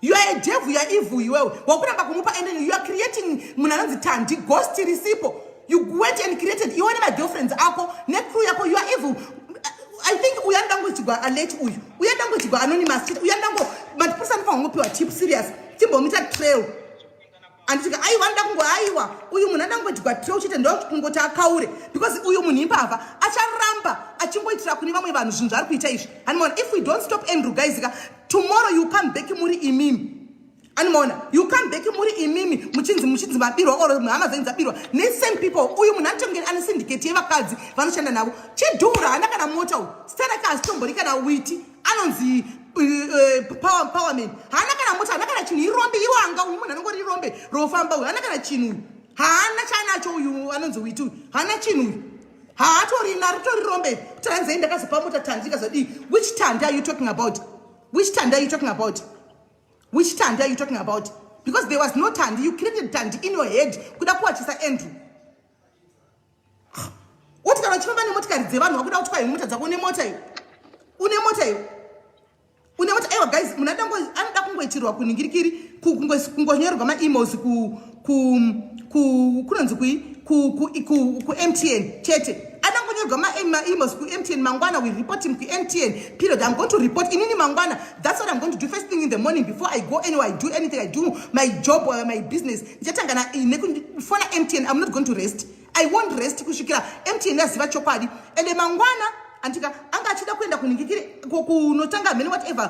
You are a devil, you are evil iwewe. Wakuramba kumupa and you are creating munhu anonzi Tandi ghost risipo. You went and created you and my girlfriends ako necrew yako. You are evil. I think uyandango chigwa alert uyu. Uyandango chigwa anonymous. Uyandango but person for ngopiwa tip serious. Timbo mita trail. And tika aiwanda kungo aiwa. Uyu munhu andango chigwa trail chete ndo kungoti akaure because uyu munhu impava acharamba achingoitira kune vamwe vanhu zvinhu zvari kuita izvi. And if we don't stop Andrew guys, tomorrow you come back muri imimi. Animona, you come back muri imimi muchinzi mabirwa or hama dzenyu dzabirwa ne same people. Uyu munhu anotongera ane syndicate yevakadzi vanoshanda navo chidhura hana kana mota uyu staraka asitombori kana witi anonzi powerman hana kana mota hana kana chinhu irombe iwanga uyu munhu anongori irombe rofamba uyu hana kana chinhu hana chanacho uyu anonzi witi uyu hana chinhu uyu haatorina ritori rombe tanzei ndakazopa mota Tandi kazodi. Which Tandi are you talking about? Which Tandi are you talking about? Which Tandi are you talking about? Because there was no Tandi. You created Tandi in your head. Kuda kuwachisa Andrew. What kind of children motikari dzevanu wakuda kuti mota dzako une mota iyo. Une mota iyo. Une mota ewa guys munadango anoda kungoitirwa kuningirikiri kungonyorerwa ma-emails kunonzi ku MTN chete. Ma-emails ku MTN mangwana we report him ku MTN period. I'm going to report inini mangwana. That's what I'm going to do first thing in the morning before I go anywhere. I do anything. I do my job or my business. For MTN I'm not going to rest. I won't rest kushikira MTN yaziva chokwadi ende mangwana antika anga achida kuenda kuningikiri kunotanga many whatever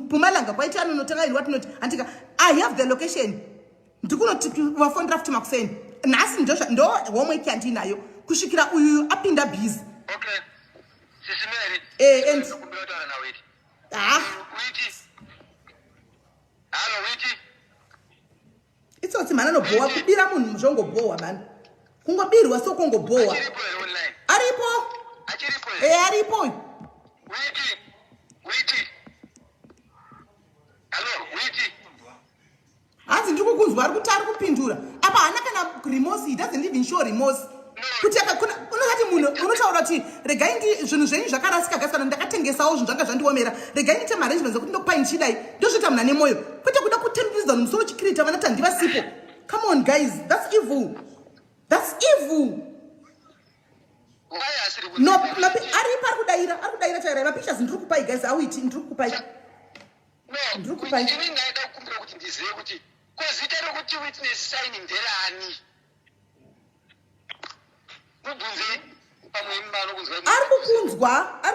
kumalanga kwaita anotanga what not antika I have the location ndikunoti wa phone draft makuseni nasi ndo home canteen nayo kushikira uyu apinda busy. Okay. Sisi Mary. And Kumbiyotana na witi. Witi. Hello witi. It's what man no boa kubira munhu muzongo boa man. Kungobirwa so kongo boa. Achiripo online. Aripo. Achiripo. Aripo. Witi. Hello witi. Hanzi ndikukunzwa ari kuti ari kupindura. Apa hana kana remorse, he doesn't even show remorse. Kuti unokati munhu unotaura kuti regai ndi zvinhu zvenyu zvakarasika gasana ndakatengesawo zvinhu zvanga zvandiomera regai ndite arrangements ekuti ndokupai ndichidai ndozvita munhu ane mwoyo kwete kuda kutembiridza musoro chikirita vana tandivasipo. Come on guys, that's evil. That's evil. No, ari chaira mapictures ndiri kupai guys awiti ndiri kupai. No, kuti ndini ndaida kukumbira kuti ndizive kuti kozita rokuti witness signing nderani. Ari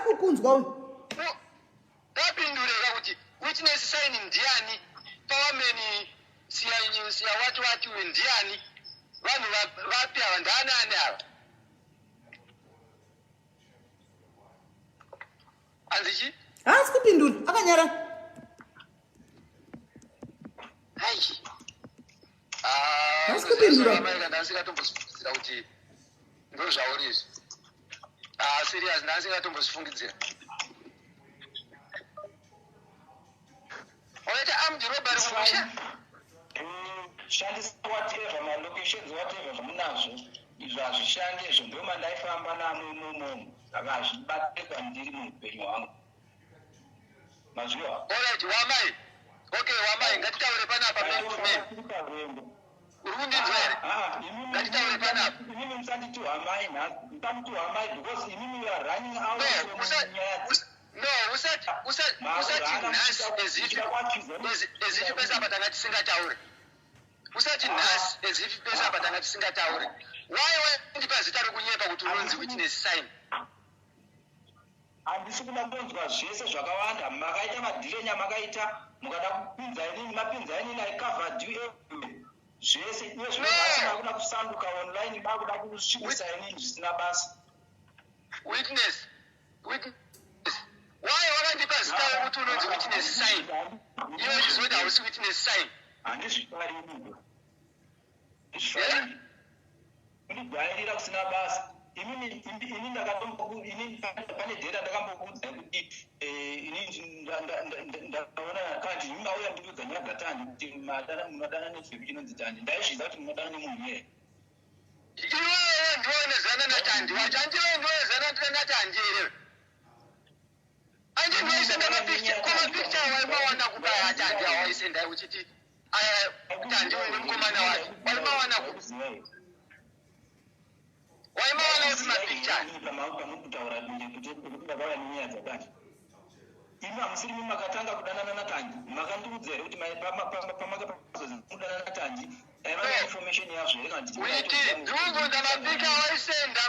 kukunzwa. Tapindurira kuti witness signing ndiani, powerman siya watu ndiani, vanhu vapi ava ndani ava. Anzichi? Asi kupindura akanyara. Hai. Asi kupindura. Ndasingatombozvifungidzira kuti ndo zvauri izvi. Serious ndasingatombozvifungidzira. Oita armed robbery kumusha? Shandisa whatever my locations whatever zvamunazvo izvo hazvishandi izvo ndo mandaifamba namwe imomo saka hazvibatika ndiri muupenyu hwangu mazviwa. Alright wamai. Okay wamai ngatitaure panapa uri kundinzwa here? Ngatitaure panapa. Imimi musanditi wamai nhasi musamiti wamai because imimi are running out usati nhasi ezifi pese apa tanga tisingataure. Usati nhasi ezifi pese apa tanga tisingataure. Why ndipa zita rokunyepa kuti unonzi witness sign? handisi kuda kunzwa zvese zvakawanda makaita madhirenya makaita mukada kupinza inini mapinza inini covered you zvese iwe zvinozasina kuda kusanduka online bakuda kusvibisa inini zvisina basa. Witness Why wakandipa zita rokuti unonzi witness sign? Iwe chizoda hausi witness sign. Handizvifari izvozvo. Ndizvifari. Undigairira kusina basa. Ini pane dhera ndakambokuudza kuti ndaona kandi imauya ndikudza nyagatani kuti munodana nezveku chinonzi tandi. Ndaizviziva kuti munodana nemunhu here. Iwewe ndionezana natandi. Wachandiwe ndionezana natandi here. Anje ndinoisenda mapicha waimawana kubaya tandi awaisenda uchiti tandi uine mukomana wacho. Waimawana kuti mapicha. Pamukutaura kuti ndakauya nenyaya dzakati. Imi hamusiri mumakatanga kudanana natandi. Makandiudza here kuti pamakapazodana natandi. Aiva information yazvo here kana Witi, ndikuzonda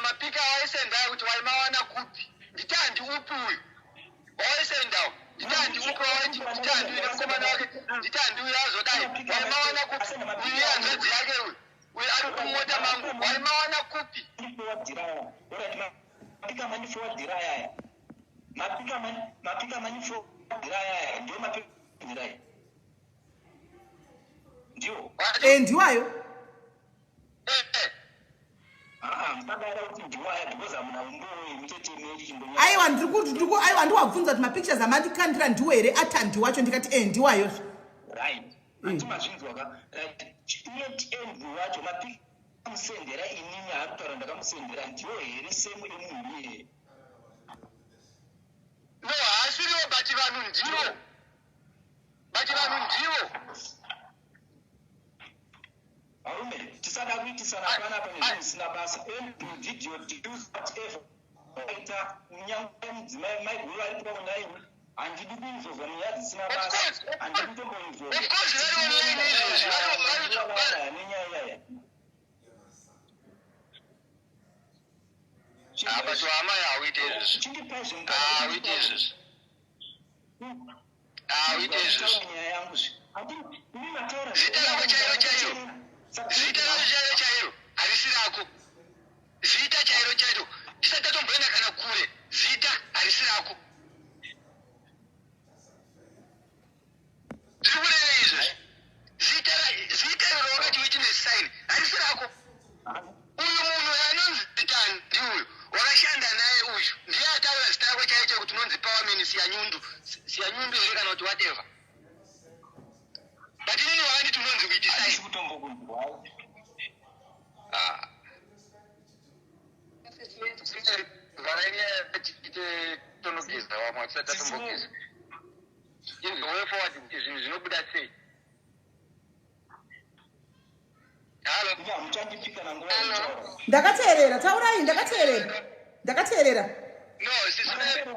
mapika waisenda kuti waimawana kupi. Nditandi upi uyu. Waisendawo. Nditandi upi waiti nditandi uine mukomana wake. Nditandi uyu azodai. Waimawana kupi. Uyu hanzvadzi yake uyu. Uyu ari kumota mangu. Waimawana kupi. Mapika manifowadhira yaya. Mapika manifowadhira yaya. Ndio mapika ndirai. Ndio. Ndiwayo. Mtadaira kuti ndiwaya because amuna umbowe mutete meri chimbonya. Aiwa aiwa ndiwabvunza kuti mapictures amandikandira ndiwo here atandi wacho ndikati ndiwayo. Right. Atimazvinzwa ka. Right. End wacho mapika musendera inini arikutaura ndakamusendera ndiwo here semu emunhu here. No, hasiriwo but vanhu ndiwo. Arume, tisada kuitisana panapa nezvisina basa. Video deduce whatever. Ita munyanga mudzimai maiguru ari kupa online. Handidi kuinzovha munyaya dzisina basa. Handidi kutomboinzovha. Of course, very nenyaya. But hama hauite izvozvo. Chindipai Hauite izvozvo. Hauite izvozvo. nyaya yangu zvi. Ini mataura. Zita rako chairo harisi rako. Zita chairo tisati tatomboenda kana kure. Zita harisi rako. Zviri kureva izvozvo. Zita iro wakati witness sign harisi rako. Uyu munhu anonzi tandi uyu wakashanda naye uyu ndiye ataura zita rako chaicho kuti unonzi Powerman Siyanyundu here kana kuti whatever. But inini wakanditi unonzi kuiti sign. Kutombokunzwa. Varaine tonogiza wamwe tisati tatombogiza. In the way forward kuti zvinhu zvinobuda sei. Halo. Muchandipika nanguva yekutaura. Ndakateerera, taurai, ndakateerera. No, sisimeri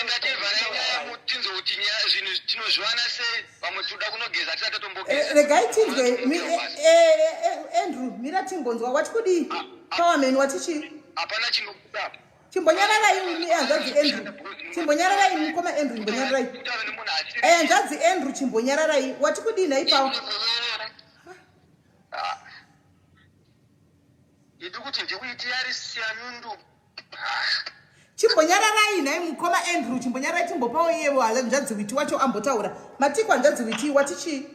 ngati varaine tinzo kuti zvinhu tinozviwana sei vamwe tinoda kunogeza tisati tatombogiza. Regai tinzwe Andrew mira timbonzwa wati kudii Powerman watichi Hapana chinobuda. chimbonyararai hanzvadzi Andrew chimbonyararai mukoma Andrew chimbonyararai hanzvadzi Andrew chimbonyararai wati kudii nhai Paul. Idi kuti ndikuiti yari Siyanyundu. Chimbonyararai nhai mukoma Andrew chimbonyararai timbopawo iyewo hanzvadzi witi wacho ambotaura matiko hanzvadzi witi watichi.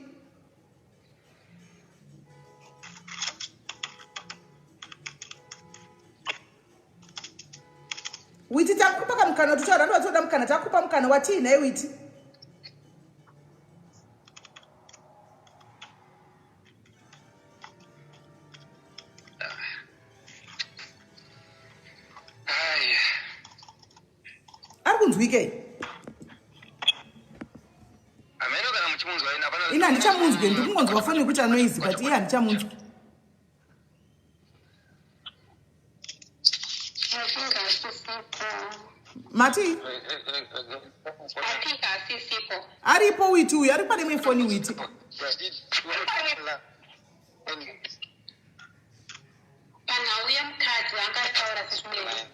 Witi takupa kamukana tutaura ndotoda mukana takupa mukana watii nhai Witi. Ari kunzwike. Ameno kana muchimunzwa ina pana. Ina handichamunzwe ndikungonzwa wafanira kuti anoizi but iye handichamunzwe. Mati? Aripo Witi uyu ari pane mefoni Witi. Kana uya mukadzi angataura zvimweni.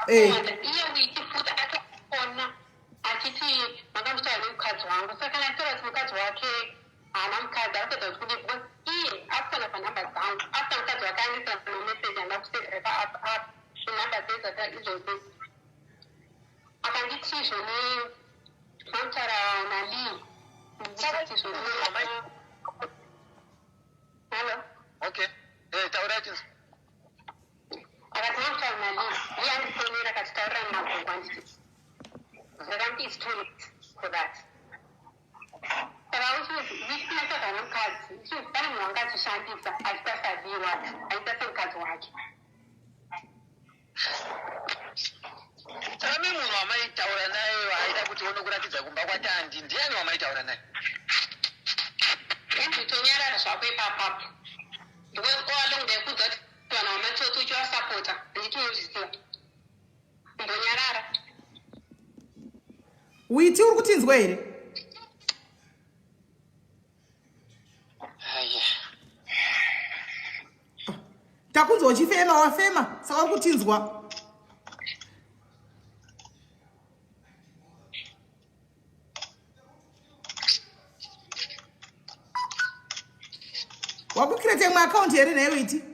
Iye Witi futi akaona achiti makamutaura nemukadzi wangu saka nataura kuti mukadzi wake haana mukadzi arikuedza kuti kudii iye apana panhamba dzangu apana mukadzi wake anisa nomeseji anda kusevhera paapa zvinhamba dzezata izvozvo akanditi zvone mamutara nalii Hello? Okay. Taura chinzi. Akati mamutara nalii iye andifonera akati taurira mumabhuku anditi ndakamti it's too late for that. Saka uchinatsaga nomukadzi uchinzi pane munhu wanga achishandisa achitasadirwa aita semukadzi wake. Saka munhu wamaitaura naye waida kuti unokuratidza kumba kwatandi ndiani wamaitaura naye? Tonyarara zvako ipapapo because owalonguda yekudza kuti vanhu vamatsotsi uchiwasapota nditi unozviziva mbonyarara. Witi uri kutinzwa here? Takunzwa uchifema wafema saka uri kutinzwa. Wakukirete mwa account here naye Witi?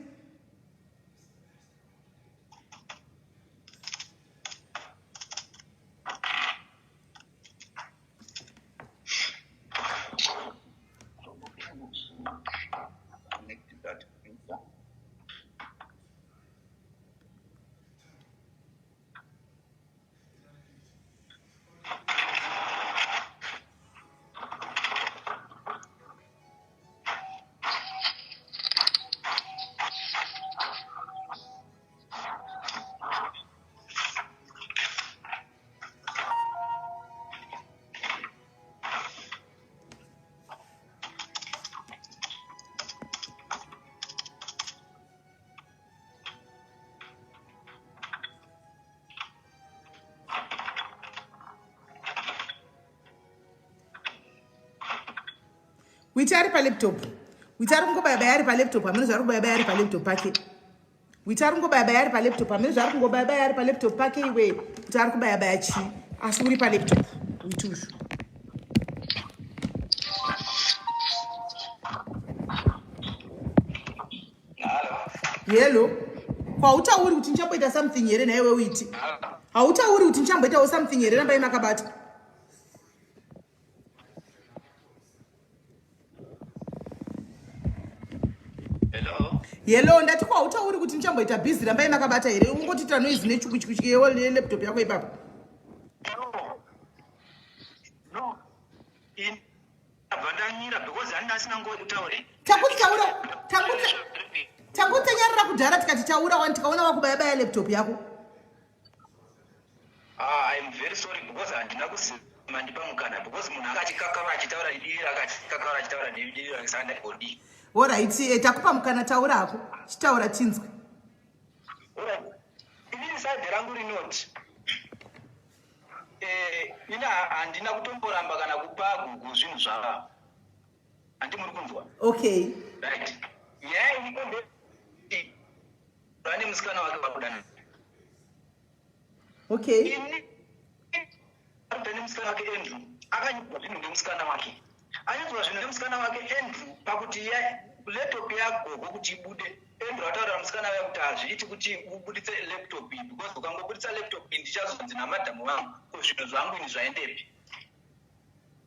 Witi ari pa laptop. Witi ari kungobaya ari pa laptop. Amene zvari kubaya ari pa laptop pake. Witi ari kungobaya ari pa laptop. Amene zvari kungobaya ari pa laptop pake iwe. Witi ari kubaya chi. Asi uri pa laptop. Witi ushu. Hello. Hautauri kuti nchamboita something here naye Witi. Hautauri kuti nchamboita something here namba imakabata. Hello, ndati kwa hautauri kuti nchamboita busy ramba imakabata here. Ungotita noise nechukuchukuchi yewo laptop yako ipapa. No. In abandanyira because andasina ngokutaure. Takuti nyarira kudhara tikati taura wani tikaona wakubaya laptop yako. I'm very sorry because andina kusima ndipa mukana because munhu akachikakava achitaura didira akachikakava achitaura didira akasanda body. Alright, takupa mukana taura hako. Chitaura chinzwe. Alright. Ini side rangu rinoti. Ina handina kutomboramba kana kupa Google zvinhu zvava. Andi muri kunzwa? Okay. Right. Yeah, ikombe. Rani musikana wake wakudana. Okay. Ini rani musikana wake Andrew. Akanyibva zvinhu ngemusikana wake. Anyibva zvinhu ngemusikana wake Andrew pakuti laptop yako kuti ibude. Andrew ataura musikana wake kuti hazviiti kuti ubuditse laptop iyi because ukangobuditsa laptop iyi ndichazonzi namadhamu wangu ko zvinhu zvangu ini zvaendepi.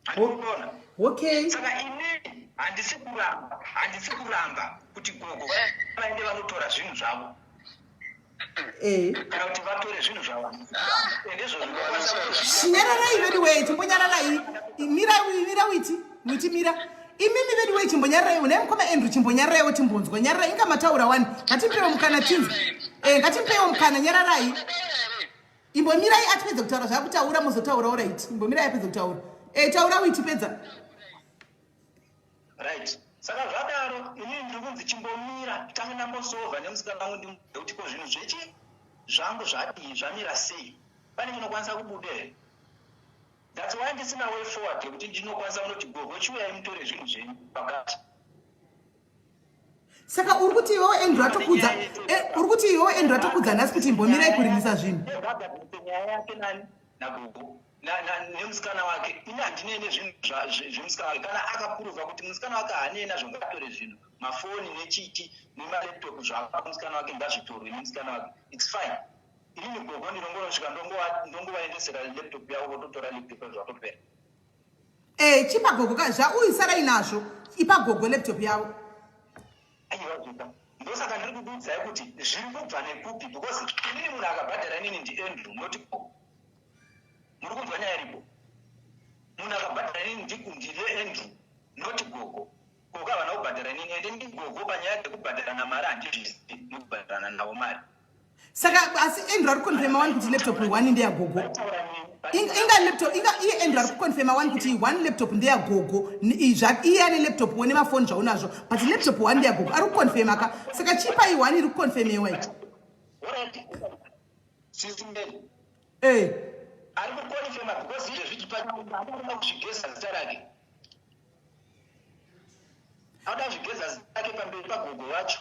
Andikuona. Okay. Saka ini handisi kuramba kuti gogo vaende vanotora zvinhu zvavo. Kana kuti vatore zvinhu zvavo. Ndizvo zvinokwanisa. Nyararai anyway, chimbonyararai. Mira Witi mira. Imimi vedu we chimbonyararai une mkoma Andrew chimbonyararai wo chimbonzwa nyararai inga mataura wani. Ngatimpewo mukana chinzwa. Ngatimpewo mukana nyararai. Imbomirai atipedza kutaura zvakutaura muzotaura alright. Imbomirai apedza kutaura. Taura Witi pedza. Right. Saka zvadaro ini ndiri kunzi chimbomira tange ndambosova nemusikana wangu ndikuti ko zvinhu zvechi zvangu zvadii zvamira sei pane chinokwanisa kubuda here. That's why ndisina way forward yekuti ndinokwanisa kunoti gogo chiuyai mutore zvinhu zvenyu pakati. Saka uri kuti iwewo Andrew atokudza uri kuti iwewo Andrew atokudza nhasi kuti imbomirai kurimisa zvinhu. Nyaya yake nani nagogo nemusikana wake ini handinei nezvinhu zvemusikana wake kana akapuruva kuti musikana wake haanei nazvo ngatore zvinhu mafoni nechiti nemalaptop zvako musikana wake ngazvitorwe nemusikana wake it's fine ini gogo ndinongosvika ndongovaendesera laptop yavo vototora laptop zvakopera. Chipa gogo zvauyisara inazvo ipa gogo laptop yavo. Aiwa ndosaka ndiri kukuudzai kuti zviri kubva nekupi because inini munhu akabhadhara inini ndiAndrew noti gogo. Muri kunzwa nyaya iripo? Munhu akabhadhara inini ndile Andrew noti gogo. Gogo havana kubhadhara inini ende ndi gogo panyaya dzekubhadharana mari handizvizivi nokubhadharana navo mari. Saka asi Andrew ari kukonfirma one kuti laptop 1 ndiya gogo. Inga laptop iye Andrew ari kukonfirma one kuti 1 laptop ndiya gogo iye ane laptop one mafoni zvaunazvo but laptop 1 ndiya gogo ari kukonfirma ka saka chipa i1 iri kukonfirmiwa iti. Ari kukonfirma because izvo zvichipana kuzvigeza zita rake. Auda kuzvigeza zita rake pamberi pagogo vacho.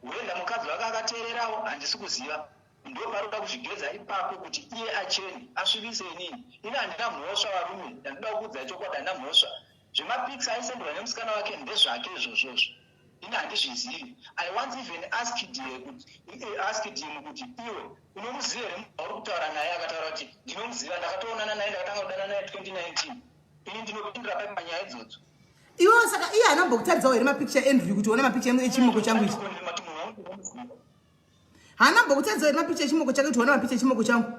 Huenda mukadzi wake akateererawo handisi kuziva. Ndoparoda kuzvigeza ipapo kuti iye acheni asvibise inini. Ini handina mhosva varume, ndinoda kukuudzai chokwadi handina mhosva. Zvemapics aisenderwa nemusikana wake ndezvake izvozvozvo. Ini handizvizivi. I once even asked him kuti iwe unomuziva here munhu uri kutaura naye akataura kuti ndinomuziva ndakatoonana naye ndakatanga kudana naye 2019. Ini ndinopindura pai panyaya idzodzo. Iwo saka iye haanambokutatidzawo here mapicture Andrew kuti uone mapicture echimoko changu ichi. Haanambokutatidzawo here mapicture echimoko chake kuti uone mapicture echimoko changu.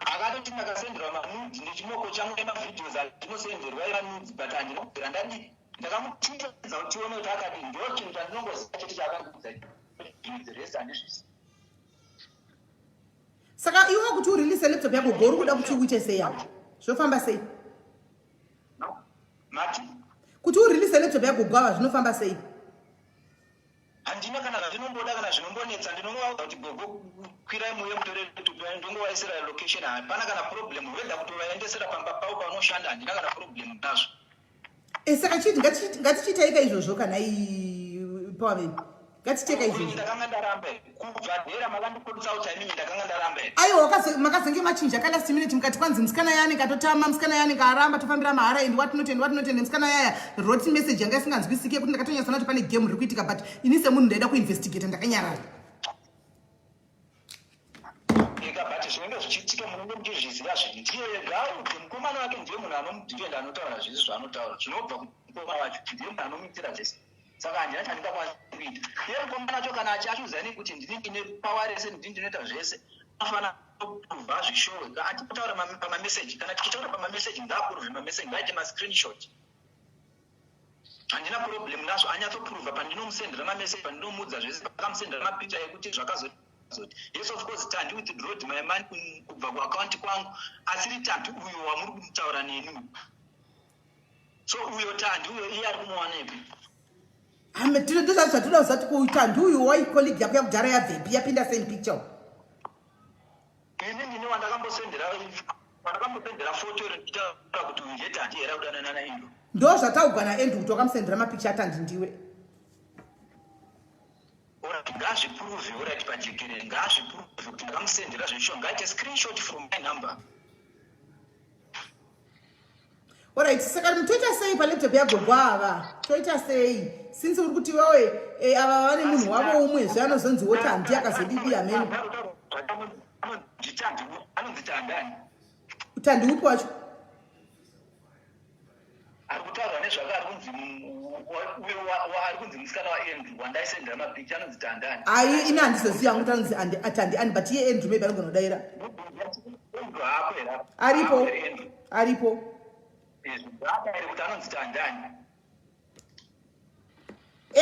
Akatoti ndakasenderwa manudzi nechimoko changu nemavideos andinosenderwa emanudzi but handinogera ndadii. Ndakamutitidza kuti tione kuti akadii ndochinhu chandinongoziva chete chaakandikudza the rest handizvizivi. Saka iwe kuti urelease laptop yako gori kuda kuti uite sei yako? Zvofamba sei? Mati? Kuti urelease laptop yako gava zvinofamba sei? Handina kana zvinomboda kana zvinombonetsa ndinongovaudza kuti gogo kwirai muye mutore laptop ndongovaisira location hapana kana problem weda kutovaendesera pamba pavo panoshanda handina kana problem nazvo. Saka chiti ngatichitaika izvozvo kana Pamela. Ngaticheka izvozvo. Ndakanga ndaramba kubva dhera makandikodisa kuti inini ndakanga ndaramba. Aiwa makazenge machinja ka last minute mukati kwanzi musikana yani katotama musikana yani karamba tofambira mahara and what not musikana yaya wrote message yanga isinganzwisike kuti ndakatonyasa kuti pane game riri kuitika but ini semunhu ndaida kuinvestigate ndakanyarara. But zvinenge zvichiitika munenge muchizviziva zviri ndiye gawo kuti mukomana wake ndiye munhu anomudhivenda anotaura zvese zvaanotaura zvinobva kumukomana wacho ndiye munhu anomuitira zvese. Saka handina chandingakwanisa kuita. Iye mukomana wacho kana achiachuzani kuti ndinenge ndine power rese ndinoita zvese anofanira kuprova zvishowe. Atipotaura pamameseji kana tichitaura pamameseji ngaaprove mameseji ngaite mascreenshot. Handina problem nazvo anyatsoprova pandinomusendera mameseji pandinomuudza zvese pakamusendera mapicture ekuti zvakazoti. Yes, of course, Tandi withdrawed my money kubva kuaccount kwangu asiri Tandi uyo wamuri kutaura neni. So uyo Tandi uyo iye ari kumuwana ipi? Ndizvo zvatoda kuzati kuTandi uyo waicolleague yako yakudhara yabvepi yapinda send picture. Ini ndine wandakambosendera foto rechitaura kuti uyu ndiye Tandi here kudanana naIndro. Ndo zvataugwa naAndrew kuti wakamusendera mapicture aTandi ndiwe. Ngazviprove urati pajekerere ngazviprove kuti ndakamusendera zvisho ngaite screenshot from my number. Alright, saka mutoita sei palaptop yagogo ava? Toita sei? Since uri kuti wawe ava vane munhu wavo umwe zvanozonziwo Tandi akazodidi amene. Anonzi Tandani. Tandi upi wacho? Ari kutaura nezvake ari kunzi musikana waAndrew wandaisendera mapicture anonzi Tandani. Ai ina handizoziva kuti anonzi Tandani but iye Andrew maybe anogonodaira. Aripo. Kuti anonzi Tandani.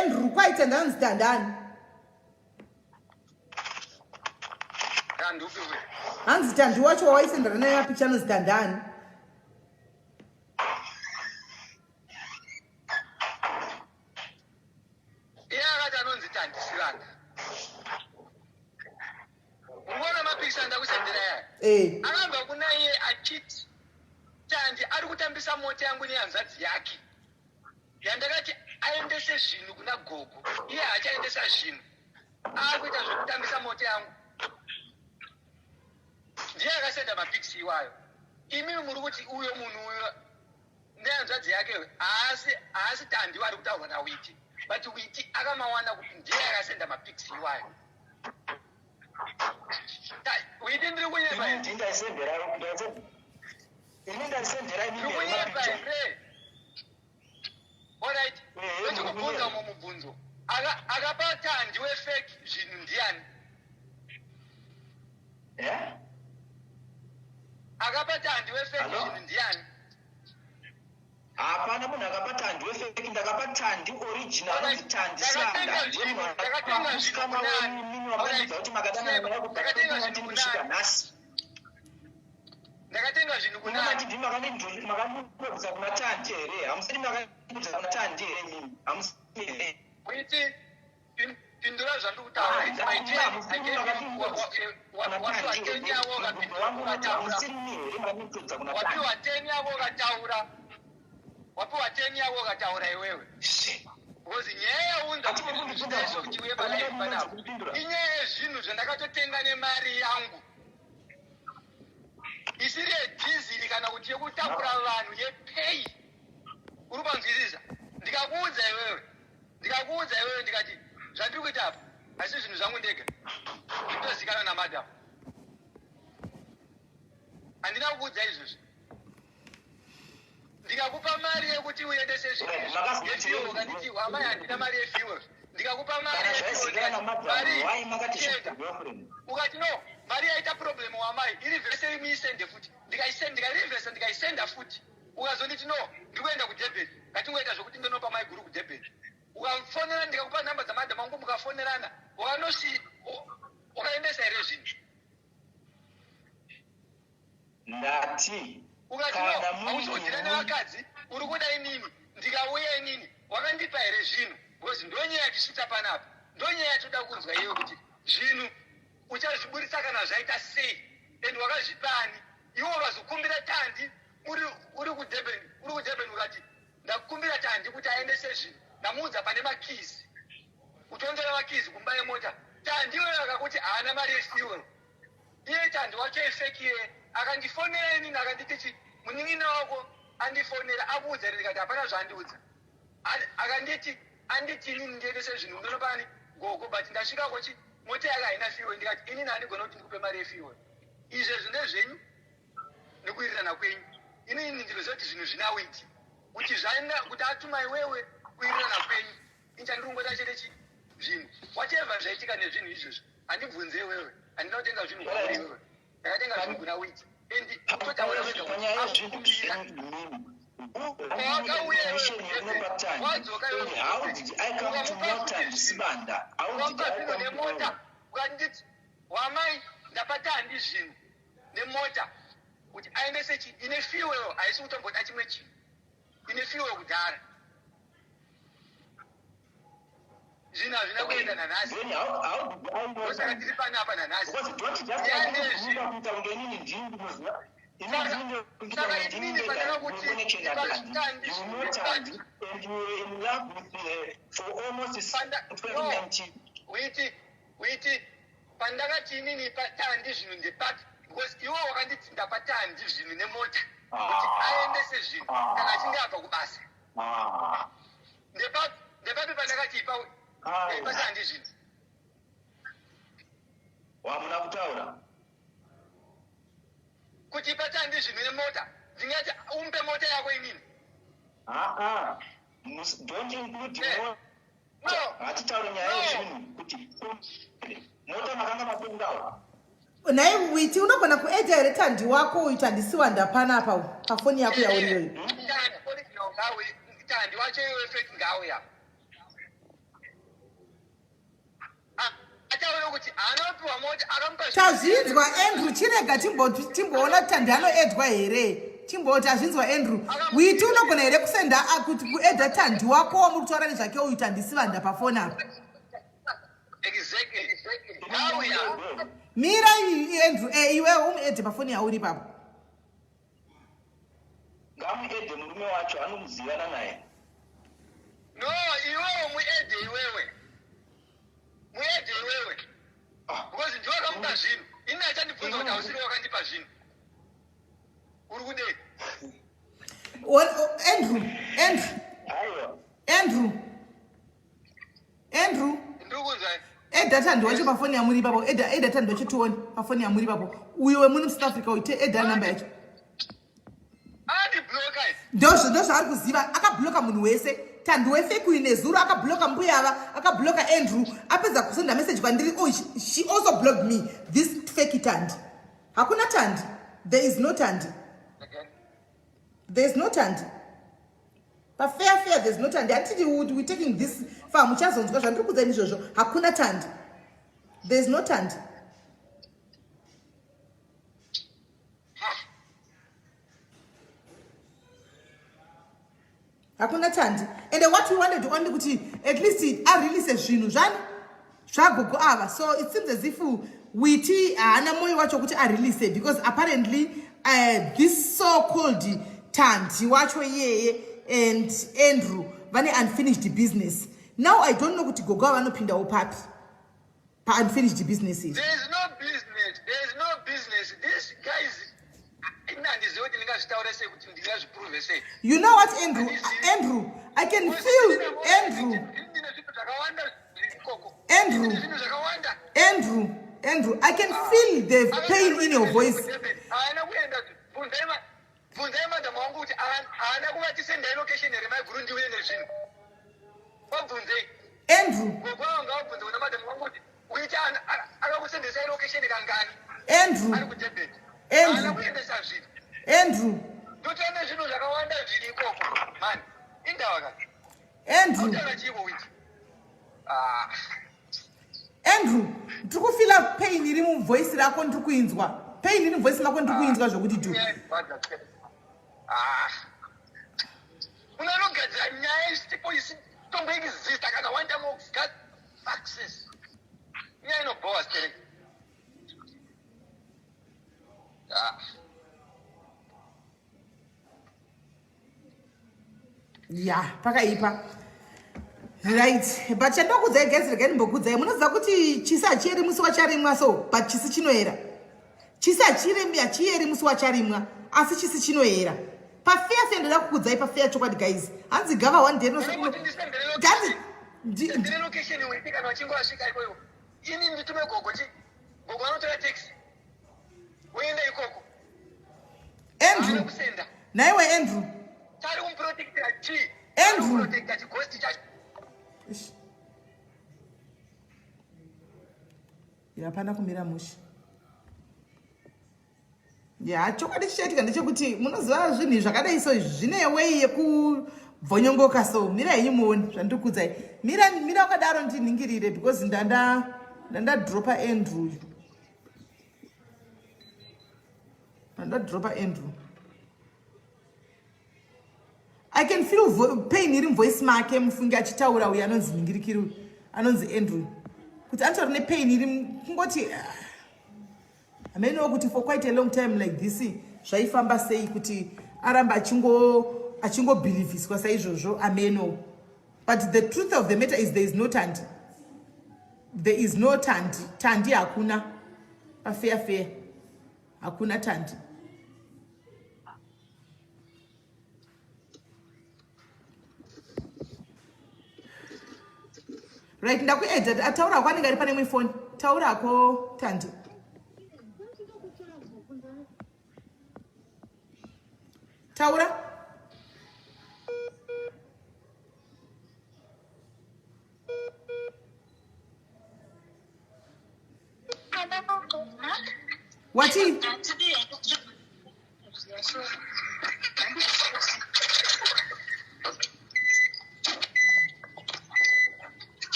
Andrew kwaita ndanzi Tandani. Hanzi Tandi wacho waisendera naye mapicture anonzi Tandani. Akabva kuna iye achiti Tandi ari kutambisa moto yangu nehanzvadzi yake yandakati aendese zvinhu kuna gogo iye haachaendesa zvinhu akuita zvekutambisa moto yangu ndiye akasenda mapiksi iwayo. Imi muri kuti uyo munhu uyo nehanzvadzi yake haasi Tandi wari kutaurwa naWiti but Witi akamawana kuti ndiye akasenda mapiksi iwayo. Within the way by Inda isendera Rukunyeba ere. Alright. Wetu kubunza mu mubunzo. Akapata ndiwe fake zvinhu ndiani? Akapata ndiwe fake zvinhu ndiani? Hapana munhu akapata handi wefeki, ndakapata handi original anonzi Tandi Sanda. Ndakatenga zvinhu kunani. Makaudza kuti makadanana naye kuti kusvika nhasi. Ndakatenga zvinhu kunani. Matibvi makandiudza kuna Tandi here? Hamusati makandiudza kuna Tandi here mimi? Hamusati here? Witi pindura zvandikutaura. Wapiwa 10 yavo ukataura. Wapiwa 10 yavo ukataura iwewe. Because nyaya unda kuzvidaiso kuti uye palive panapo. Inyaya yezvinhu zvandakatotenga nemari yangu. Isiri yedhiziri kana kuti yekutakura vanhu yepay. Uri panzwisisa? Ndikakuudza iwewe ndikati zvandiri kuita apa asi zvinhu zvangu ndega. Ndinozikanwa namadam. Handina kukuudza izvozvo. Ndikakupa mari yekuti uendese zvinhu yefuel ukanditi hwamai handina mari yefuel. Ndikakupa mari ukati no mari yaita problem wamai irivhese muisende futi ndikarivhesa ndikaisenda futi ukazonditi no ndikuenda kuDurban ngatingoita zvokuti ndinopa mai guru kuDurban ukafonera ndikakupa namba dzamadam angu mukafonerana ukaendesa here zvinhu ndati ukati no hausiudzira nevakadzi uri kuda inini ndikauya inini wakandipa here zvinhu because ndonyaya yachisvitsa panapa ndonyaya yatoda kunzwa iwe kuti zvinhu uchazviburisa kana zvaita sei and wakazvipani iwe ukazokumbira Tandi uri kuDurban ukati ndakukumbira Tandi kuti aendese zvinhu ndamuudza pane makizi utondera makizi kumba yemota Tandi iwe akakuti haana mari yefuel iye Tandi wacho efekiye akandifonera inini akanditi munin'ina wako andifonera akuudza ndikati hapana zvaandiudza akanditi anditi inini ndiendese zvinhu ndinopani gogo but ndasvika kochi mota yake haina fuel ndikati inini handigona kuti ndikupe mari yefuel izvezvi ndezvenyu nekuwirirana kwenyu inini ndinozoti zvinhu zvina witi kuti zvaenda kuti atuma iwewe kuwirirana kwenyu inchandinongota chete zvinhu whatever zvaitika nezvinhu izvozvo handibvunze iwewe handina kutenga zvinhu kwauri iwewe ndakatenga zvinhu kuna witi and kutotaura wega akukumbira nemota ukanditi wamai ndapata handi zvinhu nemota kuti aendese ine fuel haisi kutomboda chimwe chinhu ine fuel kudhara zvinhu hazvina kuenda nanhasi osaka tiri panapa nanhasi saka inini pandakakuti witi pandakati inini paTandi zvinhu ndepati because iwe wakanditi ndapata handi zvinhu nemota kuti aendese zvinhu kana achinge abva kubasa ndepapi pandakati ipata handi zvinhu wamuna kutaura kuti ipata handi zvinhu nemota ndingati umpe mota yako inini don't include hatitauri nyaya yezvinhu kuti mota makanga mapengawo nhai witi unogona kuedha here Tandi wako uyu Tandi Siwanda panapa pafoni yako yauriyoyo Tandi wacho iwe fake ngauya ataura kuti anopiwa mota akamupa tazvinzwa Andrew chirega timboona Tandi anoedhwa here chimboti azvinzwa Andrew witi unogona here kusenda kuti kuedha Tandi wako wamuri kutaura nezvake uyu Tandi Siwanda pafoni apa exactly ngauya mira Andrew iwewe umuedhe pafoni yauri papo ngamuedhe murume wacho anomuzivana naye no iwewe muedhe iwewe because ndiwe wakamupa zvinhu ini achandibvunza kuti hausiri wakandipa zvinhu uri kudei Andrew ndiri kunzwai Eda Tandi wacho pafoni ya muri babo. Eda Tandi wacho tuone pafoni ya muri babo. Uyo muni South Africa uite Eda number yacho. Adi bloka. Ndosho ari kuziva akabloka munhu wese. Tandi wefe kuine zuru akabloka mbuyava akabloka Andrew apedza kusenda message kwandiri she also blocked me this fake Tandi. Hakuna Tandi. There is no Tandi. There is no Tandi. But fair, there's no Tandi. Until we're taking this farm, hakuna Tandi. There's no Tandi. Hakuna Tandi. And then what we wanted to only put at least I release a Shinu so it seems as if we I release it because apparently this so-called Tandi wacho ye and Andrew vane unfinished business. Now I don't know kuti gogo vanopinda upapi pa unfinished businesses. There is no business. This guys you know what, Andrew, I can feel Andrew, I can feel the pain in your voice. Andrew, ndikufila pain iri muvoice rako ndikuinzwa. Pain iri muvoice rako ndikuinzwa zvokuti tu. Unanogadza nyaya isipo isitombo exista kana wanda mogat access. Nyaya inobowa stereka. Yeah, pakaipa. Right, but chandokudza guys regani mbokudza munoziva kuti chisa chiri musi wacharimwa so but chisi chinoera. Chisa chiri achieri musi wacharimwa asi chisi chinoera. Pafea sendera kukudzai pafea chokwadi guys. Hanzi gava one day no so. Ndire location weiti kana wachingo asvika ikoyo. Ini nditume gogo chi. Gogo anotora taxi. Uenda ikoko. Andrew. Naiwe Andrew. Tari kumprotecta chi. Andrew. Protecta chi ghost cha. Yapana kumira mushi. Yeah, chokwadi chichaitika ndechekuti munoziva zvinhu zvakadai so zvine way yekubvonyongoka so mira imuoni zvandikudzai. Mira wakadaro ndinhingirire because ndanda dropa Andrew. I can feel pain iri voice make mufungi achitaura uya anonzi ningirikiri anonzi Andrew. Kuti antori ne pain iri kungoti ameno kuti for quite a long time like this zvaifamba sei kuti aramba achingo believiswa saizvozvo ameno. But the truth of the matter is there is no Tandi. There is no Tandi. Tandi hakuna. Fair. Hakuna Tandi. Right, ndakuedza ataura kwanenge ari pane mwifoni. Taura ko Tandi. Taura. Wati?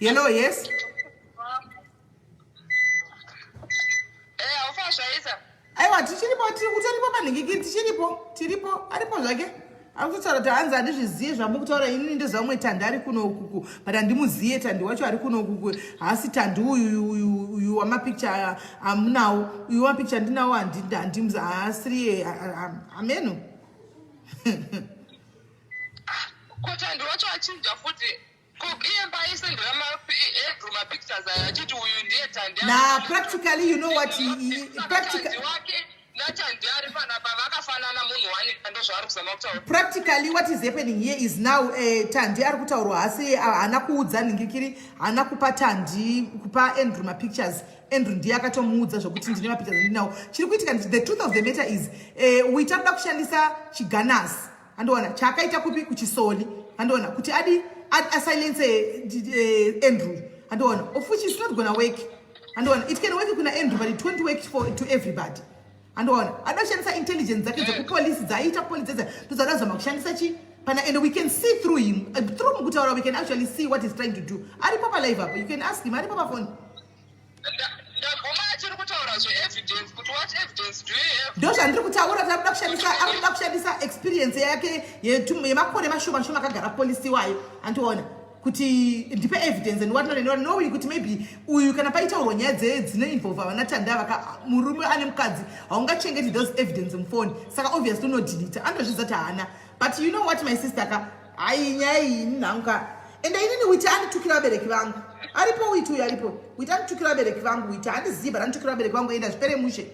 Hello, yes. Aiwa tichiripo utaripo manhingiki tiripo aripo zvake. Akutaura kuti hanzi handizvizive zvamukutaura ini ndezvamwe Tandi ari kuno ukuku but handimuzive Tandi wacho ari kuno ukuku haasi Tandi uyu wamapicture amunawo uyu wamapicture ndinawo handimuzi haasiri ameno. Ko Tandi wacho achinja futi Nah, practically, you know what? natandi ari panapa vakafanana munhu wani ndozvaari kuzama kutaura. Practically what is happening here is now Tandi ari kutaurwa asi haana kuudza ningikiri haana kupa Tandi kupa Andrew mapictures. Andrew ndiye akatomuudza zvokuti ndine mapictures andinawo. Chiri kuitika the truth of the matter is uitanoda kushandisa chiganasi andoona chaakaita kupi kuchisoli andoona kuti adi asilence Andrew andoona of which is not gonna work andoona it can work kuna Andrew but it won't work to everybody. Andoona adoshandisa intelligence dzake dzekupolisi dzaita police dzadzama kushandisa chi pana and we can see through him through mukutaura we can actually see what he's trying to do. Ari papa live up you can ask him ari papa phone. Ndagoma achiri kutaura zveevidence kuti what evidence do you have? Ndo zvandiri kutaura kuti arikuda kushandisa experience yake yemakore mashoma akagara polisi wayo antoona kuti ndipe evidence and whatnot and knowing kuti maybe uyu kana paitaurwa nyaya dzine involve vana Tanda murume ane mukadzi haungachengeti those evidence mufoni saka obviously unodelete andozvidza kuti haana. But you know what my sister ka hai nyaya iyi nhanka and inini witi anditukira vabereki vangu aripo witi uyu aripo witi anditukira vabereki vangu witi handizivi but anditukira vabereki vangu enda zvipere mushe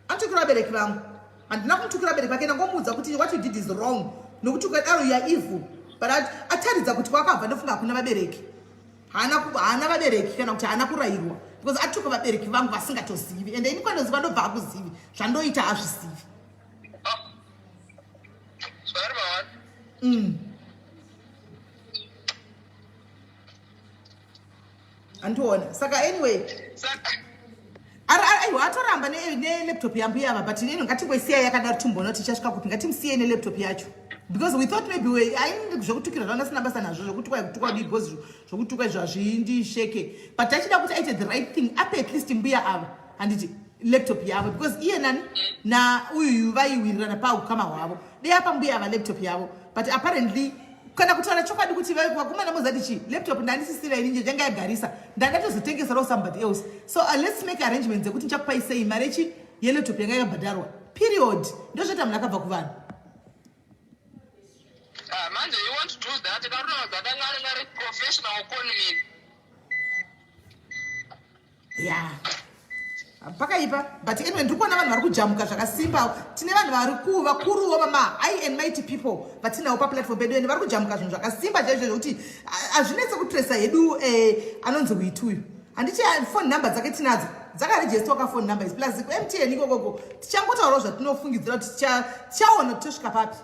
anditukira vabereki vangu handina kumutukira vabereki vake ndangomuudza kuti what you did is wrong nokuti ukadaro you are evil but ataridza kuti kwakabva ndofunga hakuna vabereki haana vabereki kana kuti haana kurayirwa because atuka vabereki vangu vasingatozivi and ini kwandoziva ndobva akuzivi zvandoita hazvizivi. Antoona saka anyway aiwa atoramba nelaptop yambu yava but neno ngatingoisiya yakadaro timbona kuti ichasvika kupi ngatimusiye nelaptop yacho because we thought maybe aini zvokutukira zvandasina basa nazvo zvokuti kwaikutukwa because zvokutukwa izvo hazvindisheke but tachida kuti aite the right thing ape at least mbuya ava handiti laptop yavo because iye nani nauyu vaiwirirana paukama hwavo dei apa mbuya ava laptop yavo but apparently kana kutaura chokwadi kuti vakomana mozati chi laptop ndandisisira ini njanga yagarisa ndandatozotengesa somebody else so let's make arrangements ekuti ndichakupai sei mari chi yelaptop yanga yakabhadharwa period ndozvota munhu akabva kuvanhu. Manje you want to do that karunoza ngari professional economy yeah pakaipa but anyway ndiri kuona vanhu vari kujamuka zvakasimba tine vanhu vari vakuruwo mama high and mighty people vatinawo paplatform pedu ende vari kujamuka zvinhu zvakasimba chaizvo zvokuti hazvinetse kutresa hedu anonzi witi uyu handiti phone number dzake tinadzo dzakarejestwa kafone numbers plus MTN ikokoko tichangotaurawo zvatinofungidzira kuti tichaona kuti tosvika papi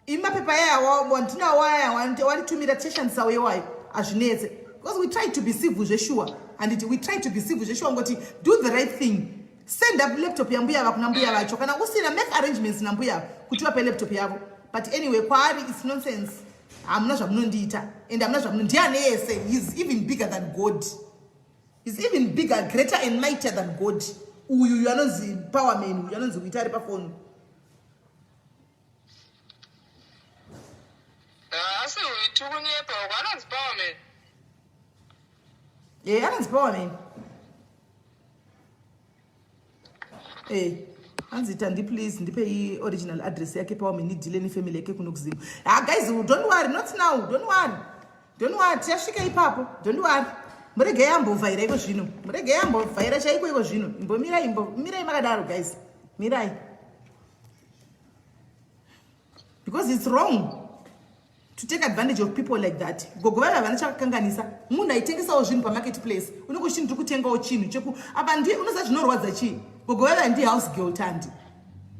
imapepa yayawo ndinawo waya waritumira tichashandisawo yewayo hazvinetse because we try to be civil zvesure and we try to be civil zvesure ngoti do the right thing send up laptop yambuya ava kuna mbuya vacho kana usina make arrangements nambuya kuti vape laptop yavo but anyway kwaari it's nonsense hamuna zvamunondiita and hamuna zvamunondiane yese he's even bigger than God. He's even bigger, greater and mightier than God. Uyu anonzi power man, uyu anonzi kuita ari pafoni. Asi uyitunyepa anonzi power man. Anonzi power man. Hanzi Tandi please ndipe original address yake power man idile ni family yake kuno kuzimu. Guys, don't worry, not now, don't worry. Don't worry, tiasvika ipapo, don't worry. Murege yambovhaira iko zvino. Murege yambovhaira chaiko iko zvino. Mirai makadaro guys. Mirai. Because it's wrong to take advantage of people like that. Gogovara vanachakanganisa. Munhu aitengesawo zvinhu pamarketplace. Unokuti ndiri kutengawo chinhu cheku apa ndiye unoza zvinorwadza chii. Gogovara ndiye house girl Tandi.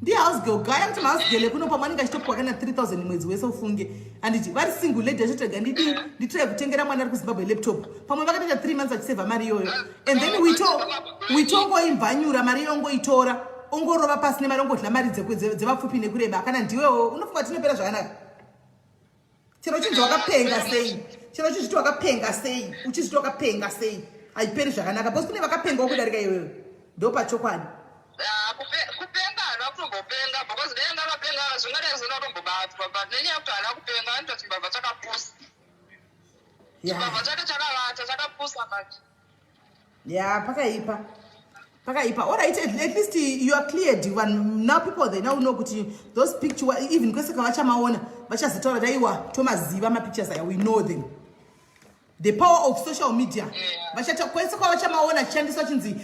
Ndiye house girl gaya kuti house girl kunopa mwaninga achitopwa kana 3000 mwedzi wese ufunge. Anditi vari single lady achitega nditrai kutengera mwana ari kuZimbabwe laptop. Pamwe vakatoita 3 months achiseva mari iyoyo. And then we tongoimvanyura mari yongoitora. Ongorova pasi nemari ongodla mari dzevapfupi nekureba. Kana ndiwewo unofunga tinopera zvakanaka. Chero chinhu wakapenga sei? Chero chinhu wakapenga sei? Uchizviti wakapenga sei? Haiperi zvakanaka. Bosi kune vakapengawo kudarika iwewe. Ndo pachokwadi. Kupenga hakutombopenga because dai ngavapenga zvingadai zvinotombobatwa but nenyaya yekuti haana kupenga anototi chimbabva chakapusa. Chimbabva chake chakavata chakapusa kati. Yeah, pakaipa. All right, at least you are cleared. Now people they now know kuti those pictures even kwese kavachamaona vachazotaura kuti aiwa tomaziva mapictures aya we know them. The power of social media. Vachata kwese kwavachamaona chishandiswa chinzi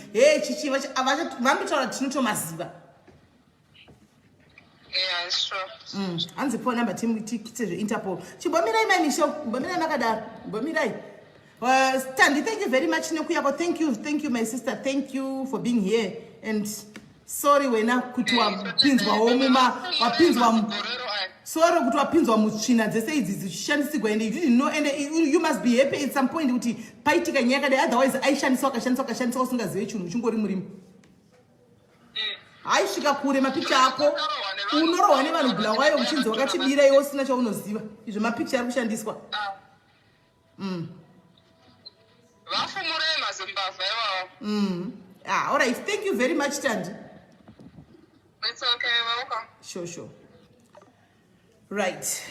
chichi vambotaura tinotomaziva. Yeah, it's true. Hanzi phone number tikite zveInterpol. Chimbomirai manisho, bommirai makadaro, bommirai. Stanley, thank you very much nekuyako. Thank you my sister. Thank you for being here and sorry wena kuti wapinzwawo sorry kuti wapinzwa mutsvina dzese idzi dzichishandisirwa and you didn't know and you must be happy at some point kuti paitika nyaya yakadai otherwise aishandiswa usingazive chinhu uchingori murimi. Aisvika kure mapicha ako unorohwa nevanhu bulawayo uchinzi wakatibira iwe usina chaunoziva izvo mapicha ari kushandiswa. Vafumurei mazimbabwe ivavo. All right, thank you very much Tandi. It's okay, welcome. Sure. Right.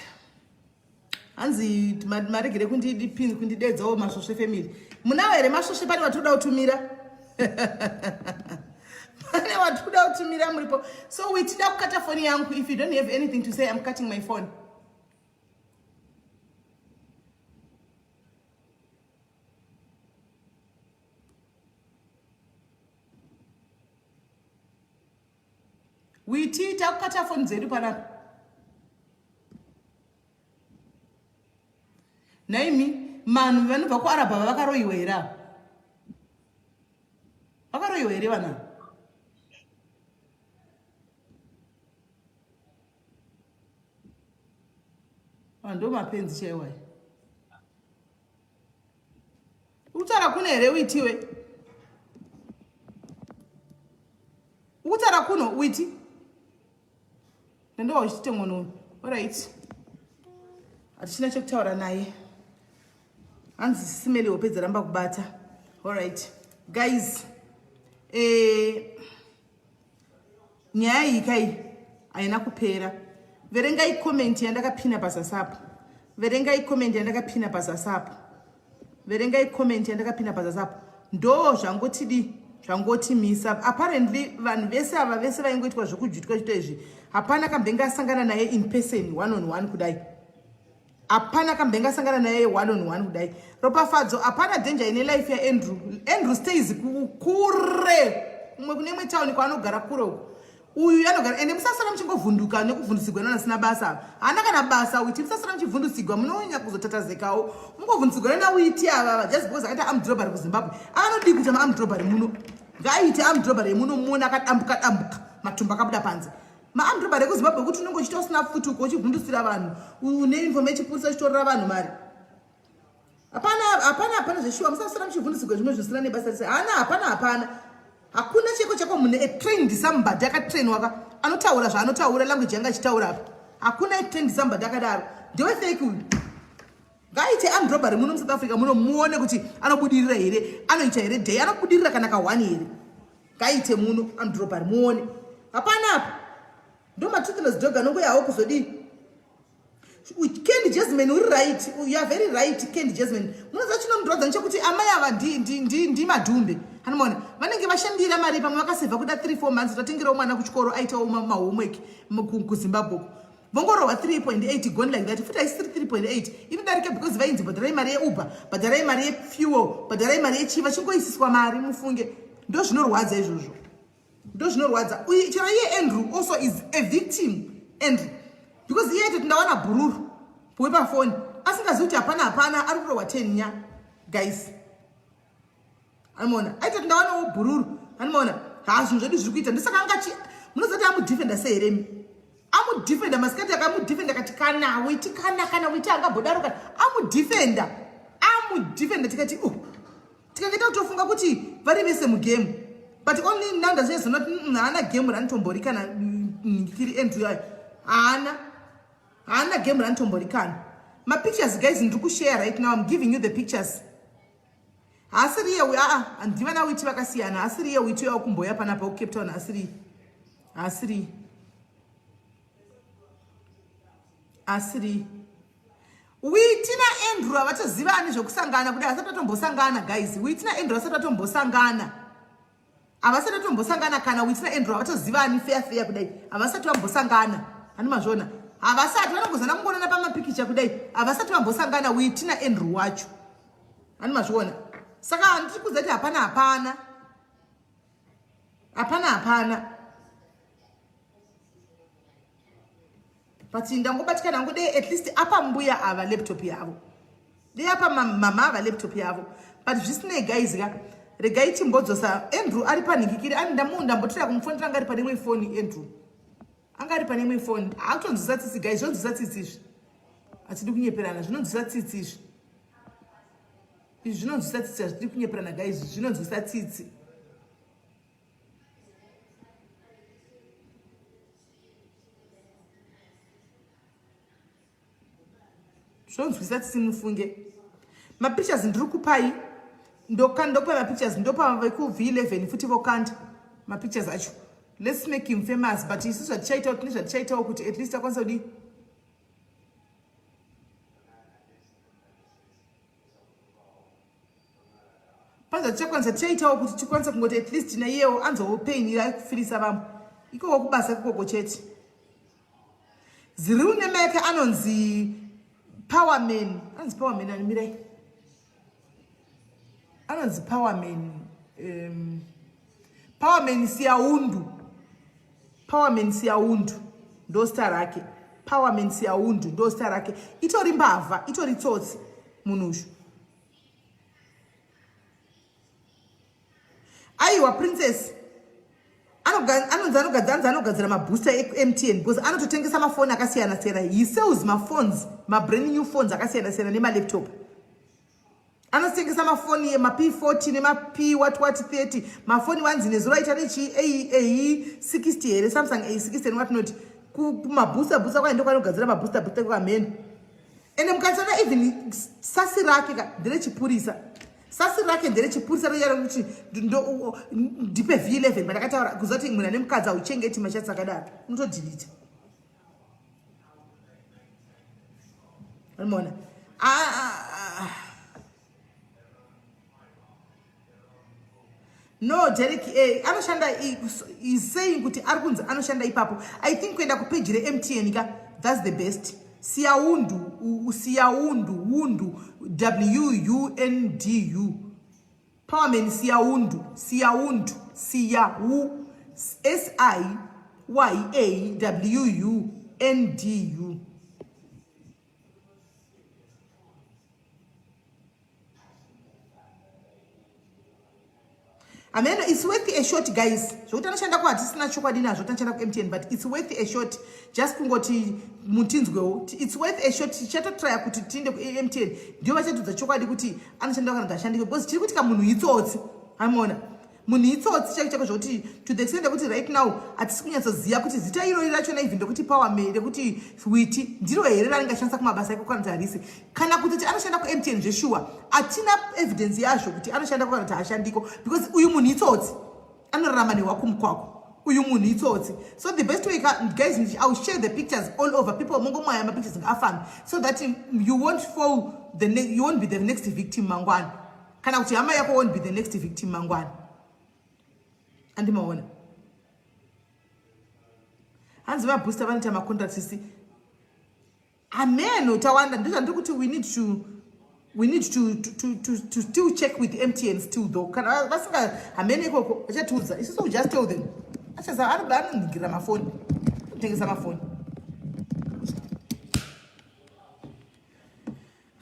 Hanzi maregere kundidedzawo masvosve family. Munawo here masvosve pane watoda kutumira? Pane watoda kutumira muripo. So witida kukata phone yangu. If you don't have anything to say, I'm cutting my phone. Witi takukata phone dzedu panapa. Naimi manu vanobva kuArabha vakaroiwa here. Vakaroiwa here vana. Ndo mapenzi chaiwa. Utara kune here Witiwe. Utara kuno Witi. Ndo wachite mwono. All right. Hatichina chokutaura naye. Hanzi simeli hope dzaramba kubata. All right. Guys, nyaya iyi kai haina kupera. Verengai comment yandakapina pazasapo. Verengai comment yandakapina pazasapo. Verengai comment yandakapina pazasapo. Ndo zvangotimisa. Apparently vanhu vese ava vese vaingoitwa zvokujutwa izvi. Hapana kambenga sangana naye in person one on one kudai. Hapana kambenga sangana naye one on one kudai. Ropafadzo hapana danger ine life ya Andrew. Andrew stays kure. Umwe kune town kwaanogara kure uko. Uyu anogara ende musasara muchingovhunduka nekuvhundusigwa nasina basa. Hana kana basa Witi musasara muchivhundusigwa munonya kuzotatazekawo. Mungovhundusigwa na Witi ava just because akaita amdrobari kuZimbabwe. Anodi kuti amdrobari muno. Ngaite amdrobari muno muona akadambuka matumba akabuda panze. Maamdrobari kuZimbabwe kuti unongo chita usina futi uko uchivhundusira vanhu. Une information chipurisa chitorera vanhu mari. Hapana zveshuwa musasara muchivhundusigwa zvimwe zvisina nebasa rese. Hapana. Hakuna cheko munhu trained somebody akatrainwa anotaura zvaanotaura language yanga achitaura apa. Hakuna trained somebody akadaro. Ndiwe fake uyu. Ngaite amdrobari muno muSouth Africa muno muone kuti anobudirira here, anoita here day, anobudirira kana ka1 here. Ngaite muno amdrobari muone. Hapana apa. Ndo matruthless dog anongo yawo kuzodini. Candy Jasmine uri right. You are very right Candy Jasmine. Munoza chinomudrodza nechekuti amai ava ndi madhumbe. Hanomona vanenge vashandira mari pamwe vakasevha kuda 3-4 months tatengerawo mwana kuchikoro aitawo mahomework kuZimbabwe. Vongorohwa 3.8 gone like that. Futi haisi 3.8 inodarika because vainzi bhadharai mari yeUber, bhadharai mari yefuel, bhadharai mari yechiva chingoisiswa mari mufunge. Ndo zvinorwadza izvozvo. Ndo zvinorwadza. Uyu chero iye Andrew also is a victim. Andrew because iye ndawana bhururu poipa phone asingazivi kuti hapana ari kurohwa 10 nya guys. Anmona aita ndawanawo bhururu. Anmona zvinhu zvedu zviri kuita ndisaka angachi munozati amudefender seheremi. Amudefender masikati akamudefender kati kana Witi angabodaruka amudefender tikati tikangeta kutofunga kuti vari vese mugame but only nanda zvezonoti haana game ranitomborikana kiri Andrew yayo haana game ranitomborikana. Pictures guys ndiri kushare right now. I'm giving you the pictures. Asiri ye andiva na Witi vakasiyana. Asiri ye Witi yakumboya panapa ku Cape Town. Asiri Witi na Andrew avachazivani zvokusangana kudai asati atombosangana guys. Witi na Andrew asati atombosangana. Avasati atombosangana kana Witi na Andrew avachazivani fair kudai. Avasati vambosangana. Hani mazvona. Avasati vanongozana kungoona pamapikicha kudai. Avasati vambosangana Witi na Andrew wacho. Hani mazvona. Saka handiri kuzati hapana. but ndangobatika nangode at least apa mbuya ava laptop yavo de apa mama ava laptop yavo but zvisine guys ga regai chimbodzosa Andrew ari panikikiri ndambotira kumufonera anga ari pane imwe phone Andrew anga ari pane imwe phone atonzisa tsitsi guys zvonzisa tsitsi izvi atidi kunyeperana zvinonzisa tsitsi izvi zvinonzisa tsitsi atidi kunyeperana guys zvinonzisa tsitsi zvonzwisa tsitsi mufunge mapictures ndiri kupai ndopa mapictures ndopa veku-V11 futi vokanda mapictures acho. Let's make him famous, but isusu zvatichaitawo tine zvatichaitawo kuti at least akwanisa kudi pazvatichakwanisa tichaitawo kuti tikwanisa kungoti at least naiyewo anzopeinira kufirisa vamwe ikoko kubasa kukoko chete. Ziri unemeke anonzi Powerman, anonzi Powerman animirei anonzi Powerman Powerman Siaundu ndo star rake. Powerman Siaundu ndo star rake. Itori mbavha, itori tsotsi munushu. Aiwa princess anogadzira mabooster eMTN because anototengesa mafoni akasiyana siyana. He sells maphones, brand new phones akasiyana siyana nema laptop. Anotengesa mafoni P40 nema P what 30 mafoni wanzi nezuraita nechi A60 here Samsung A60 and what not kumabooster kwa ndo kanogadzira mabooster kwa men. Ene mukatana even sasi rake ndere chipurisa. Sasi rake ndere chipurisa riyara kuti ndipe V11 bandakataura kuzoti mwana nemukadza uchengeti machatsa kadaro unoto delete. Unaona? No, Derek anoshanda is saying kuti arikunzi anoshanda ipapo. I think kuenda ku page re MTN that's the best. Siaundu Wundu WUNDU Powerman Siaundu SIYAWUNDU. I mean, it's worth a shot, guys. So utanashanda kwa atisina chokwadi nazvo tanashanda ku MTN, but it's worth a shot. Just kungoti mutinzwewo. It's worth a shot. Chato try kuti tinde ku MTN. Ndio vachatudza chokwadi kuti anoshanda kana ndashandike because tiri kuti kamunhu itsotsi. Amona. Munhu itsotsi chako zvoti to the extent kuti right now atisi kunyatsoziya kuti zita iro racho na even ndokuti Powerman ndokuti Witi ndiro here raningashandisa kumabasa eko kana tarisi. Kana kuti anoshanda ku MTN zveshuwa atina evidence yazvo kuti anoshanda kana taashandiko because uyu munhu itsotsi anorarama newako mukwako uyu munhu itsotsi. So the best way guys I will share the pictures all over people mongomwaya ma pictures ngafana so that you won't fall you won't be the next victim mangwana kana kuti hama yako won't be the next victim mangwana. Andimaona hanzi mabooster vanoita macontracts isi amen utawanda ndizvo kuti we need to still check with MTN still though kana vasinga amen ikoko vachatiudza isusu we just tell them achaza anoningira mafoni kutengesa mafoni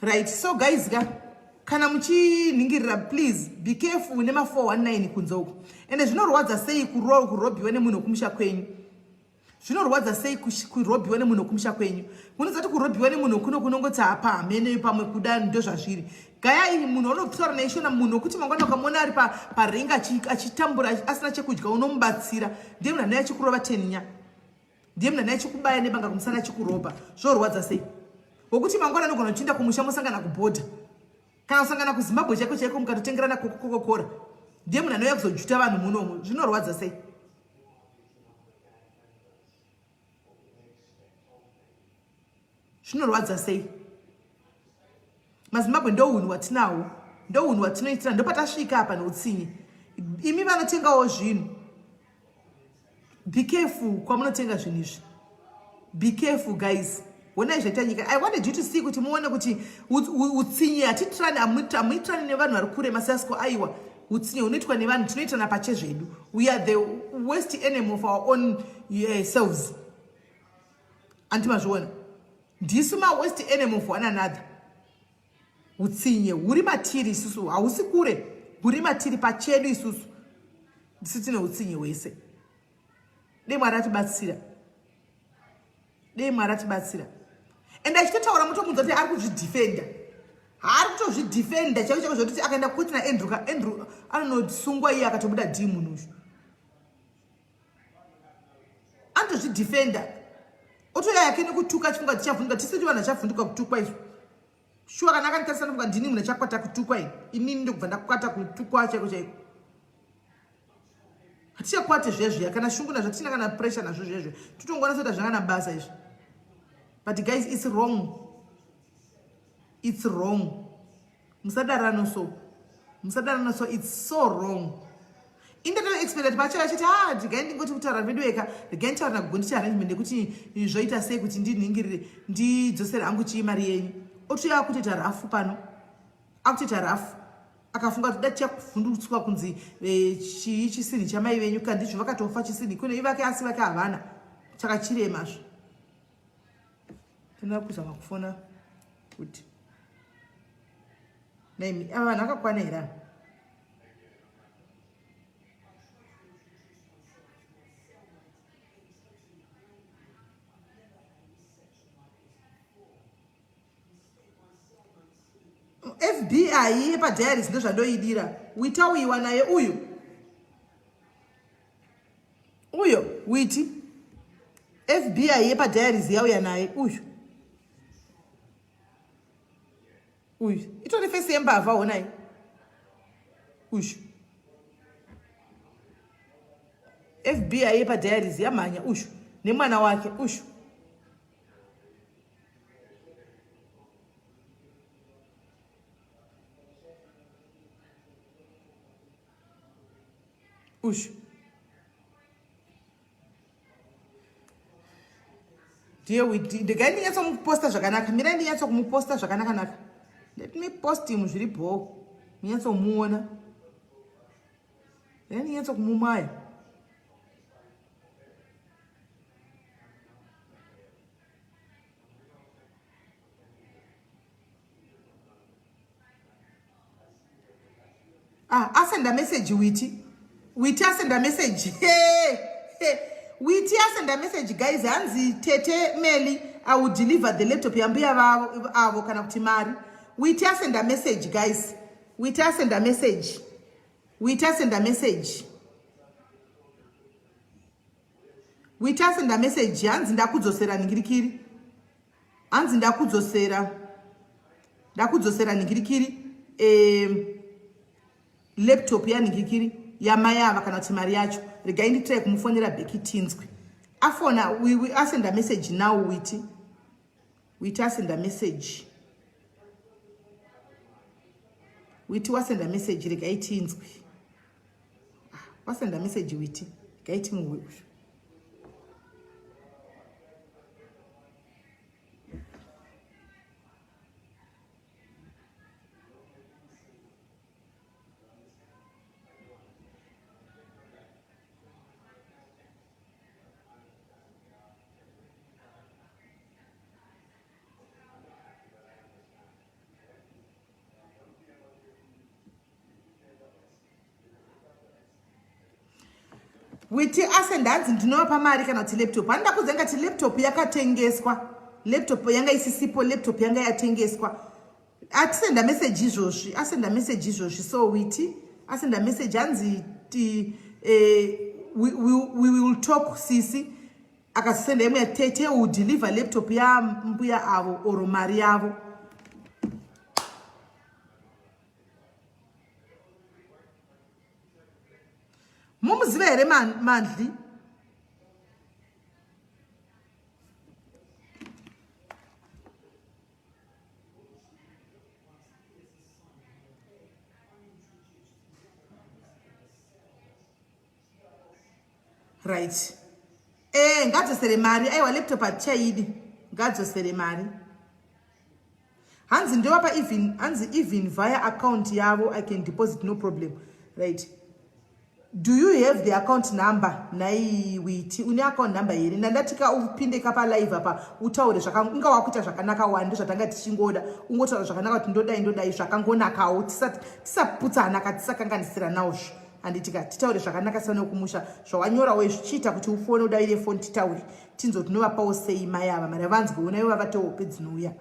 right. So guys kana muchiningirira please be careful nema 419 kunzoko ende zvinorwadza sei kurobiwa nemunhu kumusha kwenyu. Zvinorwadza sei kurobiwa nemunhu kumusha kwenyu. Munozati kurobiwa nemunhu kunongoti apa amene pamwe kudani ndo zvazviri. Gaya iyi munhu unotsora naishona munhu kuti mangwana ukamona ari parenga achitambura asina chekudya unomubatsira ndiye munhu anaye chikurova 10 nya ndiye munhu anaye chikubaya nebanga kumusana chikuroba zvorwadza sei wokuti mangwana anogona kuchinda kumusha musangana kubhodha kana usangana kuZimbabwe chaiko mukatotengerana Coca-Cola ndiye munhu anouya kuzojuta vanhu munomu zvinorwadza sei. Zvinorwadza sei. MaZimbabwe ndo unhu watinawo ndo unhu watinoitira ndo patasvika apa neutsinye imi vanotengawo zvinhu. Be careful kwamunotenga zvinhu izvi. Be careful guys. When I nyika I wanted you to see kuti muone kuti utsinye atitrani amuitrani nevanhu vari kure masasko aiwa utsinye unoitwa nevanhu tinoitana pache zvedu. We are the worst enemy of our own selves. Antimazviona. Ndisu ma-worst enemy for one another. Utsinye, uri matiri isusu, hausi kure. Uri matiri pachedu isusu. Ndisu tine utsinye wese. Dei maratibatsira. Dei maratibatsira. And achitotaura mutomudza kuti ari kuzvidefenda. Ari kutozvidefenda chaicho zvokuti akaenda kuti na Andrew anondsungwa iye akatobuda dhimu nushu. Andozvidefenda. Otoya yakene kutuka chifunga chichavhunduka tisiti vanhu vachavhunduka kutukwa izvo. Shuwa kana akanitarisana kufunga ndini munhu achakwata kutukwa ini. Inini ndokubva ndakwata kutukwa chaiko chaiko. Hatichakwate zvezvo kana shungu nazvo tisina kana pressure nazvo zvezvo. Tutongona sota zvangana basa izvo. But guys, it's wrong. It's wrong. Musadarano so. It's so wrong. In the experience, bacha achiti ndigaende ngoti kutaura vedu eka ndigaende taura kugondi arrangement kuti zvoita sei kuti ndiningirire ndidzosera angu chiimari yenyu. Otoya kutoita rafu pano. Akutoita rafu. Akafunga kuti dati yakuvhundutswa kunzi chisini chamai venyu kandi ndizvo vakatofa chisini kune ivake asi vake havana chakachiremazvo. Tinoda kuzama kufona kuti naimi ava vanhu vakakwana here. FBI yepadairies ndozvandoidira. Witauyiwa naye uyo witi FBI yepadairies yauya naye uyu itori fesi yembavha onai uyu FBI yepadairies yamhanya uyu nemwana wake uyu ndiye witi ndigai ndinyatsomuposta zvakanaka. Mirai ndinyatsokumuposta zvakanaka. Let me post him zviripo. Munyatsomuona. Then ndinyatsokumumaya. Asenda message Witi. Witi asenda message. Witi asenda message guys. Hanzi Tete Meli I will deliver the laptop yambuya avo kana kuti mari. Witi asenda message guys. Witi asenda message. Witi asenda message. Witi asenda message. Hanzi ndakudzosera ningirikiri. Hanzi ndakudzosera ningirikiri. Laptop ya ningirikiri. Yamayava kana kuti mari yacho. Regai nditrai kumufonera Becky Tinzwi. Afona we asenda message now Witi. Witi asenda message. Witi wasenda message regai Tinzwi. Wasenda message Witi. Regai Tinzwi. Witi asenda hanzi ndinova mari kana kuti laptop. Handa kuzenga kuti laptop yakatengeswa. Laptop yanga isisipo, laptop yanga yatengeswa. Atisenda message izvozvi, asenda message izvozvi. So Witi asenda message hanzi we will talk sisi. Akasenda yemwe Tete will deliver laptop ya mbuya avo oro mari yavo. Mumuziva here Mandli? Right. Ngadzosere mari aiwa laptop atichaidi. Ngadzosere mari. Hanzi ndovapa even via account yavo I can deposit no problem. Right. Do you have the account number? Nai witi une account number here. Nandatika upinde kapa live apa utaure zvakangu inga wakuita zvakanaka wandi zvatanga tichingoda ungotaura zvakanaka kuti ndodai zvakangonakawo tisaputsana katisakanganisira nawozvo handitika titaure zvakanaka sana kumusha zvawanyorawo zvichiita kuti ufone udaire phone titaure tinzo tinovapawo sei mai ava mari vanzwe una ivo vatowo pedzinouya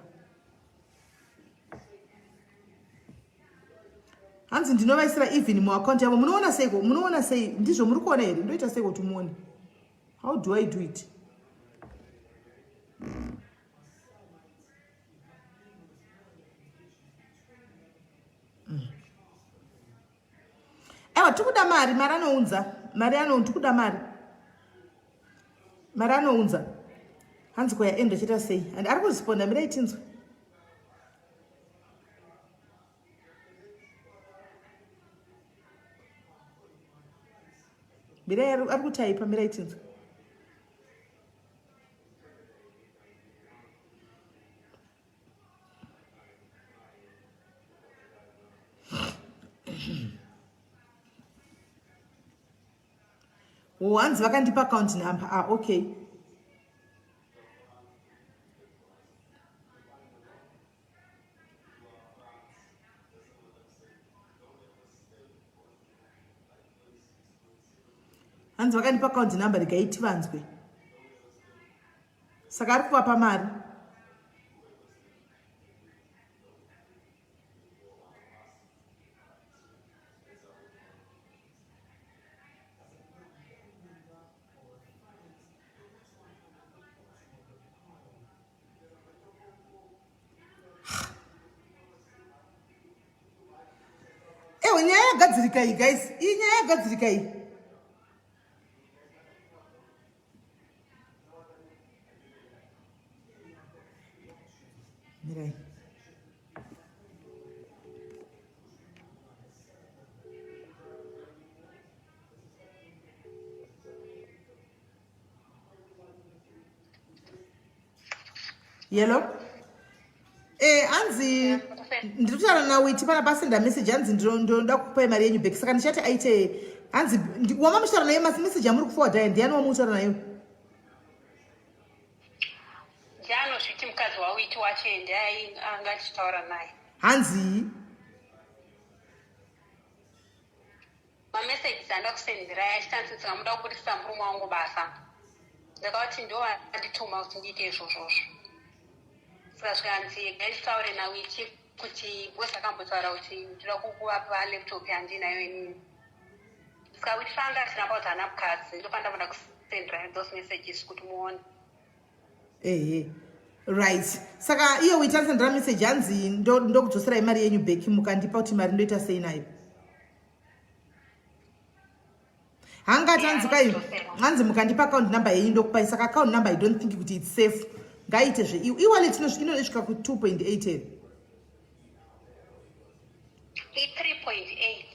hanzi ndinovaisira even muaccount yavo munoona seiko munoona sei ndizvo muri kuona here ndoita seiko kuti muone how do I do it ewa tikuda mari anounza tikuda mari anounza hanzi kwaya endo chita sei and ari kuresponda mirai tinzwe mirai ari kutaipa mirai tinzwe hanzi vakandipa account number okay hanzi vakandipa account number rikaiti vanzwe saka ari kuvapa mari ewe nyaya yagadzirika iyi guys iyi nyaya yagadzirika iyi mirai yellow hanzi ndiri kutaura nawiti pana pasenda message hanzi ndoda kupai mari yenyu back saka ndichati aite hanzi wama muchitaura nayo masi message amuri kuforwarda ndiani wama muchitaura nayo ndianosviti mukadzi wawiti wache ndiai anga tichitaura naye hanzi mamessages andakusenderai achitanzitsika muda kubudisa murume wangu basa ndakavati ndo andituma kuti ndiite izvozvozvo saka zvikanzi gaitaure nawiti kuti bosi akambotaura kuti ndinoda kukuvapa laptop yandinayo inini saka witi fanga tinamba kuti hana mukadzi ndopanda muda kusendera those messages kuti muone right saka iyo uitanzandira message hanzi ndokudzoserai mari yenyu back mukandipa kuti mari ndoita sei nayo hangati hanzi kai hanzi mukandipa account number yenyu ndokupai saka account number I don't think kuti it's safe ngaite zve e-wallet inosvika ku 2.8 3.8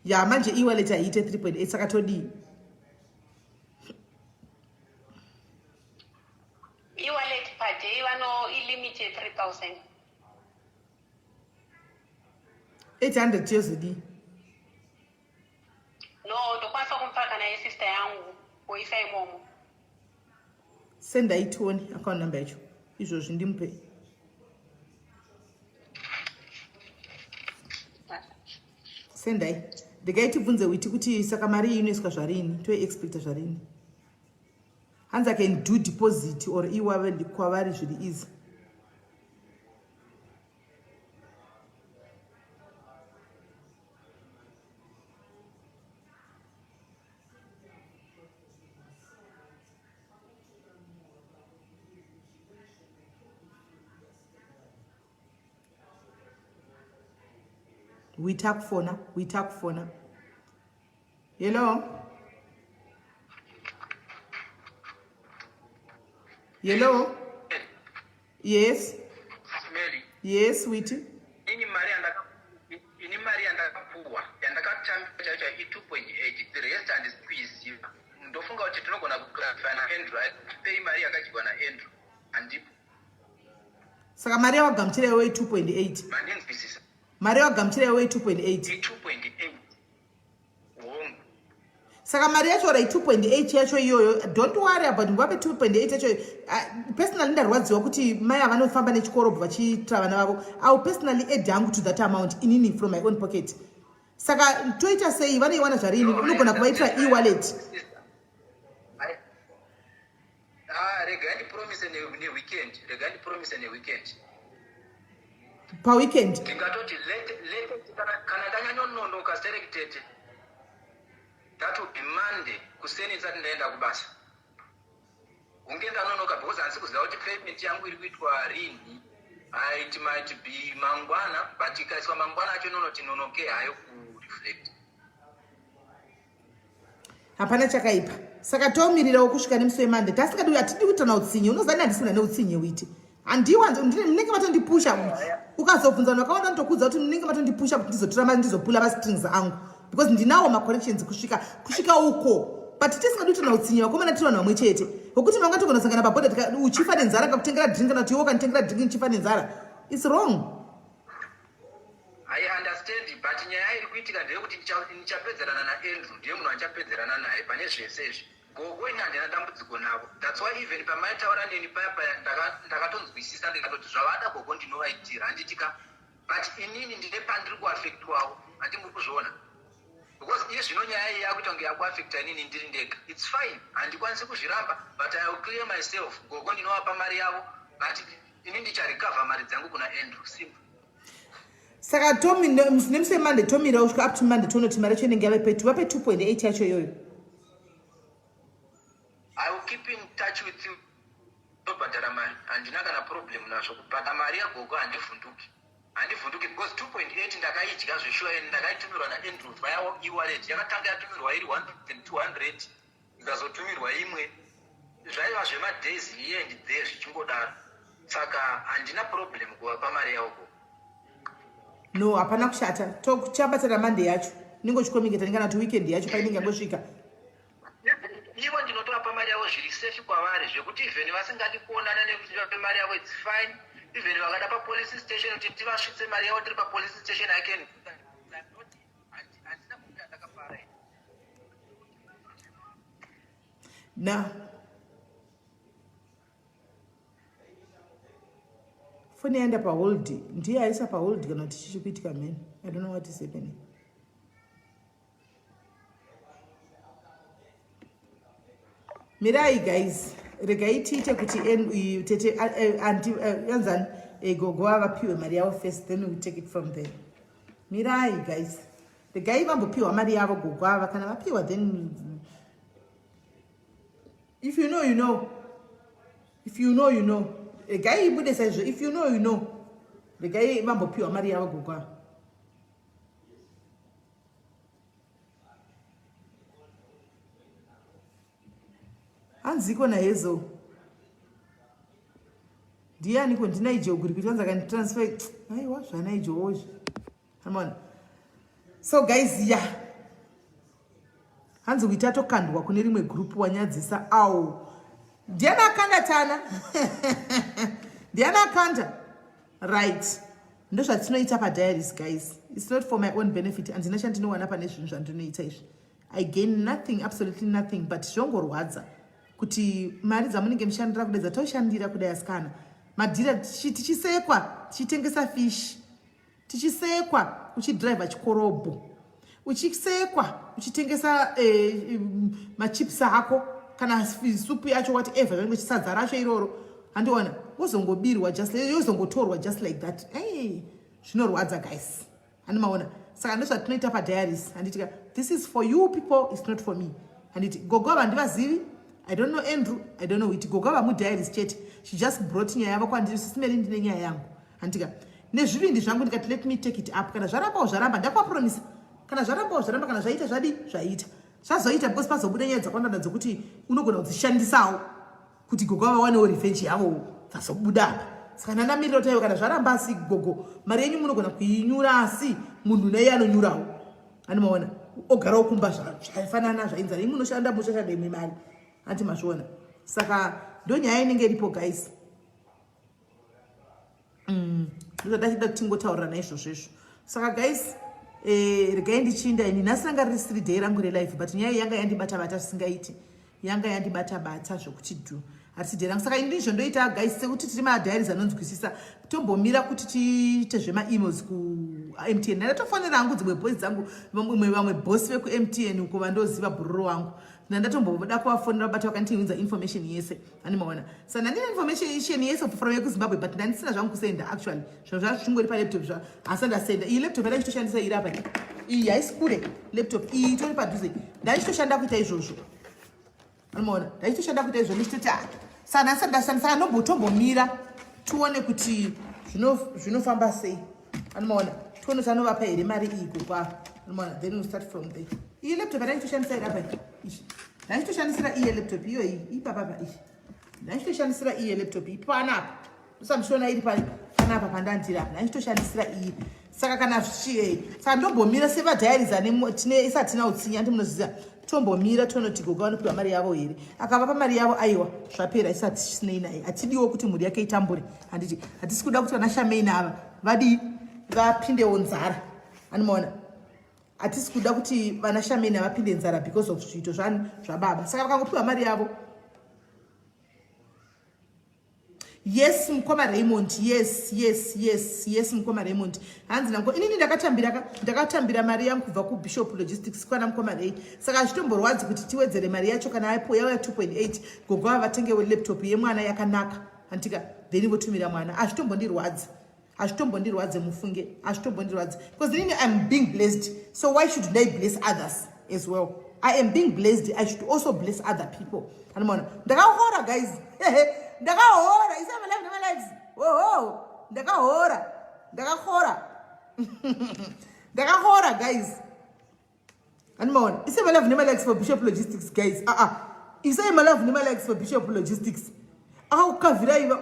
ya manje e-wallet haiite 3.8 saka todii e-wallet per day vano ilimited 3000 800 yozodii no ndokwanisa kumupaka naye sister yangu kuisa imomo sendaitoni account number yacho izvozvi ndimupe sendai ndikaitibvunze witi kuti saka mari iyi inoiswa zvarini toexpecta zvarini hanzi I can do deposit or iwave kwavari zviri easy witakufona hello yes Mary yes witi ini mari yandakapuwa yandakatambira chaicho i2.8 the rest handisikuiziva ndofunga kuti tinogona kuclarify naandrew pei mari yakadyiwa naandrew handipo saka mari yawagamuchira iwe 2.8 mandinzwisisa mari yawagamuchira iwe 2.8 2.8 hongu saka mari yacho rai 2.8 yacho iyoyo don't worry about vape 2.8 yacho. Personally ndarwadziwa kuti mai avanofamba nechikorobho vachiitira vana vavo. I'll personally add hangu to that amount inini from my own pocket. Saka toita sei vanoiwana zvarini unogona kuvaitira e-wallet. Regarding promise in a weekend, regarding promise in a weekend. Per weekend. Tingatoti let kana no selected. That will be Monday. Kuseni zati ndaenda kubasa. Ungenda nonoka because ansikuziva kuti payment yangu iri kuitwa rini. It might be mangwana, but ikaiswa mangwana acho nonoke hayo ku reflect. Hapana chakaipa. Saka tomirirawo kusvika nemusi weMonday. Tasikadi atidi kuita nautsinye. Unozani handisina neutsinye witi. Andiwanza munenge matondipusha. Ukazobvunza wakaona ndokudza kuti munenge matondipusha kuti ndizotora mari ndizopula mastrings angu. Because ndinawo macollections kusvika uko. But tisikadi kuita nautsinye wakomana tiri vanhu vamwe chete. Wokuti manga togona kusangana paboda uchifa nenzara kakutengera drink kana kuti iwo kanitengera drink uchifa nenzara. It's wrong. I understand, but nyaya iri kuitika ndeyekuti ndichapedzerana naAndrew ndiye munhu andichapedzerana naye pane zvesezvi. Gogo ina handina dambudziko navo. That's why even pamaitaura neni paya ndakatonzwisisa ndikatoti zvavada gogo ndinovaitira handitika. But inini ndine pandiri kuaffectwawo handi muri kuzviona. Because iye zvino nyaya iyi yakuita kunge yakuaffecta inini ndiri ndega. It's fine, handikwanisi kuzviramba, but I will clear myself. Gogo ndinovapa mari yavo, but inini ndicharecover mari dzangu kuna Andrew. Simple. Saka Tommy nemusi weMonday tomira usvika up to Monday tonoti mari yacho inenge vape 2.8 yacho iyoyo. I will keep in touch with you. Tobhadhara mari handina kana problem nazvo kubhadha mari yagogo handivhunduki because 2.8 ndakaidya zveshuwa ndakaitumirwa naAndrew via e-wallet yakatanga yatumirwa iri 1200 ikazotumirwa imwe zvaiva zvemadays here and there zvichingodaro saka handina problem kuvapa mari yavo. No, hapana kushata. Tokuchabatana Monday yacho. Ningo chikomingeta ndingana kuti weekend yacho painenge yangosvika. Ivo ndinotovapa mari yavo zviri safe kwavari zvekuti even vasingadi kuonana nekuti vape mari yavo it's fine. Even vakada papolice station kuti tivasvitse mari yavo tiri papolice station I can handina kuti ndakafara. Na foni yaenda pahold ndiye aisa pahold kana kuti chichikuitika meni. I don't know what is happening. Mirai guys, regai tiite kuti tete anti yanzani gogo vapiwe mari yavo first, then we take it from there. Mirai guys, regai vambopiwa mari yavo gogo ava kana vapiwa then if you know you know. If you know you know. Regai ibude saizvo if you know you know. Regai vambopiwa mari yavo gogo ava. Anziko na hezo. Ndiani ko ndinaijo kuri kuti wanza kan transfer. Aiwa zvanaijo hoje. Come on. So guys, yeah. Hanzo kuita tokandwa kune rimwe group wanyadzisa au. Ndiana akanda tana. Ndiana akanda. Right. Ndo zvatinoita pa diaries guys. It's not for my own benefit and ndinochandinowana pane zvinhu zvandinoita izvi. I gain nothing, absolutely nothing, but zvongorwadza. Kuti mari dzamunenge mushandira kudai dzatoshandira kudai asikana madhira tichisekwa tichitengesa fish tichisekwa uchidriver chikorobho uchisekwa uchitengesa machips ako kana supu yacho whatever zvange chisadza racho iroro handiona wozongobirwa yozongotorwa just like that. Hey, zvinorwadza guys handimaona. Saka ndozvatinoita padiaries handitika this is for you people, it's not for me. Handiti gogo vandivazivi. I don't know Andrew, I don't know it. Gogo mudiaries chete. She just brought nyaya yavo kwandiri sisimeri ndine nyaya yangu. Handika nezvivindi zvangu ndikati let me take it up. Kana zvaramba zvaramba ndakwapromise. Kana zvaramba zvaramba kana zvaita zvadi zvaita. Zvazoita because pazobuda nyaya dzakwanda dzokuti unogona kudzishandisawo kuti gogo vawanewo revenge yavo vazobuda. Saka nanamirira kuti kana zvaramba asi gogo mari yenyu munogona kuinyura asi munhu naye anonyurawo. Anomaona ogarawo kumba zvaifanana zvainzana imi munoshanda mushashada imwe mari. Anti mashona. Saka ndo nyaya inenge iripo guys. Ndodachida tingotaurira naizvo zvizvo. Saka guys, regai ndichinda ini nhasi ranga riri 3 day rangu relive but nyaya yanga yandibata-bata zvisingaiti yanga yandibata-bata zvokuti dhu harisi day rangu saka ini ndizvondoita guys sekuti tiri madhiaries anonzwisisa tombomira kuti tiite zvemaemails kuMTN ndatofonera hangu dzimwe boys dzangu vamwe bosi vekuMTN kuva ndoziva bhururo wangu nandatomboda kuvafonera bata vakandiunza information yese animaona saka ndandine information yese from yekuZimbabwe but ndandisina zvangu kusenda actually zvinhu zvazvichingori palaptop asi ndasenda iyi laptop yandichitoshandisa iri apa iyi haisi kure laptop iyi itori padhuze ndandichitoshanda kuita izvozvo animaona ndandichitoshanda kuita izvozvo ndichitoti saka nhasi ndashandisa saka nombotombomira tuone kuti zvinofamba sei animaona tuone kuti anovapa here mari iko kwa animaona then we'll start from there iyi laptop yandichitoshandisa iri apa ndanditoshandisira iye laptop iyoyi ipapapa iyi ndanditoshandisira iye laptop iyi panapa usamshona iri panapa pandandiri apa ndanditoshandisira iyi saka kana saka ndombomira sevadhiaries tine isatina utsinya ndimunozviziva tombomira tonoti goga vanopiwa mari yavo here akavapa mari yavo aiwa zvapera isati chisinei naye hatidiwo kuti mhuri yake itambure handiti hatisi kuda kuti vana Shamaine ava vadii vapindewo nzara animaona hatisi kuda kuti vana Shamaine vapinde nzara because of zviito zvababa saka vakangopiwa mari yavo yes mukoma Raymond yes mukoma Raymond hanzi nangu inini ndakatambira mari yangu kubva kuBishop Logistics kwana mukoma Ray saka hazvitomborwadzi kuti tiwedzere mari yacho kana yapo yauya 2.8 gogo vatengewo laptop yemwana yakanaka handika then votumira mwana hazvitombondirwadze mufunge hazvitombondirwadze because inini I'm being blessed so why should I bless others as well? I am being blessed, I should also bless other people. Animona ndakahora guys ndakahora isa my life never lives ndakahora guys animona isa my life never likes for Bishop Logistics guys isa my life never likes for Bishop Logistics akukavhira iva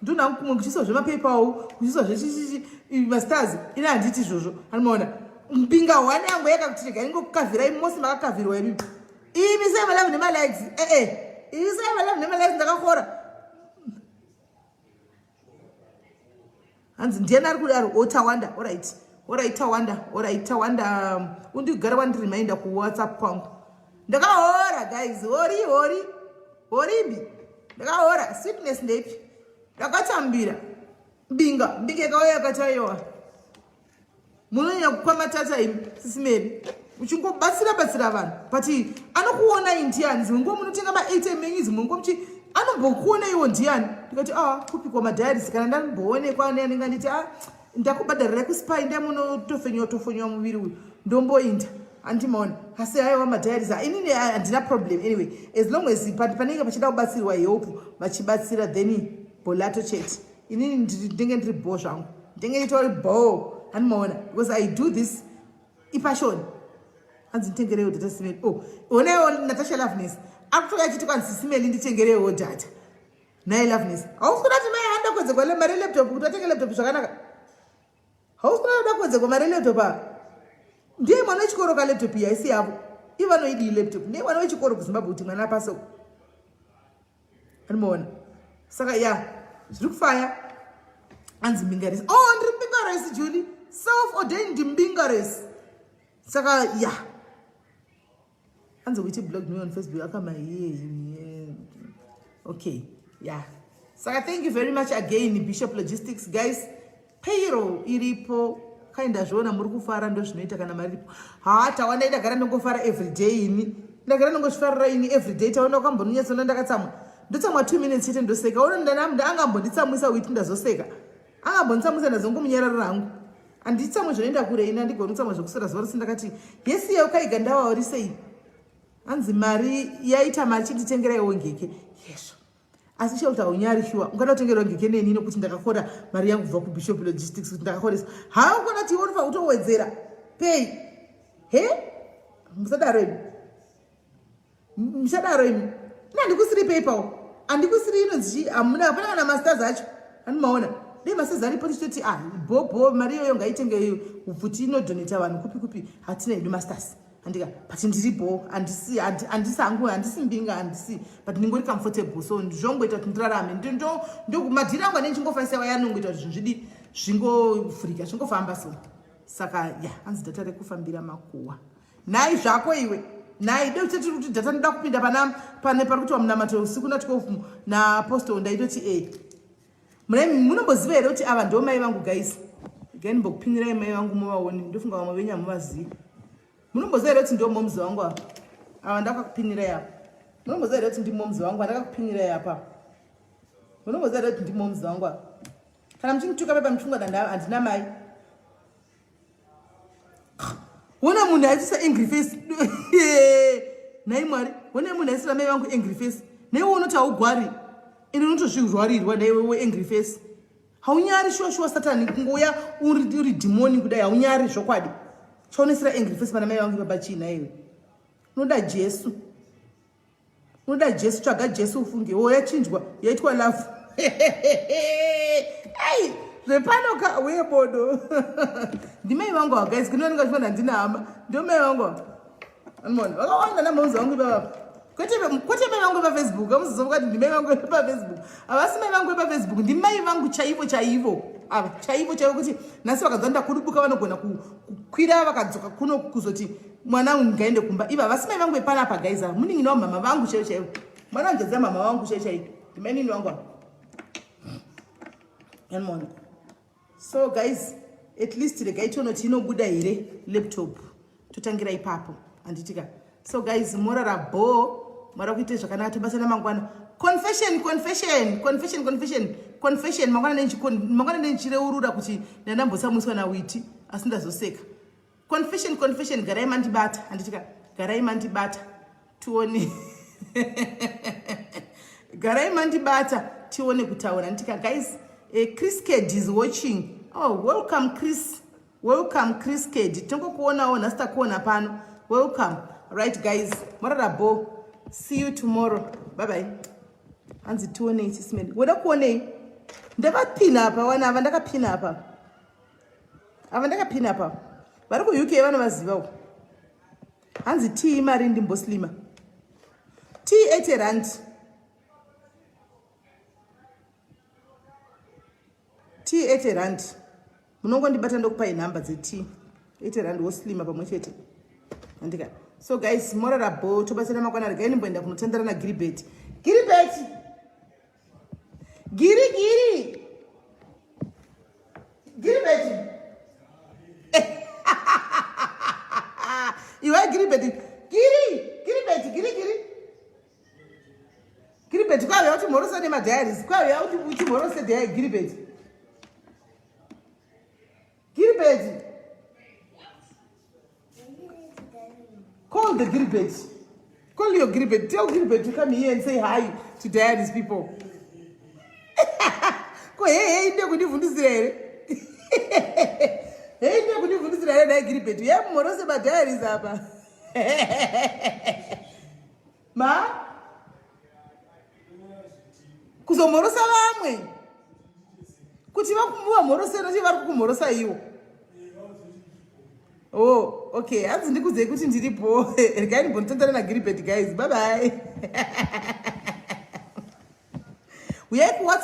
ndona kumwe kuchiso zvemapepa awo kuchiso zvechichi masters ina handiti izvozvo animona mpinga 1 yangu yakakutirega ingokukavhirai mose makakavhirwa imi sai my life never likes sai my life never likes ndakahora hanzi ndiani ari kudaro otawanda tawanda undigara wandireminder kuWhatsApp kwangu ndakahora guys horimbi ndakahora sweetness ndepi ndakatambira mbinga yakauya yakataiwa munonya kukwamatata imi sisimeri uchingobatsira vanhu but anokuona indiani zimwe nguva munotenga ma-ATM enyu zimwe nguva anombokuona iwo ndiani ndikati kupikwa madhiaries kana ndamboonekwa neanenge anditi ndakubhadharira kuspai ndamunotofonywa muviri uyu ndomboinda andimaona asi haiwa madhiaries inini handina problem anyway as long as panenge pachida kubatsirwa yeopo vachibatsira then bolato chete inini ndinenge ndiri bo zvangu ndinenge nditori bo animaona because I do this ipashoni hanzi nditengerewo data simeli onaiwo Natasha Loveness akutoka achiti kwanzi simeli nditengerewo data naye Loveness hausi kuda kuti mai handa kwedzekwa mari laptop kuti atenge laptop zvakanaka hausi kuda kwedzekwa mari laptop ndiye mwana wechikoro ka laptop yaisi yavo ivanoidi laptop ndiye mwana wechikoro kuZimbabwe kuti mwana apasoko animaona saka zviri kufaya anzi mbingaresi ndiri mbingaresi Julie self-ordained mbingaresi saka anzi kuiti blog me on Facebook akama okay saka thank you very much again Bishop Logistics guys payroll iripo kaindazviona muri kufara ndozvinoita kana mari ripo tawanda ndagara ndongofara everyday ini ndagara ndongozvifarira ini everyday taona ukambononyatsona ndakatsamwa ndotsamwa 2 minutes chete ndoseka angambonditsamwisa uiti ndazoseka angambonditsamwisa ndazongomunyarara hangu handitsamwe zvinoenda kure ini handigoni kutsamwa zvokusera zuva rose ndakati yesi yaukaiga ndavaori sei hanzi mari yaita mari chinditengeraiwo ngeke yesvo asi shelta unyari shuwa ungada kutengerawo ngeke neni nokuti ndakakora mari yangu kubva kuBishop Logistics kuti ndakakoresa haukona kuti iwonofa utowedzera pei musadaro imi handikusiri paypal handikusiri inonzi hapana kana masters acho handimaona dei masters aripo tichitoti bobo mari iyoyo ngaitenge kuti inodonata vanhu kupi hatina hedu masters handika but ndiripo handisi hangu handisi mbinga handisi but ndingori comfortable so ndizvongoita kuti ndirarame ndomadhiri angu ane ndingofanisa waya anongoita kuti zvinhu zvidi zvingofurika zvingofamba so saka ya hanzi data rekufambira makuwa nai zvako iwe nai doteti kuti data ndoda kupinda pane pari kuti wamunamato usiku na 12 na apostle ndaitoti munomboziva here kuti ava ndo mai vangu guys again mbokupinyirai mai vangu muvaoni ndofunga vamwe venya muvazivi munomboziva here kuti ndo momzi wangu ava ndakakupinyirai apa munomboziva here kuti ndi momzi wangu andakakupinyirai apa munomboziva here kuti ndi momzi wangu apa kana muchinituka pepa muchunga danda handina mai wona munhu aitisa angry face nai mwari wona munhu aisira mai vangu angry face naiwe unoti haugwari ine unotozvirwarirwa naiwewe angry face haunyari shuwa satani kungoya uri dhimoni kudai haunyari zvokwadi chaunesira angry face pana mai vangu ipapa china iwe unoda jesu tsvaga jesu ufunge yachinjwa yaitwa lafu ai zvepanoka webodo ndimai vangu guys kunooneka chifana ndina hama ndio mai vangu anmona vakawanda namauzi vangu ipapa kwete mai vangu pafacebook amuzozova kuti ndimai vangu pafacebook avasi mai vangu pafacebook ndimai vangu chaivo ava chaivo kuti nhasi vakadza ndakudubuka vanogona kukwira vakadzoka kuno kuzoti mwana wangu ngaende kumba iva havasi mai vangu epanapa guys ava muninginawo mama vangu chaivo mwana wanjedzia mama vangu chaivo ndimai nini vangu ava anmona so guys at least regai tonoti inobuda here laptop totangira ipapo handitika so guys morara bo mara kuite zvakanaka tobasa namangwana confession mangwana nenchireurura kuti ndandambosamuswa nawiti asi ndazoseka confession garai mandibata handitika garai mandibata tione garai mandibata tione kutaura handitika guys Chris Ked is watching. Oh, welcome Chris Ked. Tongokuonawo nhasi takuona pano. Welcome. Right guys, mararabo. See you tomorrow. Bye bye. Hanzi tuone ichi smell. Wada kuonei? Ndakapina apa wana ava ndakapina apa. Vari ku UK vana vazivawo. Hanzi tea mari ndimboslima. Tea 80 rand. Tea 80 rand. Munongondibata ndokupai nhamba dzetea 80 rand woslima pamwe chete. Andika. So guys, morara bo tobasana makwana regai nimboenda kunotandara na Gilbert. Giri. Gilbert. Iwa Gilbert. Gilbert kwa yauti morosa ne madiaries. Kwa yauti uchi morosa de Gilbert. Call the Gilbert. Call your Gilbert. Tell Gilbert to come here and say hi to Diaries people. Hey, ndio kunifundisira here. Hey, ndio kunifundisira here na Gilbert. Yeye morose ba Diaries hapa. Ma? Kuzomorosa vamwe. Kuti vakumuva morose nochi vari kukumorosa iwo. Oh, okay. Hanzi ndikuzei kuti ndiripo. Regai ndimbonotandara na Gilbert guys. Bye bye. We have what